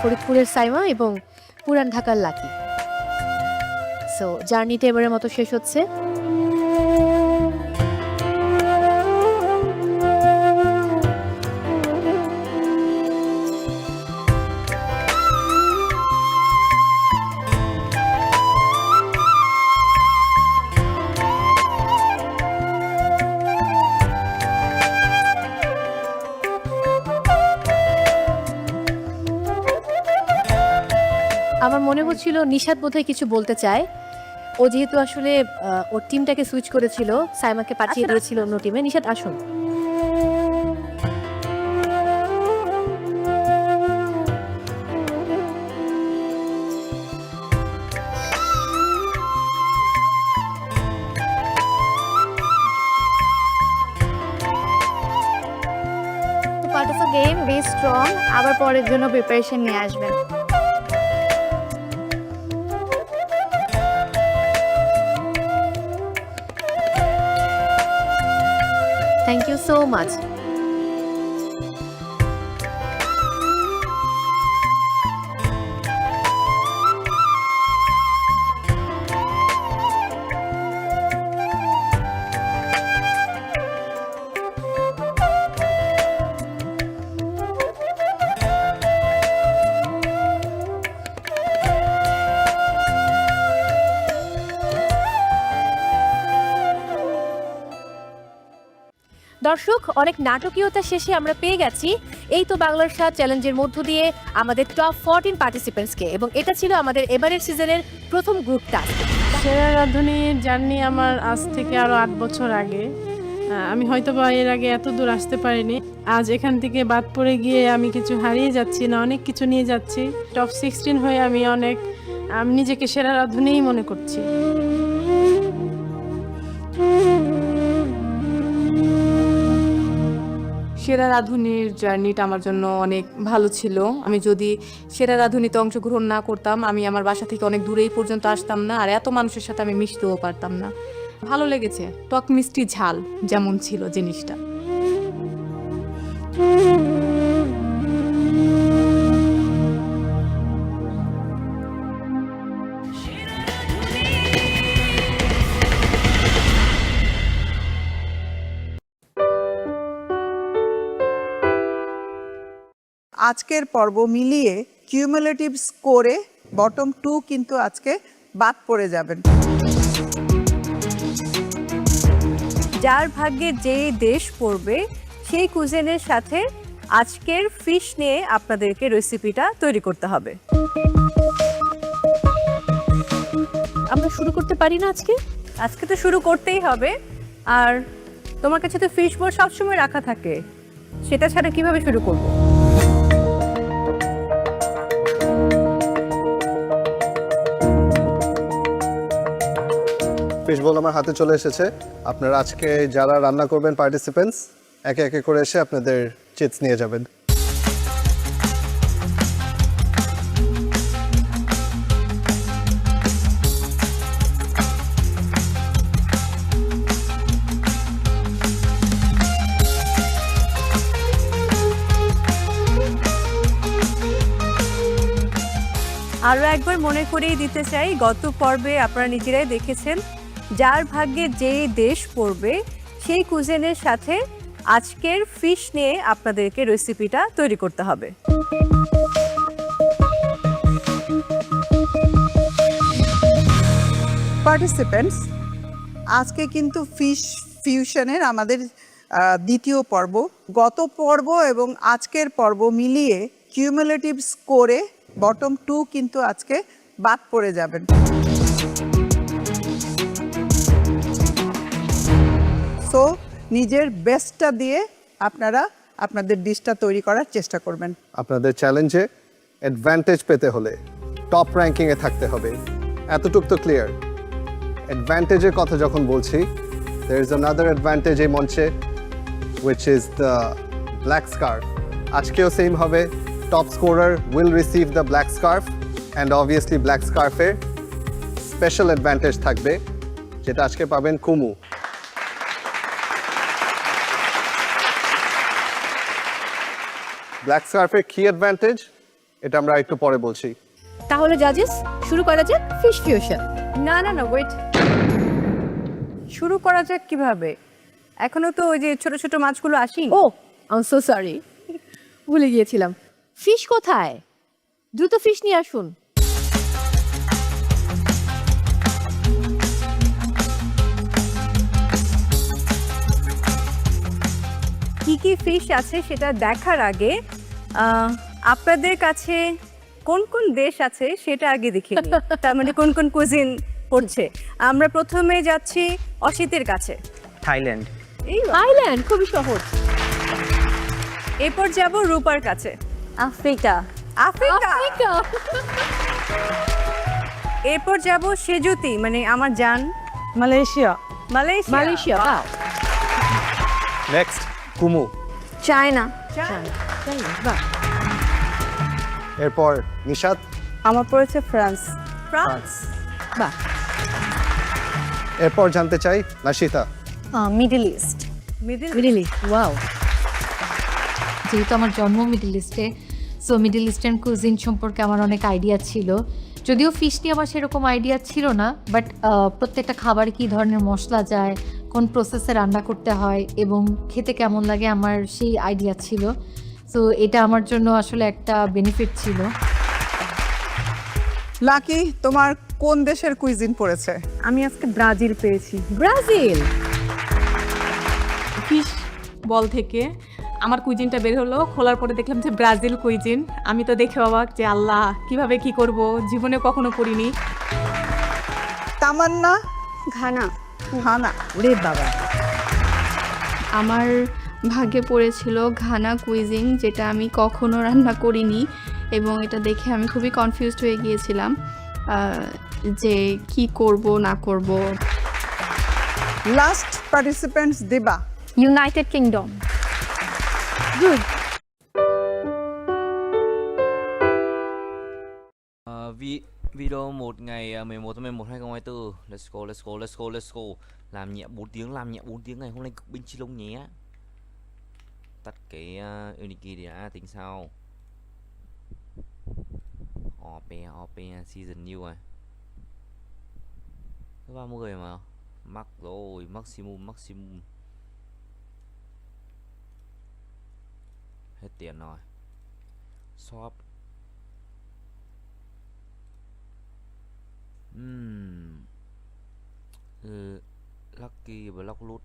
ফরিদপুরের সাইমা এবং পুরান ঢাকার লাকি। সো জার্নিটা এবারের মতো শেষ হচ্ছে। আমার মনে হচ্ছিল নিশাত বোধহয় কিছু বলতে চায়। ও যেহেতু আসলে ওর টিমটাকে সুইচ করেছিল, সাইমাকে পাঠিয়ে দিয়েছিল অন্য টিমে। নিশাত আসুন। Part of a game, be strong, আবার পরের জন্য প্রিপারেশন নিয়ে আসবেন। Thank you so much. দর্শক, অনেক নাটকীয়তা শেষে আমরা পেয়ে গেছি এই তো বাংলার স্বাদ চ্যালেঞ্জের মধ্য দিয়ে আমাদের টপ 14 পার্টিসিপেন্টসকে, এবং এটা ছিল আমাদের এবারের সিজনের প্রথম গ্রুপ টাস্ক। সেরা রাঁধুনির জার্নি আমার আজ থেকে আরও 8 বছর আগে। আমি হয়তোবা এর আগে এত দূর আসতে পারিনি। আজ এখান থেকে বাদ পড়ে গিয়ে আমি কিছু হারিয়ে যাচ্ছি না, অনেক কিছু নিয়ে যাচ্ছি। টপ 16 হয়ে আমি নিজেকে সেরা রাঁধুনিই মনে করছি। সেরা রাঁধুনির জার্নিটা আমার জন্য অনেক ভালো ছিল। আমি যদি সেরা রাঁধুনিতে অংশগ্রহণ না করতাম, আমি আমার বাসা থেকে অনেক দূরেই পর্যন্ত আসতাম না, আর এত মানুষের সাথে আমি মিশতেও পারতাম না। ভালো লেগেছে, টক মিষ্টি ঝাল যেমন ছিল জিনিসটা। আজকের পর্ব মিলিয়ে কিউমুলেটিভ স্কোরে বটম 2 কিন্তু আজকে বাদ পড়ে যাবেন। যার ভাগ্যে যে দেশ পড়বে সেই কুজিনের সাথে আজকের ফিশ নিয়ে আপনাদেরকে রেসিপিটা তৈরি করতে হবে। আমরা শুরু করতে পারি না আজকে? আজকে তো শুরু করতেই হবে। আর তোমার কাছে তো ফিশ বোল সবসময় রাখা থাকে, সেটা ছাড়া কিভাবে শুরু করব? ফিশ বোল আমার হাতে চলে এসেছে। আপনারা আজকে যারা রান্না করবেন পার্টিসিপেন্টস একে একে করে এসে আপনাদের চিটস নিয়ে যাবেন। আরও একবার মনে করিয়ে দিতে চাই, গত পর্বে আপনারা নিজেরাই দেখেছেন যার ভাগ্যে যে দেশ পড়বে সেই কুজিনের সাথে আজকের ফিশ নিয়ে আপনাদেরকে রেসিপিটা তৈরি করতে হবে। পার্টিসিপেন্টস, আজকে কিন্তু ফিশ ফিউশনের আমাদের দ্বিতীয় পর্ব। গত পর্ব এবং আজকের পর্ব মিলিয়ে কিউমুলেটিভ স্কোরে বটম 2 কিন্তু আজকে বাদ পড়ে যাবেন। সো নিজের বেস্টটা দিয়ে আপনারা আপনাদের ডিশটা তৈরি করার চেষ্টা করবেন। আপনাদের চ্যালেঞ্জে অ্যাডভান্টেজ পেতে হলে টপ র্যাঙ্কিংয়ে থাকতে হবে, এতটুক তো ক্লিয়ার। অ্যাডভান্টেজের কথা যখন বলছি, there is another advantage এই মঞ্চে, which is the black scarf. আজকেও সেম হবে, top scorer will receive the black scarf and obviously black scarf-এর স্পেশাল অ্যাডভান্টেজ থাকবে, যেটা আজকে পাবেন কুমু। ব্ল্যাক স্কার্ফের কি অ্যাডভান্টেজ এটা আমরা একটু পরে বলছি। তাহলে জাজেস, শুরু করা যাক ফিশ ফিউশন। না না না, ওয়েট, শুরু করা যাক কিভাবে? এখনো তো ওই যে ছোট ছোট মাছগুলো আসেনি। ও আই এম সো সরি, ভুলে গিয়েছিলাম। ফিশ কোথায়? দ্রুত ফিশ নিয়ে আসুন। কি কি ফিশ আছে সেটা দেখার আগে আপনাদের কাছে কোন কোন দেশ আছে সেটা আগে দেখে নিই। তার মানে কোন কোন কুজিন পড়ছে। আমরা প্রথমে যাচ্ছি অসিতের কাছে, থাইল্যান্ড। এই থাইল্যান্ড খুবই সহজ। এরপর যাব রূপার কাছে, আফ্রিকা। আফ্রিকা। এরপর যাব সেজুতি, মানে আমার জান, মালয়েশিয়া। মালয়েশিয়া। মালয়েশিয়া। নেক্সট কুমু, চায়না। এরপর নিশাত, আমার পড়েছে ফ্রান্স। ফ্রান্স, বাহ। এরপর জানতে চাই Nashita, middle east. Middle east, wow. যেহেতু আমার জন্ম মিডল ইস্টে, সো মিডল ইস্টার্ন কুজিন সম্পর্কে আমার অনেক আইডিয়া ছিল। যদিও ফিশ নিয়ে আমার সেরকম আইডিয়া ছিল না, বাট প্রত্যেকটা খাবারে কী ধরনের মশলা যায়, কোন প্রসেসে রান্না করতে হয় এবং খেতে কেমন লাগে আমার সেই আইডিয়া ছিল। সো এটা আমার জন্য আসলে একটা বেনিফিট ছিল। লাকি, তোমার কোন দেশের কুইজিন পড়েছে? আমি আজকে ব্রাজিল পেয়েছি। ব্রাজিল। ফিশ বল থেকে আমার কুইজিনটা বের হলো, খোলার পরে দেখলাম যে ব্রাজিল কুইজিন। আমি তো দেখে অবাক যে আল্লাহ, কিভাবে কি করব, জীবনে কখনো করিনি। তামান্না, ঘানা। ঘানা, ওরে বাবা। আমার ভাগ্যে পড়েছিল ঘানা কুইজিং, যেটা আমি কখনো রান্না করিনি এবং এটা দেখে আমি খুবই কনফিউজড হয়ে গিয়েছিলাম যে কি করব না করব। লাস্ট পার্টিসিপেন্টস দিবা, United kingdom. Good. Video 1 ngày 11 tháng 11 2024. Let's go, let's go, let's go, let's go. Làm nhẹ 4 tiếng, làm nhẹ 4 tiếng ngày hôm nay cực binh chi lông nhé. Tắt cái Unity đi đã, tính sau. OP season new rồi. Thứ 30 mà. Max rồi, maximum. Hết tiền rồi. Shop. Lucky block loot.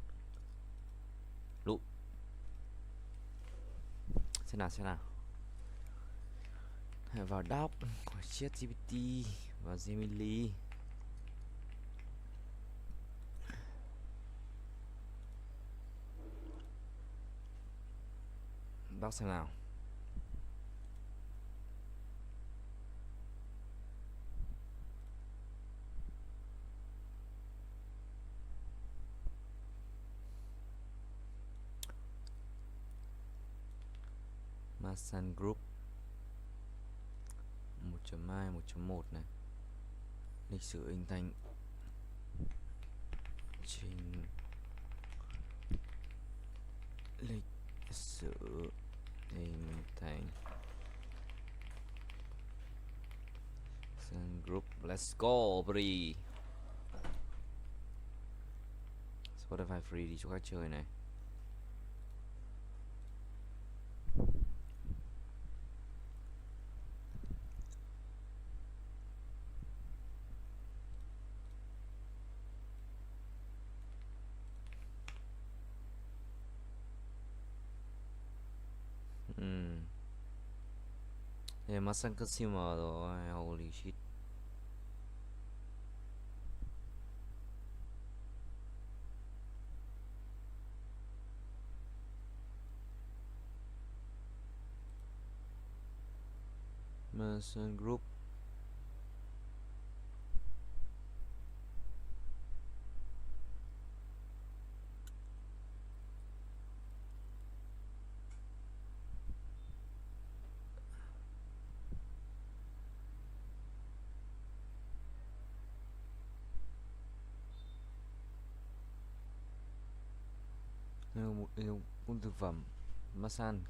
xem nào. Vào Doc, ChatGPT, vào Gemini. Doc xem nào. Masan Group 1.2, 1.1 này. Lịch sử hình thành trình lịch sử hình thành Masan Group. Let's go buddy. Spotify free đi cho khách chơi này. Masan Consumer rồi, holy shit. Masan Group. Cung thực phẩm Masan,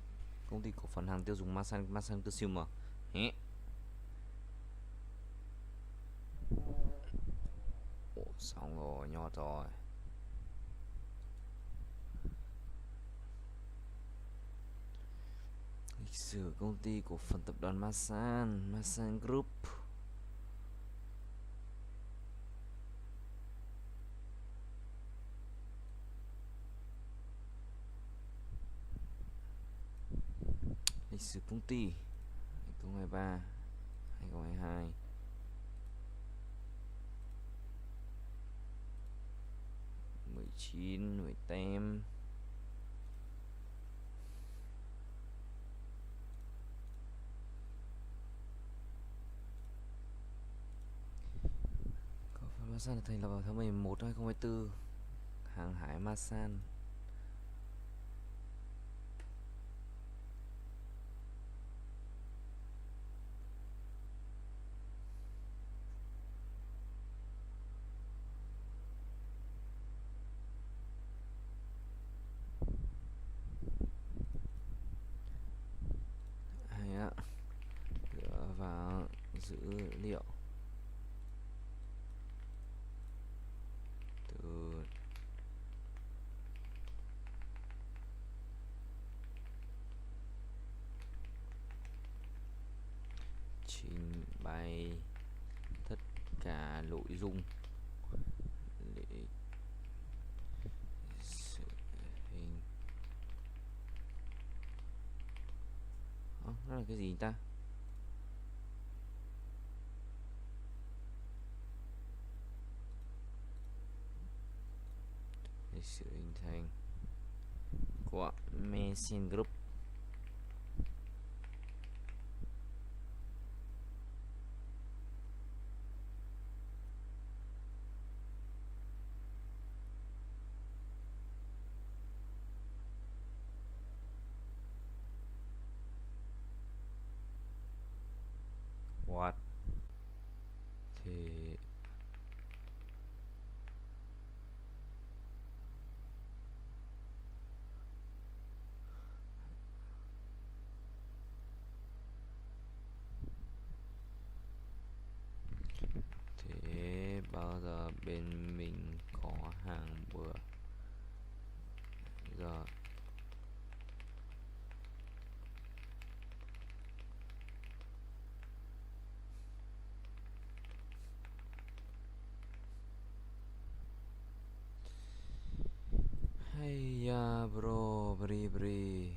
công ty cổ phần hàng tiêu dùng Masan Consumer. Xong rồi, nhọt rồi. Lịch sử công ty cổ phần tập đoàn Masan Group. Lịch sử công ty 2023, 2022. Chín 18. Cổ phần Masan được thành lập vào tháng 11 năm 2024. Hàng hải Masan. Dựa vào dữ liệu từ trình bày tất cả nội dung lịch sử hình. Nó là cái gì ta? Lịch sử hình thành của Masan Group. What? Thì bao giờ bên mình có hàng bữa giờ hay ya bro bri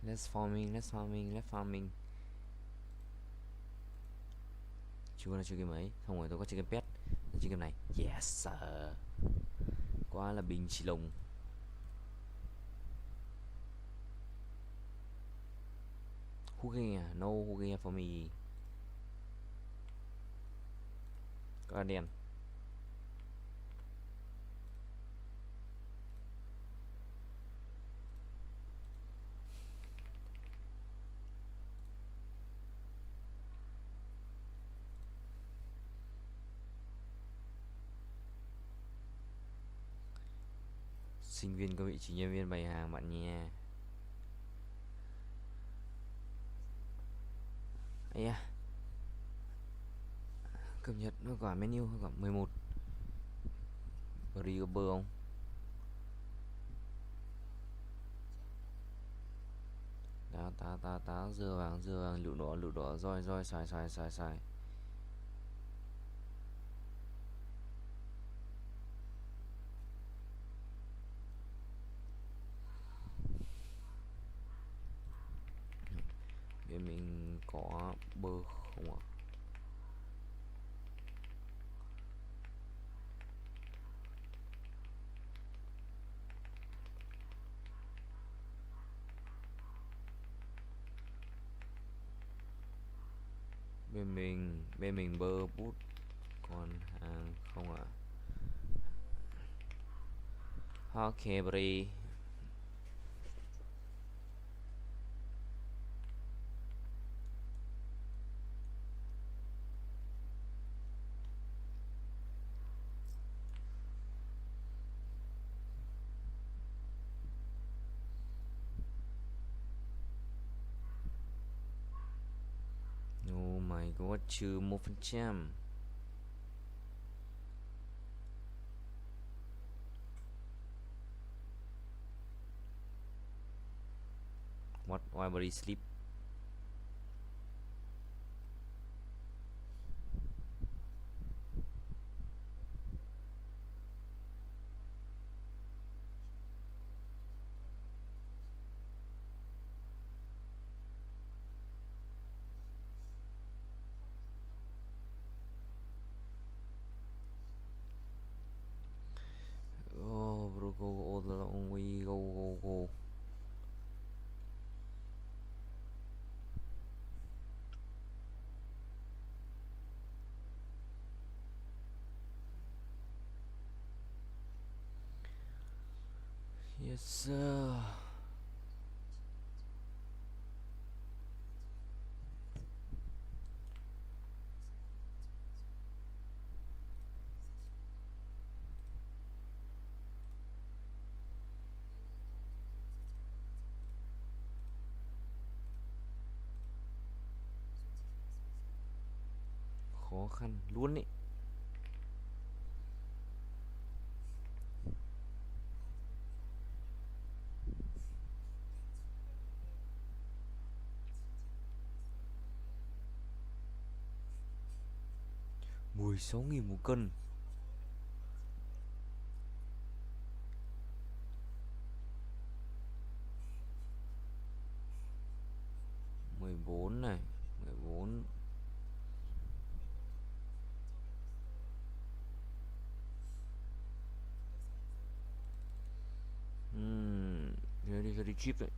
Let's farming. Chưa game ấy, xong rồi tôi có chơi game pet, tôi chơi game này. Yes sir. Quá là bình chỉ lồng. Hooking à? No hooking for me. Guardian. Sinh viên có vị trí nhân viên bày hàng bạn nha. Ây da, cập nhật nó quả menu quả 11. Bri có bơ không? Tá dưa vàng lựu đỏ roi xài. Bên mình có bơ không ạ? Bên mình bơ bút còn hàng không ạ? Ok Bri. Oh my god, trừ 1%. What? Why body sleep? Oh bro, go all the long way, go. Yes sir. Khó khăn luôn ý. $16.000 một cân. này 14. Very cheap đấy.